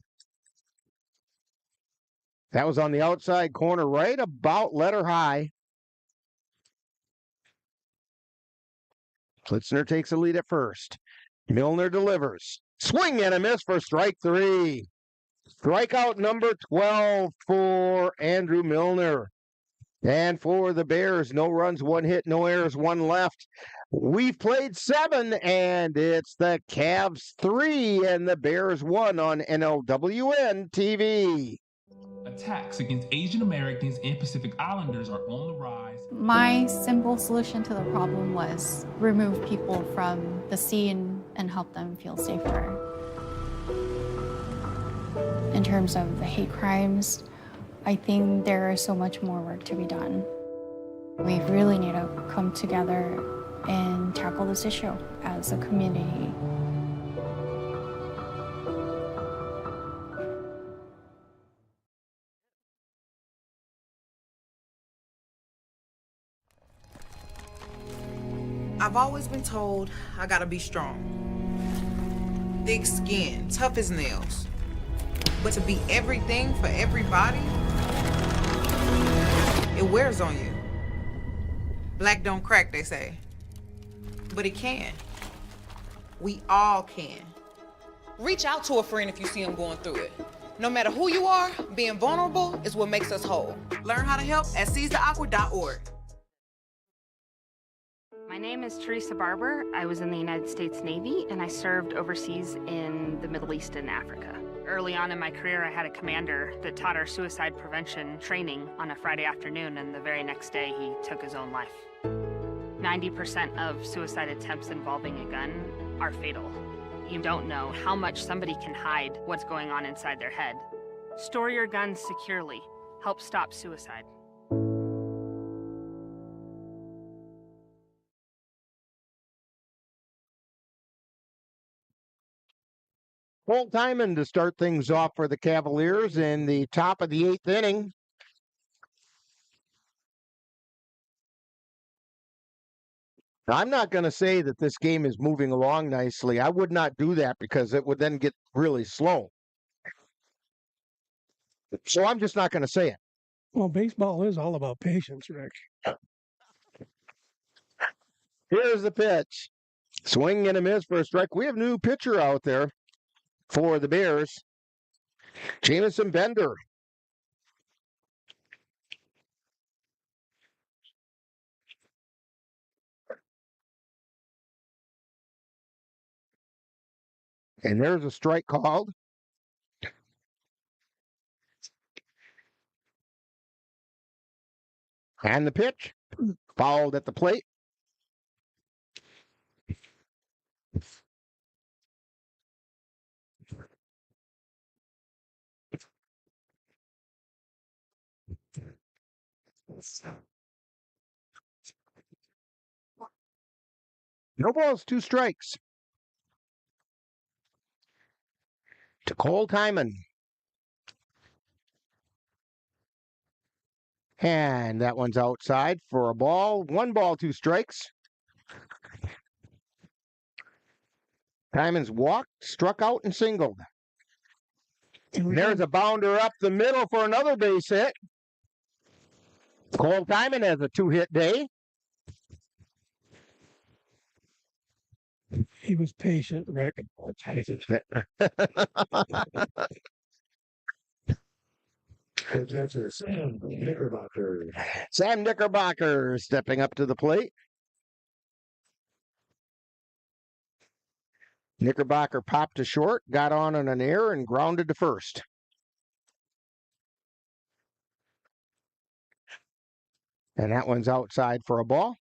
That was on the outside corner, right about letter high. Plitzner takes a lead at first. Milner delivers. Swing and a miss for strike 3. Strikeout number 12 for Andrew Milner. And for the Bears, no runs, 1 hit, no errors, 1 left. We've played 7, and it's the Cavs 3 and the Bears 1 on NLWN-TV. Attacks against Asian Americans and Pacific Islanders are on the rise. My simple solution to the problem was remove people from the scene and help them feel safer. In terms of the hate crimes, I think there is so much more work to be done. We really need to come together and tackle this issue as a community. I've always been told I gotta be strong. Thick skin, tough as nails. But to be everything for everybody, it wears on you. Black don't crack, they say. But it can. We all can. Reach out to a friend if you see them going through it. No matter who you are, being vulnerable is what makes us whole. Learn how to help at seizetheawkward.org. My name is Teresa Barber. I was in the United States Navy, and I served overseas in the Middle East and Africa. Early on in my career, I had a commander that taught our suicide prevention training on a Friday afternoon, and the very next day, he took his own life. 90% of suicide attempts involving a gun are fatal. You don't know how much somebody can hide what's going on inside their head. Store your guns securely. Help stop suicide. Full timing to start things off for the Cavaliers in the top of the 8th inning. I'm not going to say that this game is moving along nicely. I would not do that because it would then get really slow. So I'm just not going to say it. Well, baseball is all about patience, Rick. Here's the pitch. Swing and a miss for a strike. We have a new pitcher out there for the Bears. Jamison Bender. And there's a strike called. And the pitch. Fouled at the plate. No balls, 2 strikes. To Cole Timon. And that one's outside for a ball. 1 ball, 2 strikes. Timon's walked, struck out, and singled. There's a bounder up the middle for another base hit. Cole Timon has a 2-hit day. He was patient, Rick. Sam Knickerbocker. Sam Knickerbocker stepping up to the plate. Knickerbocker popped to short, got on an error, and grounded to first. And that one's outside for a ball.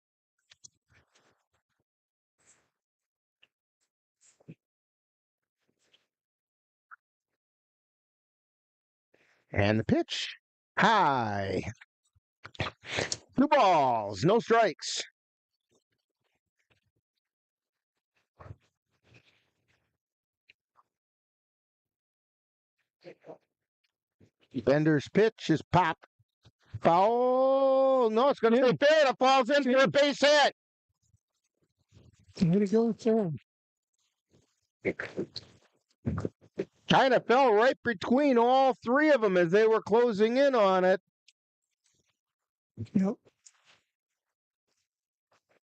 And the pitch. High. 2 balls, no strikes. Bender's pitch is popped. Foul. No, it's going to stay fair. It falls in for a base hit. Way to go, Sam. Kind of fell right between all 3 of them as they were closing in on it. Yep.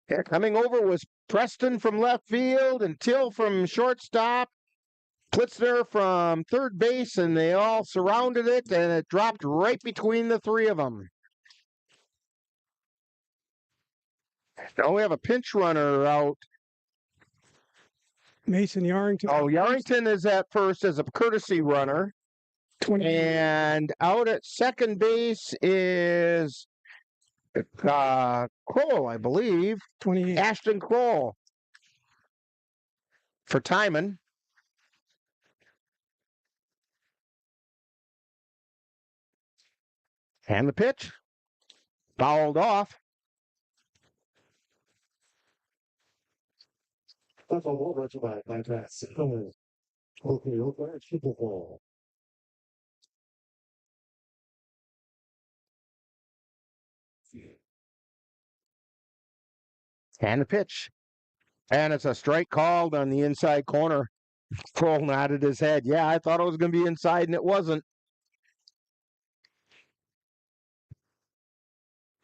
Yeah, coming over was Preston from left field and Till from shortstop. Plitzner from third base, and they all surrounded it, and it dropped right between the 3 of them. Now we have a pinch runner out. Mason Yarrington. Oh, Yarrington is at first as a courtesy runner. 20. And out at second base is Kroll, I believe. 28. Ashton Kroll for Timon. And the pitch. Fouled off. That's a low run by fantastic. Okay, Eau Claire Super Bowl. And the pitch. And it's a strike called on the inside corner. Kroll nodded his head. Yeah, I thought it was going to be inside, and it wasn't.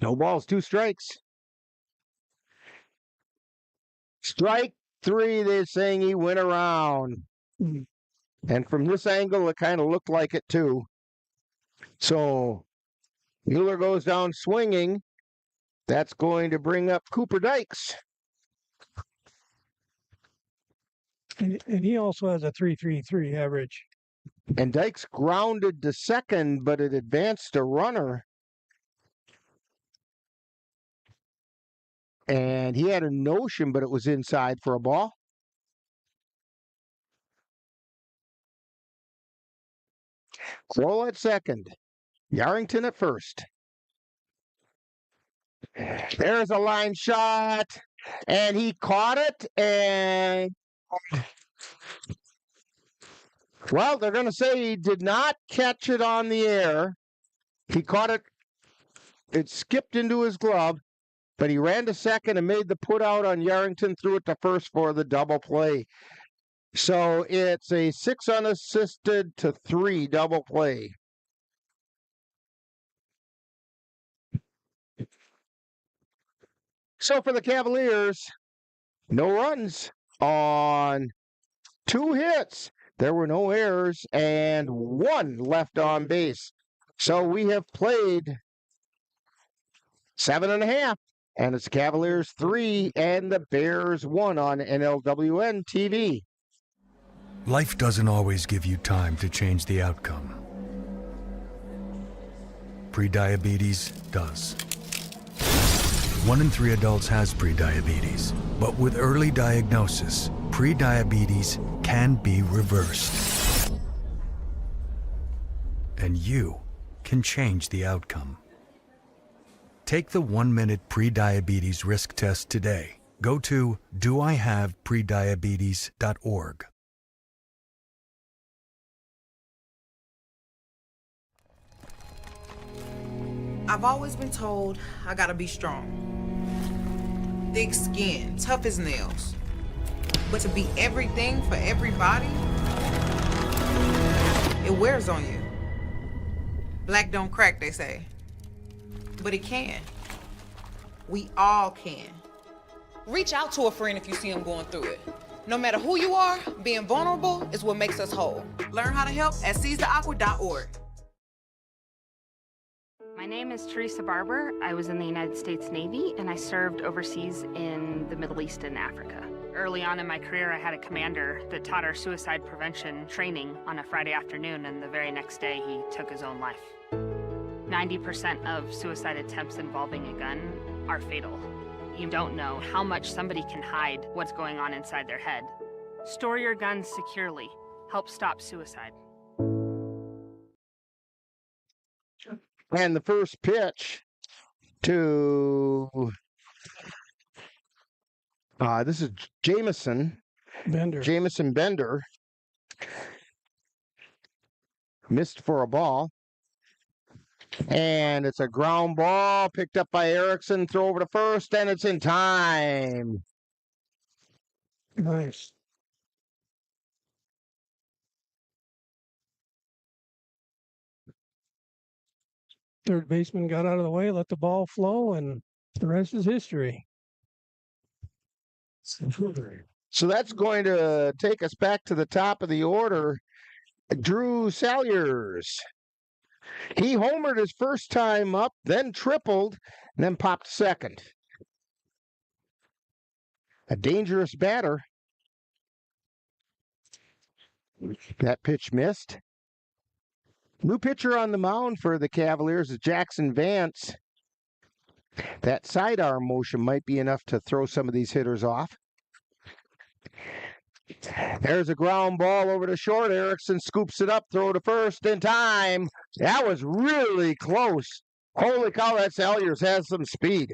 No balls, 2 strikes. Strike 3, they're saying he went around. And from this angle, it kind of looked like it too. So Mueller goes down swinging. That's going to bring up Cooper Dykes. And he also has a 3.33 average. And Dykes grounded to second, but it advanced a runner. And he had a notion, but it was inside for a ball. Kroll at second. Yarrington at first. There's a line shot. And he caught it. And well, they're going to say he did not catch it on the air. He caught it. It skipped into his glove. But he ran to second and made the put out on Yarrington, threw it to first for the double play. So it's a 6 unassisted to 3 double play. So for the Cavaliers, no runs on 2 hits. There were no errors and 1 left on base. So we have played 7.5, and it's Cavaliers 3 and the Bears 1 on NLWN-TV. Life doesn't always give you time to change the outcome. Prediabetes does. 1 in 3 adults has prediabetes, but with early diagnosis, prediabetes can be reversed. And you can change the outcome. Take the 1-minute prediabetes risk test today. Go to doihaveprediabetes.org. I've always been told I gotta be strong. Thick skin, tough as nails. But to be everything for everybody, it wears on you. Black don't crack, they say. But it can. We all can. Reach out to a friend if you see them going through it. No matter who you are, being vulnerable is what makes us whole. Learn how to help at seizetheawkward.org. My name is Teresa Barber. I was in the United States Navy and I served overseas in the Middle East and Africa. Early on in my career, I had a commander that taught our suicide prevention training on a Friday afternoon, and the very next day he took his own life. 90% of suicide attempts involving a gun are fatal. You don't know how much somebody can hide what's going on inside their head. Store your guns securely. Help stop suicide. And the first pitch to this is Jamison Bender. Missed for a ball. And it's a ground ball picked up by Erickson. Throw over to first, and it's in time. Nice. Third baseman got out of the way, let the ball flow, and the rest is history. So that's going to take us back to the top of the order. Drew Salyers. He homered his first time up, then tripled, and then popped second. A dangerous batter. That pitch missed. New pitcher on the mound for the Cavaliers is Jackson Vance. That sidearm motion might be enough to throw some of these hitters off. There's a ground ball over to short. Erickson scoops it up, throw to first in time. That was really close. Holy cow, that Salyers has some speed.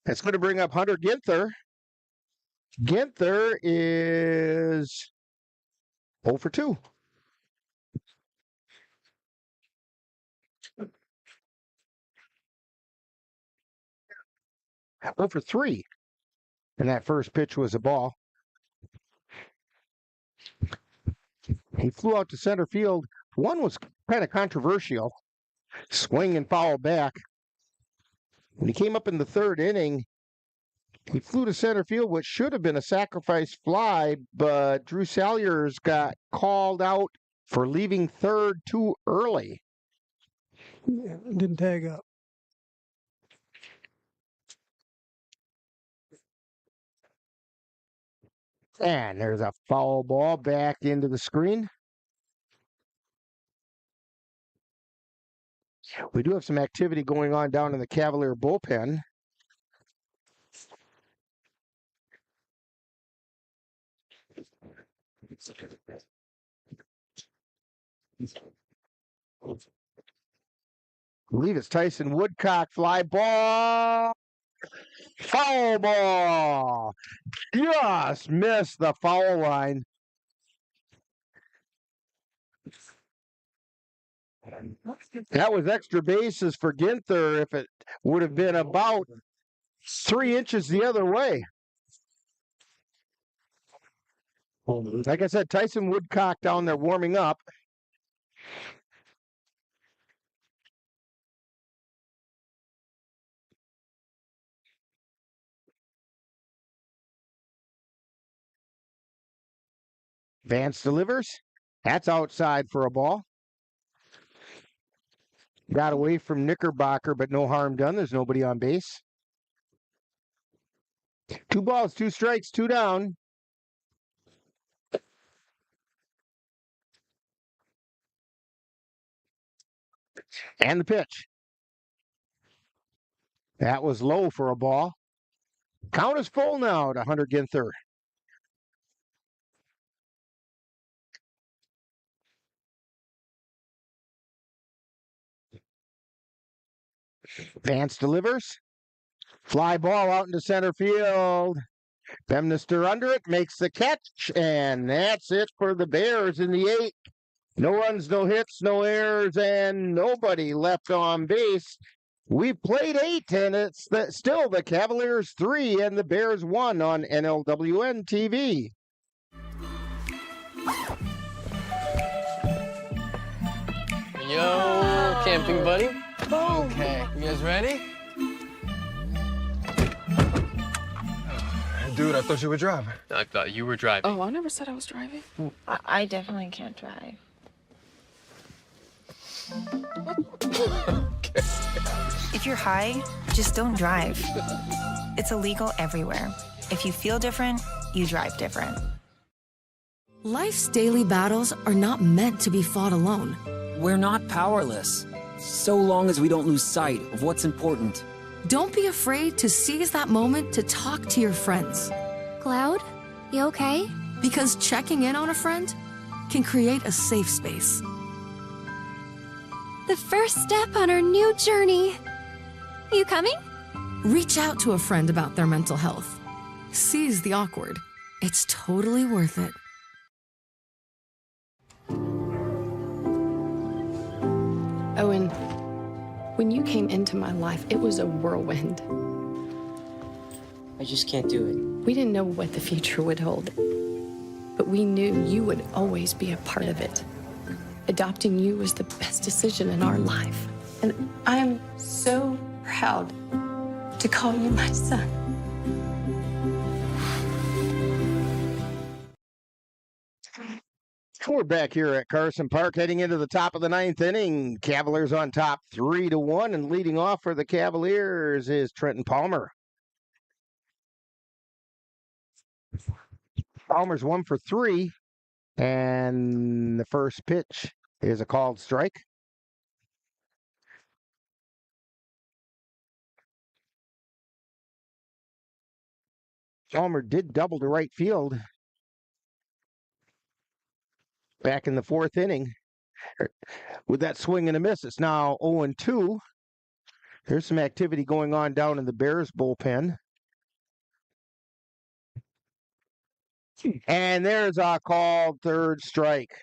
That's going to bring up Hunter Ginther. Ginther is 0 for 2. Over 3. And that first pitch was a ball. He flew out to center field. One was kind of controversial. Swing and foul back. When he came up in the third inning, he flew to center field, which should have been a sacrifice fly, but Drew Salyers got called out for leaving third too early. Yeah, didn't tag up. And there's a foul ball back into the screen. We do have some activity going on down in the Cavalier bullpen. I believe it's Tyson Woodcock. Fly ball. Foul ball. Just missed the foul line. That was extra bases for Ginther if it would have been about 3 inches the other way. Like I said, Tyson Woodcock down there warming up. Vance delivers. That's outside for a ball. Got away from Knickerbocker, but no harm done. There's nobody on base. 2 balls, 2 strikes, 2 down. And the pitch. That was low for a ball. Count is full now to Hunter Ginther. Vance delivers. Fly ball out into center field. Bemnister under it, makes the catch, and that's it for the Bears in the 8th. No runs, no hits, no errors, and nobody left on base. We've played 8, and it's still the Cavaliers 3 and the Bears 1 on NLWN-TV. Yo, camping buddy. Okay, you guys ready? Dude, I thought you were driving. I thought you were driving. Oh, I never said I was driving. I definitely can't drive. If you're high, just don't drive. It's illegal everywhere. If you feel different, you drive different. Life's daily battles are not meant to be fought alone. We're not powerless, so long as we don't lose sight of what's important. Don't be afraid to seize that moment to talk to your friends. Cloud, you okay? Because checking in on a friend can create a safe space. The first step on our new journey. You coming? Reach out to a friend about their mental health. Seize the awkward. It's totally worth it. Owen, when you came into my life, it was a whirlwind. I just can't do it. We didn't know what the future would hold, but we knew you would always be a part of it. Adopting you was the best decision in our life. And I am so proud to call you my son. We're back here at Carson Park, heading into the top of the 9th inning. Cavaliers on top 3-1, and leading off for the Cavaliers is Trenton Palmer. Palmer's 1 for 3, and the first pitch is a called strike. Palmer did double to right field back in the 4th inning. With that swing and a miss, it's now 0-2. There's some activity going on down in the Bears bullpen. And there's a called third strike.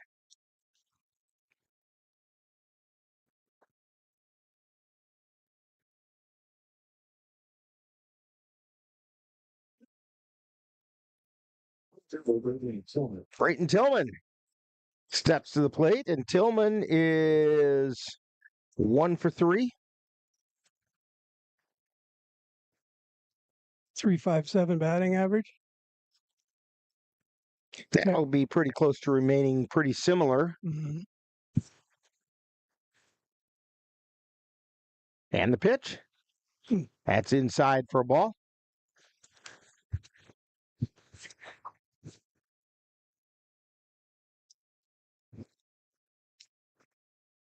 Brayton Tillman steps to the plate, and Tillman is 1 for 3. 3.57 batting average. That'll be pretty close to remaining pretty similar. Mm-hmm. And the pitch. That's inside for a ball.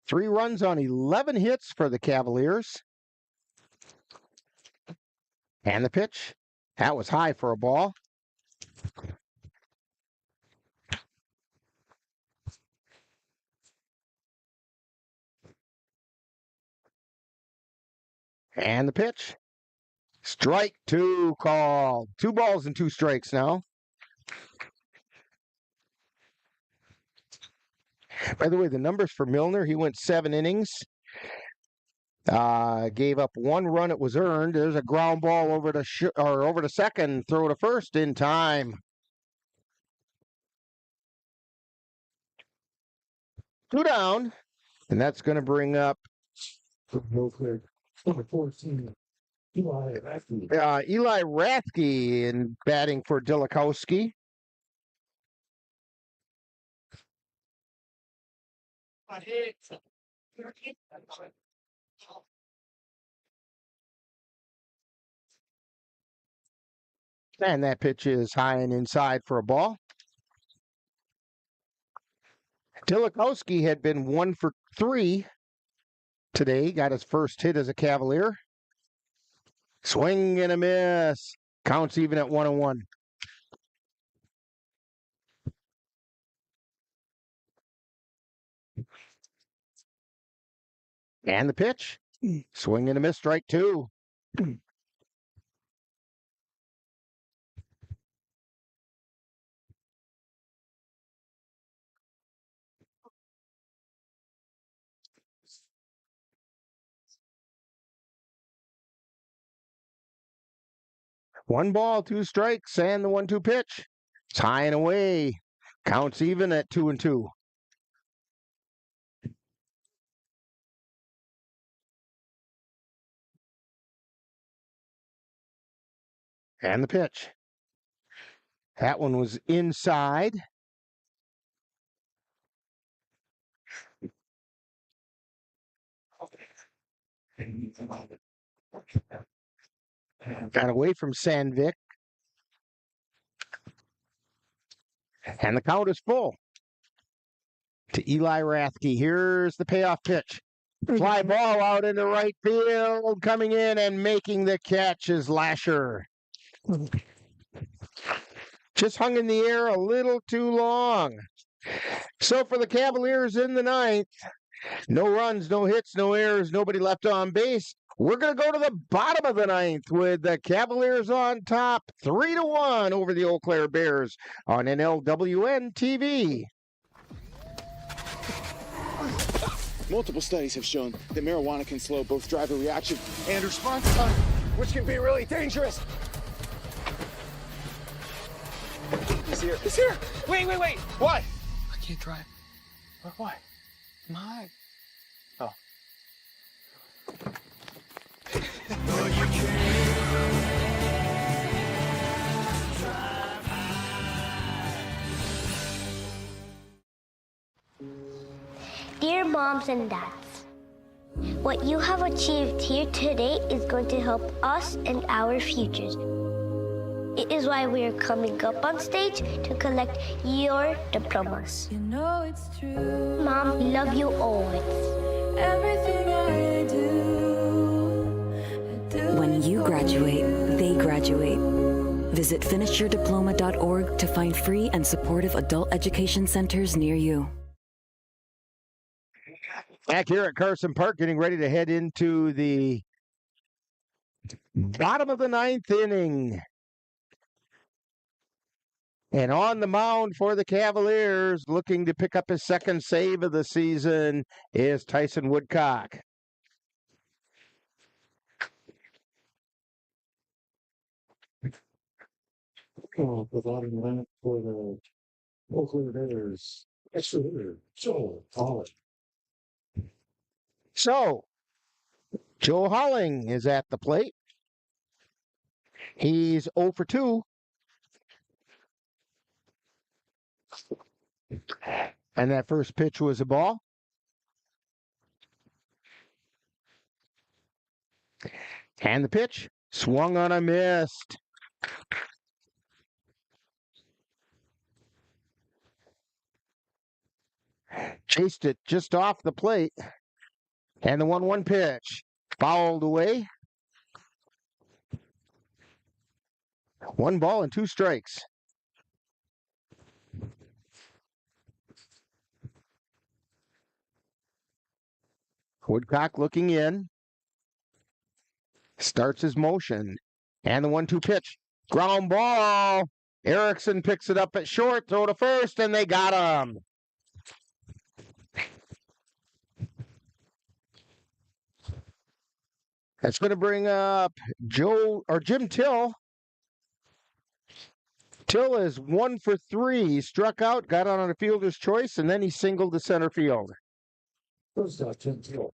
Three runs on 11 hits for the Cavaliers. And the pitch. That was high for a ball. And the pitch. Strike 2 called. 2 balls and 2 strikes now. By the way, the numbers for Milner, he went 7 innings. Gave up 1 run. It was earned. There's a ground ball over to second. Throw to first in time. 2 down, and that's going to bring up Eau Claire, number 14. Eli Rathke. Eli Rathke in batting for Dilakowski. And that pitch is high and inside for a ball. Dilakowski had been 1 for 3 today. Got his first hit as a Cavalier. Swing and a miss. Counts even at 1-1. And the pitch. Swing and a miss, strike 2. One ball, 2 strikes, and the 1-2 pitch. It's high and away. Counts even at 2-2. And the pitch. That one was inside. Got away from Sandvik. And the count is full. To Eli Rathke. Here's the payoff pitch. Fly ball out into right field. Coming in and making the catch is Lasher. Just hung in the air a little too long. So for the Cavaliers in the 9th, no runs, no hits, no errors, nobody left on base. We're going to go to the bottom of the 9th with the Cavaliers on top, 3-1 over the Eau Claire Bears on NLWN-TV. Multiple studies have shown that marijuana can slow both driver reaction and response time, which can be really dangerous. He's here. He's here. Wait. What? I can't drive. Why? My. Oh. Dear moms and dads, what you have achieved here today is going to help us and our futures. It is why we are coming up on stage to collect your diplomas. You know it's true. Mom, we love you always. Everything I do. When you graduate, they graduate. Visit finishyourdiploma.org to find free and supportive adult education centers near you. Back here at Carson Park, getting ready to head into the bottom of the 9th inning. And on the mound for the Cavaliers, looking to pick up his second save of the season, is Tyson Woodcock. Providing that for the Eau Claire Bears. Extra hitter, Joe Holling. So, Joe Holling is at the plate. He's 0 for 2. And that first pitch was a ball. And the pitch swung on a missed. Chased it just off the plate. And the 1-1 pitch fouled away. 1 ball and 2 strikes. Woodcock looking in. Starts his motion. And the 1-2 pitch. Ground ball. Erickson picks it up at short. Throw to first, and they got him. That's going to bring up Jim Till. Till is 1 for 3. He struck out, got on a fielder's choice, and then he singled to center field. First out, Tim Till.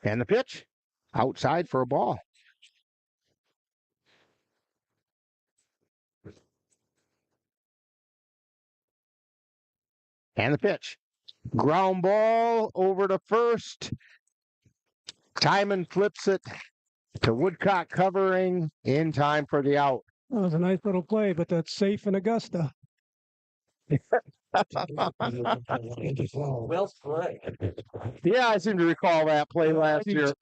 And the pitch, outside for a ball. And the pitch. Ground ball over to first. Timon flips it to Woodcock covering in time for the out. That was a nice little play, but that's safe in Augusta. Well played. Yeah, I seem to recall that play last year.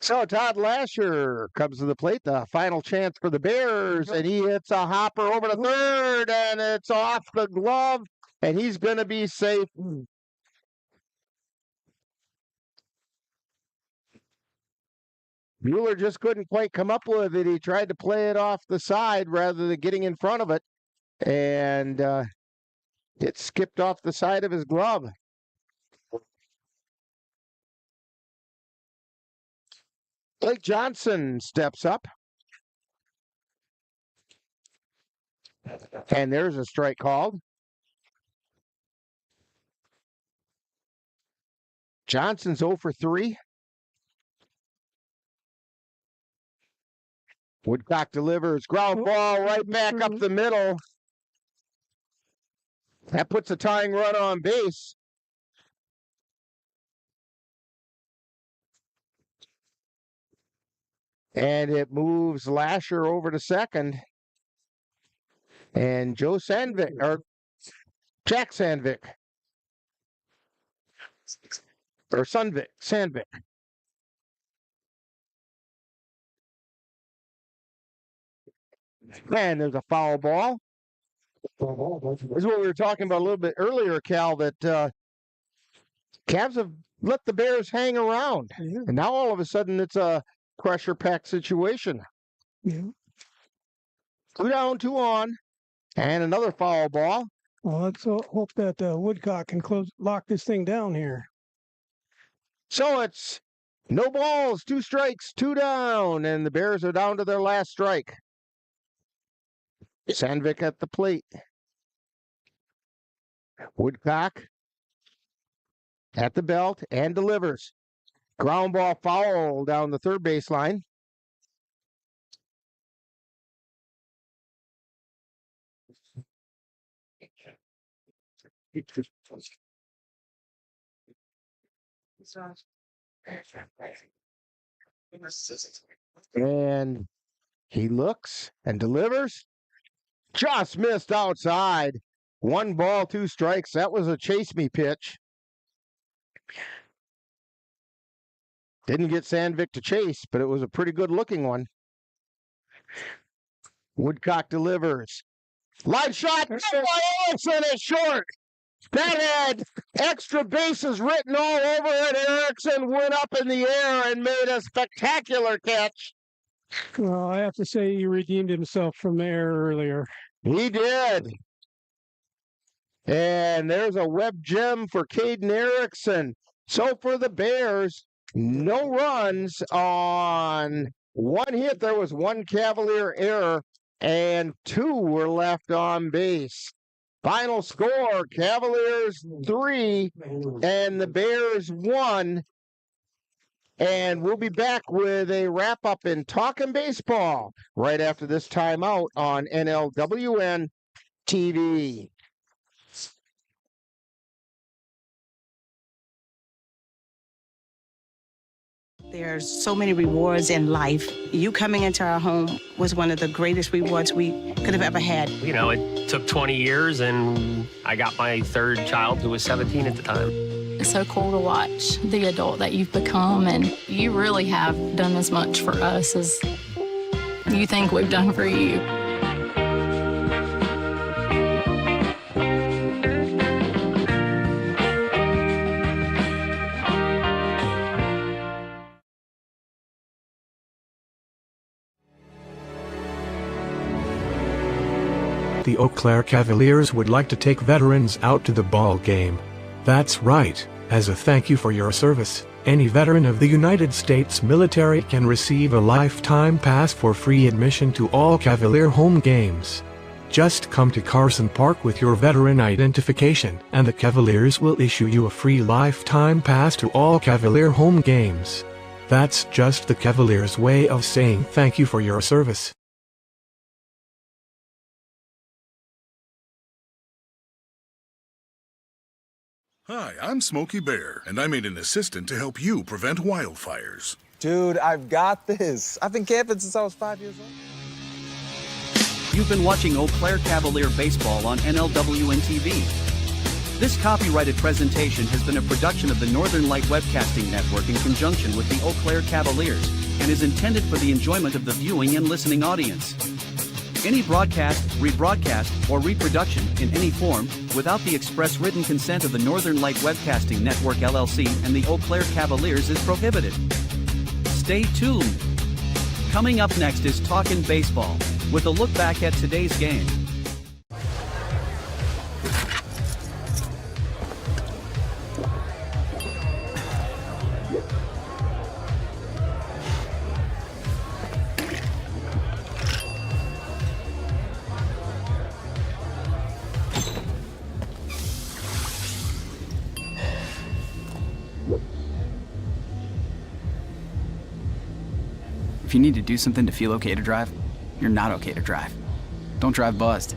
So Todd Lasher comes to the plate, the final chance for the Bears, and he hits a hopper over to third, and it's off the glove, and he's going to be safe. Mueller just couldn't quite come up with it. He tried to play it off the side rather than getting in front of it, and it skipped off the side of his glove. Blake Johnson steps up. And there's a strike called. Johnson's 0 for 3. Woodcock delivers. Ground ball right back up the middle. That puts a tying run on base. And it moves Lasher over to second. And Joe Sandvik, or Jack Sandvik. Or Sandvik. And there's a foul ball. This is what we were talking about a little bit earlier, Cal, that Cavs have let the Bears hang around. Yeah. And now all of a sudden it's a pressure-packed situation. Yeah. 2 down, 2 on, and another foul ball. Well, let's hope that Woodcock can lock this thing down here. So it's no balls, 2 strikes, 2 down, and the Bears are down to their last strike. Sandvik at the plate. Woodcock at the belt and delivers. Ground ball foul down the third baseline. And he looks and delivers. Just missed outside. 1 ball, 2 strikes. That was a chase me pitch. Didn't get Sandvik to chase, but it was a pretty good looking one. Woodcock delivers. Line shot by Erickson is short. That had extra bases written all over it. Erickson went up in the air and made a spectacular catch. Well, I have to say he redeemed himself from the error earlier. He did. And there's a web gem for Caden Erickson. So for the Bears, no runs on 1 hit. There was 1 Cavalier error, and 2 were left on base. Final score, Cavaliers 3 and the Bears 1. And we'll be back with a wrap-up in Talkin' Baseball right after this timeout on NLWN-TV. There's so many rewards in life. You coming into our home was one of the greatest rewards we could have ever had. You know, it took 20 years, and I got my 3rd child, who was 17 at the time. It's so cool to watch the adult that you've become, and you really have done as much for us as you think we've done for you. The Eau Claire Cavaliers would like to take veterans out to the ball game. That's right, as a thank you for your service, any veteran of the United States military can receive a lifetime pass for free admission to all Cavalier home games. Just come to Carson Park with your veteran identification, and the Cavaliers will issue you a free lifetime pass to all Cavalier home games. That's just the Cavaliers' way of saying thank you for your service. Hi, I'm Smokey Bear, and I made an assistant to help you prevent wildfires. Dude, I've got this. I've been camping since I was 5 years old. You've been watching Eau Claire Cavalier baseball on NLWN-TV. This copyrighted presentation has been a production of the Northern Light Webcasting Network in conjunction with the Eau Claire Cavaliers and is intended for the enjoyment of the viewing and listening audience. Any broadcast, rebroadcast, or reproduction in any form without the express written consent of the Northern Light Webcasting Network LLC and the Eau Claire Cavaliers is prohibited. Stay tuned. Coming up next is Talkin' Baseball, with a look back at today's game. If you need to do something to feel okay to drive, you're not okay to drive. Don't drive buzzed.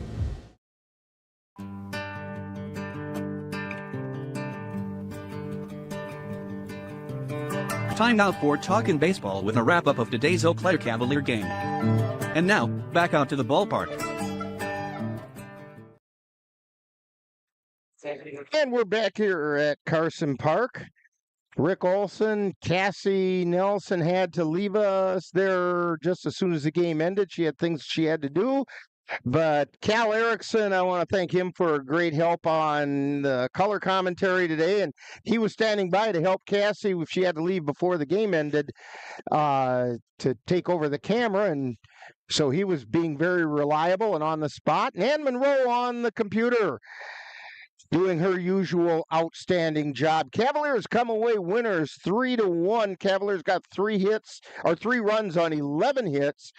Time now for Talkin' Baseball with a wrap-up of today's Eau Claire Cavalier game. And now, back out to the ballpark. And we're back here at Carson Park. Rick Olson, Cassie Nelson had to leave us there just as soon as the game ended. She had things she had to do. But Cal Erickson, I want to thank him for great help on the color commentary today. And he was standing by to help Cassie if she had to leave before the game ended to take over the camera. And so he was being very reliable and on the spot. And Ann Monroe on the computer, doing her usual outstanding job. Cavaliers come away winners 3-1. Cavaliers got 3 runs on 11 hits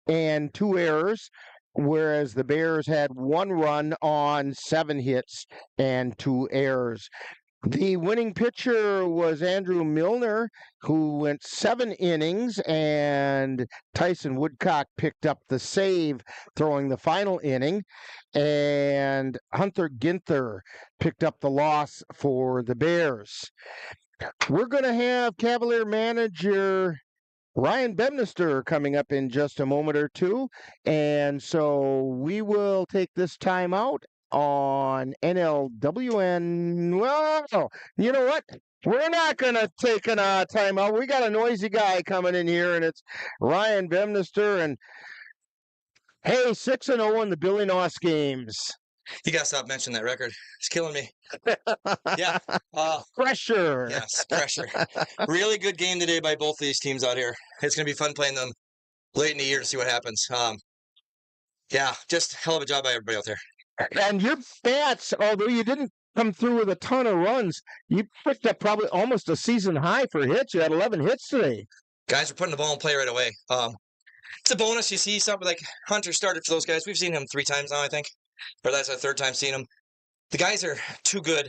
and 2 errors, whereas the Bears had 1 run on 7 hits and 2 errors. The winning pitcher was Andrew Milner, who went 7 innings, and Tyson Woodcock picked up the save, throwing the final inning, and Hunter Ginther picked up the loss for the Bears. We're going to have Cavalier manager Ryan Bemnister coming up in just a moment or two, and so we will take this time out on NLWN. Well, you know what? We're not going to take a time out. We got a noisy guy coming in here, and it's Ryan Bemnister. And hey, 6-0 in the Billy Noss games. You gotta stop mentioning that record. It's killing me. Yeah. Pressure. Yes, pressure. Really good game today by both of these teams out here. It's gonna be fun playing them late in the year to see what happens. Yeah, just hell of a job by everybody out there. And your bats, although you didn't come through with a ton of runs, you picked up probably almost a season high for hits. You had 11 hits today. Guys are putting the ball in play right away. It's a bonus. You see something like Hunter started for those guys. We've seen him 3 times now, I think. Or that's our 3rd time seeing him. The guys are too good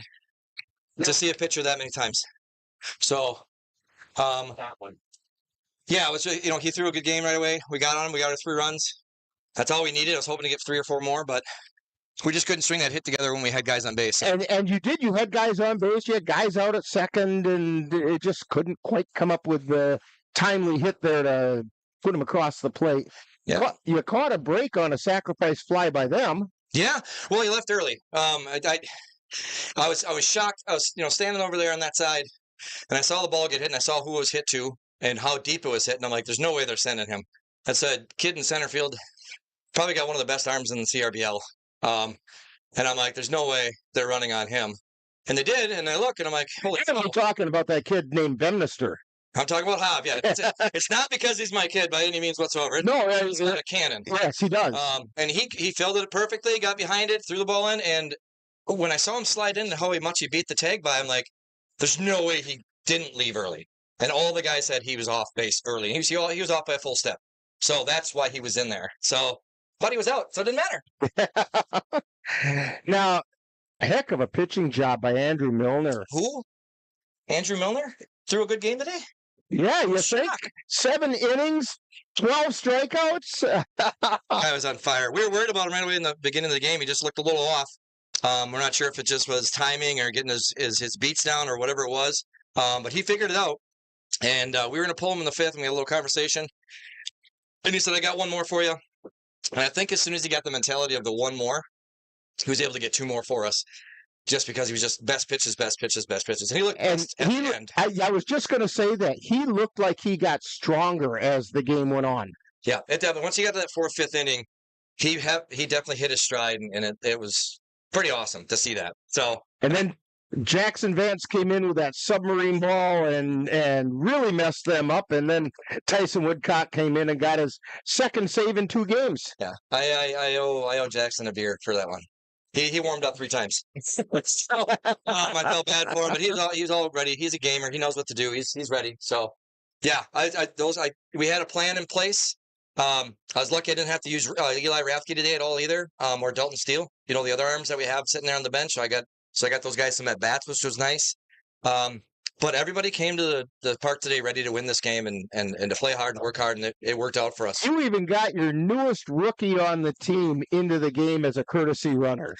to see a pitcher that many times. So, yeah, it was, he threw a good game right away. We got on him. We got our 3 runs. That's all we needed. I was hoping to get 3 or 4 more, but we just couldn't string that hit together when we had guys on base. And you did. You had guys on base. You had guys out at second, and it just couldn't quite come up with the timely hit there to put him across the plate. Yeah. You caught a break on a sacrifice fly by them. Yeah, well, he left early. I was shocked. I was standing over there on that side, and I saw the ball get hit, and I saw who it was hit to and how deep it was hit, and I'm like, there's no way they're sending him. That's a kid in center field, probably got one of the best arms in the CRBL, and I'm like, there's no way they're running on him, and they did, and I look, and I'm like, holy. I'm talking about that kid named Bemnister. I'm talking about Hob. Yeah, it's not because he's my kid by any means whatsoever. No, he's got a cannon. Yes, he does. And he fielded it perfectly, got behind it, threw the ball in, and when I saw him slide in and how much he beat the tag by, I'm like, there's no way he didn't leave early. And all the guys said he was off base early. He was off by a full step. So that's why he was in there. So, but he was out, so it didn't matter. Now, a heck of a pitching job by Andrew Milner. Who? Andrew Milner? Threw a good game today? Yeah, you think? 7 innings, 12 strikeouts. I was on fire. We were worried about him right away in the beginning of the game. He just looked a little off. We're not sure if it just was timing or getting his beats down or whatever it was. But he figured it out. And we were going to pull him in the 5th, and we had a little conversation. And he said, I got one more for you. And I think as soon as he got the mentality of the one more, he was able to get 2 more for us. Just because he was just best pitches. And he looked best at the end. I was just going to say that. He looked like he got stronger as the game went on. Yeah, it definitely. Once he got to that 4th, 5th inning, he definitely hit his stride, and it was pretty awesome to see that. So, and then Jackson Vance came in with that submarine ball and really messed them up. And then Tyson Woodcock came in and got his 2nd save in 2 games. Yeah, I owe Jackson a beer for that one. He warmed up 3 times. I felt bad for him, but he's all ready. He's a gamer. He knows what to do. He's ready. So, yeah, we had a plan in place. I was lucky I didn't have to use Eli Rathke today at all either, or Dalton Steele. You know, the other arms that we have sitting there on the bench. So I got those guys some at bats, which was nice. But everybody came to the park today ready to win this game and to play hard and work hard, and it worked out for us. You even got your newest rookie on the team into the game as a courtesy runner.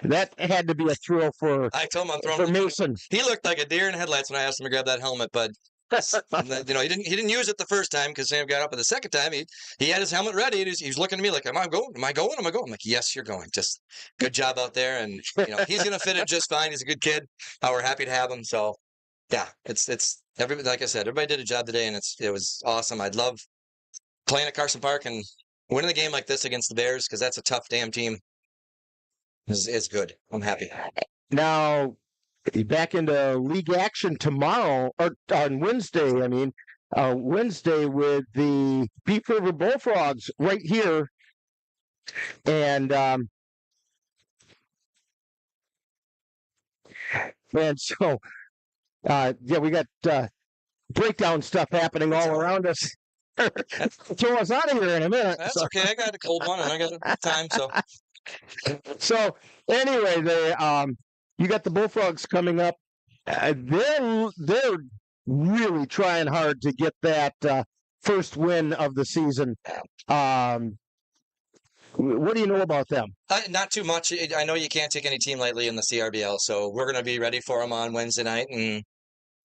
That had to be a thrill for I told him I'm throwing Mason. He looked like a deer in headlights when I asked him to grab that helmet, but you know, he didn't use it the first time because Sam got up, and the second time he had his helmet ready. And he was looking at me like, "Am I going? Am I going? Am I going?" I'm like, "Yes, you're going. Just good job out there." And you know, he's gonna fit it just fine. He's a good kid. We're happy to have him. So yeah, it's everybody. Like I said, everybody did a job today, and it was awesome. I'd love playing at Carson Park and winning a game like this against the Bears because that's a tough damn team. It's good. I'm happy. Now, back into league action tomorrow, or on Wednesday, I mean, Wednesday with the Beef River Bullfrogs right here. And so, yeah, we got breakdown stuff happening all around us. Throw us out of here in a minute. That's okay. I got a cold one, and I got time, so. So anyway, you got the Bullfrogs coming up. They're really trying hard to get that first win of the season. What do you know about them? Not too much. I know you can't take any team lightly in the CRBL, so we're going to be ready for them on Wednesday night, and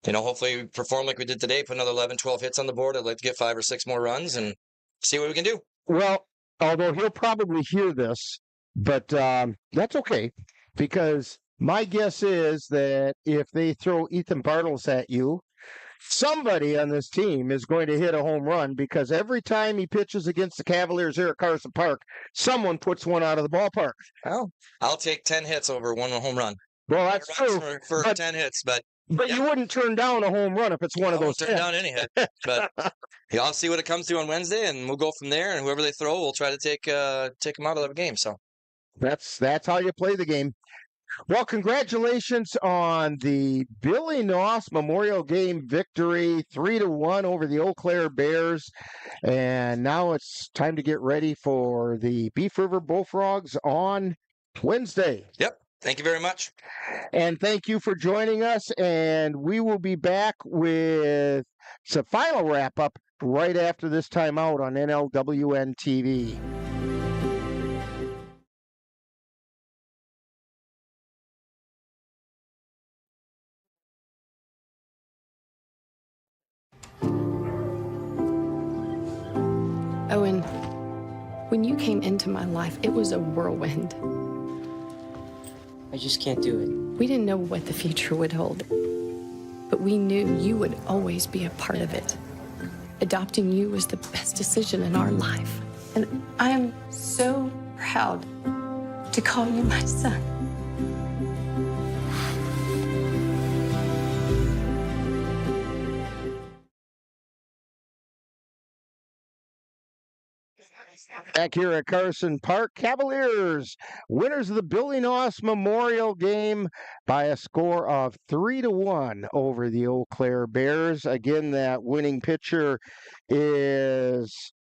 you know, hopefully we perform like we did today, put another 11, 12 hits on the board. I'd like to get 5 or 6 more runs and see what we can do. Well, although he'll probably hear this, but that's okay, because my guess is that if they throw Ethan Bartles at you, somebody on this team is going to hit a home run, because every time he pitches against the Cavaliers here at Carson Park, someone puts one out of the ballpark. Well, I'll take 10 hits over 1 home run. Well, that's true. For 10 hits, but yeah. You wouldn't turn down a home run if it's one of those. Turn down any hit, but yeah, I'll see what it comes to on Wednesday, and we'll go from there. And whoever they throw, we'll try to take them out of the game. So that's how you play the game. Well, congratulations on the Billy Noss Memorial Game victory, 3-1 over the Eau Claire Bears, and now it's time to get ready for the Beef River Bullfrogs on Wednesday. Yep. Thank you very much. And thank you for joining us. And we will be back with some final wrap-up right after this timeout on NLWN-TV. Owen, when you came into my life, it was a whirlwind. I just can't do it. We didn't know what the future would hold, but we knew you would always be a part of it. Adopting you was the best decision in our life. And I am so proud to call you my son. Back here at Carson Park, Cavaliers, winners of the Billy Noss Memorial Game by a score of 3-1 over the Eau Claire Bears. Again, that winning pitcher is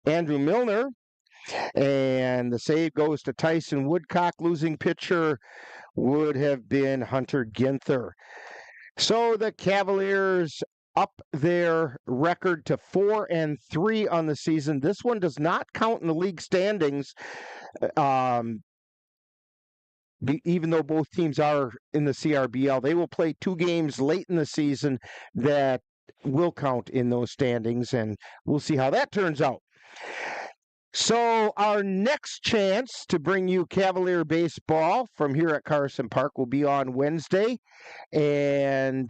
Andrew Milner, and the save goes to Tyson Woodcock. Losing pitcher would have been Hunter Ginther. So the Cavaliers up their record to 4-3 on the season. This one does not count in the league standings, even though both teams are in the CRBL. They will play 2 games late in the season that will count in those standings, and we'll see how that turns out. So our next chance to bring you Cavalier baseball from here at Carson Park will be on Wednesday, and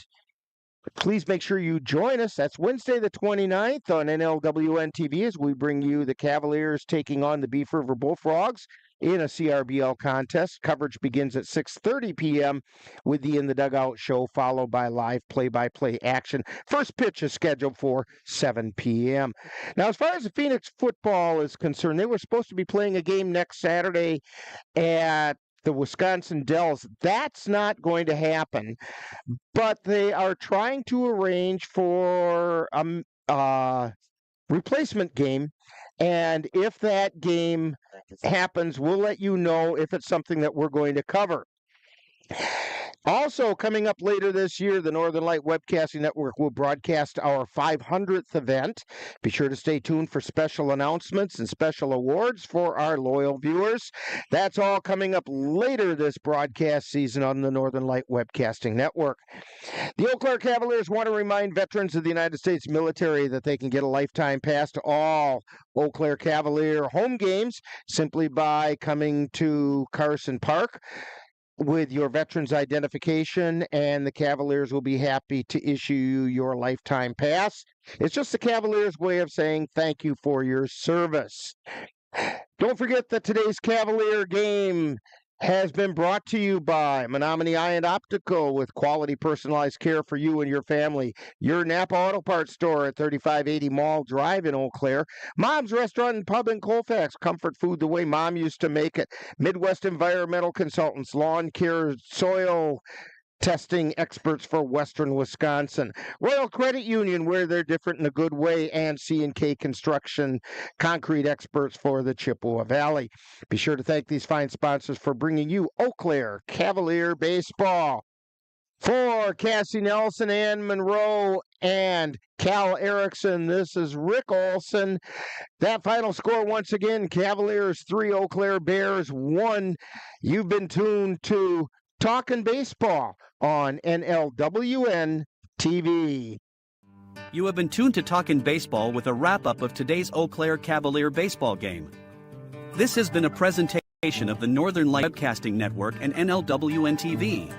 please make sure you join us. That's Wednesday the 29th on NLWN-TV as we bring you the Cavaliers taking on the Beef River Bullfrogs in a CRBL contest. Coverage begins at 6:30 p.m. with the In the Dugout show, followed by live play-by-play action. First pitch is scheduled for 7 p.m. Now, as far as the Phoenix football is concerned, they were supposed to be playing a game next Saturday at the Wisconsin Dells. That's not going to happen, but they are trying to arrange for a replacement game, and if that game happens, we'll let you know if it's something that we're going to cover. Also, coming up later this year, the Northern Light Webcasting Network will broadcast our 500th event. Be sure to stay tuned for special announcements and special awards for our loyal viewers. That's all coming up later this broadcast season on the Northern Light Webcasting Network. The Eau Claire Cavaliers want to remind veterans of the United States military that they can get a lifetime pass to all Eau Claire Cavalier home games simply by coming to Carson Park with your veteran's identification, and the Cavaliers will be happy to issue you your lifetime pass. It's just the Cavaliers' way of saying thank you for your service. Don't forget that today's Cavalier game has been brought to you by Menominee Eye and Optical, with quality personalized care for you and your family. Your Napa Auto Parts store at 3580 Mall Drive in Eau Claire. Mom's Restaurant and Pub in Colfax. Comfort food the way Mom used to make it. Midwest Environmental Consultants. Lawn care, soil testing experts for Western Wisconsin. Royal Credit Union, where they're different in a good way, and C&K Construction, concrete experts for the Chippewa Valley. Be sure to thank these fine sponsors for bringing you Eau Claire Cavalier baseball. For Cassie Nelson, Ann Monroe, and Cal Erickson, this is Rick Olson. That final score once again, Cavaliers 3, Eau Claire Bears 1. You've been tuned to Talkin' Baseball on NLWN-TV. You have been tuned to Talkin' Baseball with a wrap-up of today's Eau Claire Cavalier baseball game. This has been a presentation of the Northern Light Webcasting Network and NLWN-TV.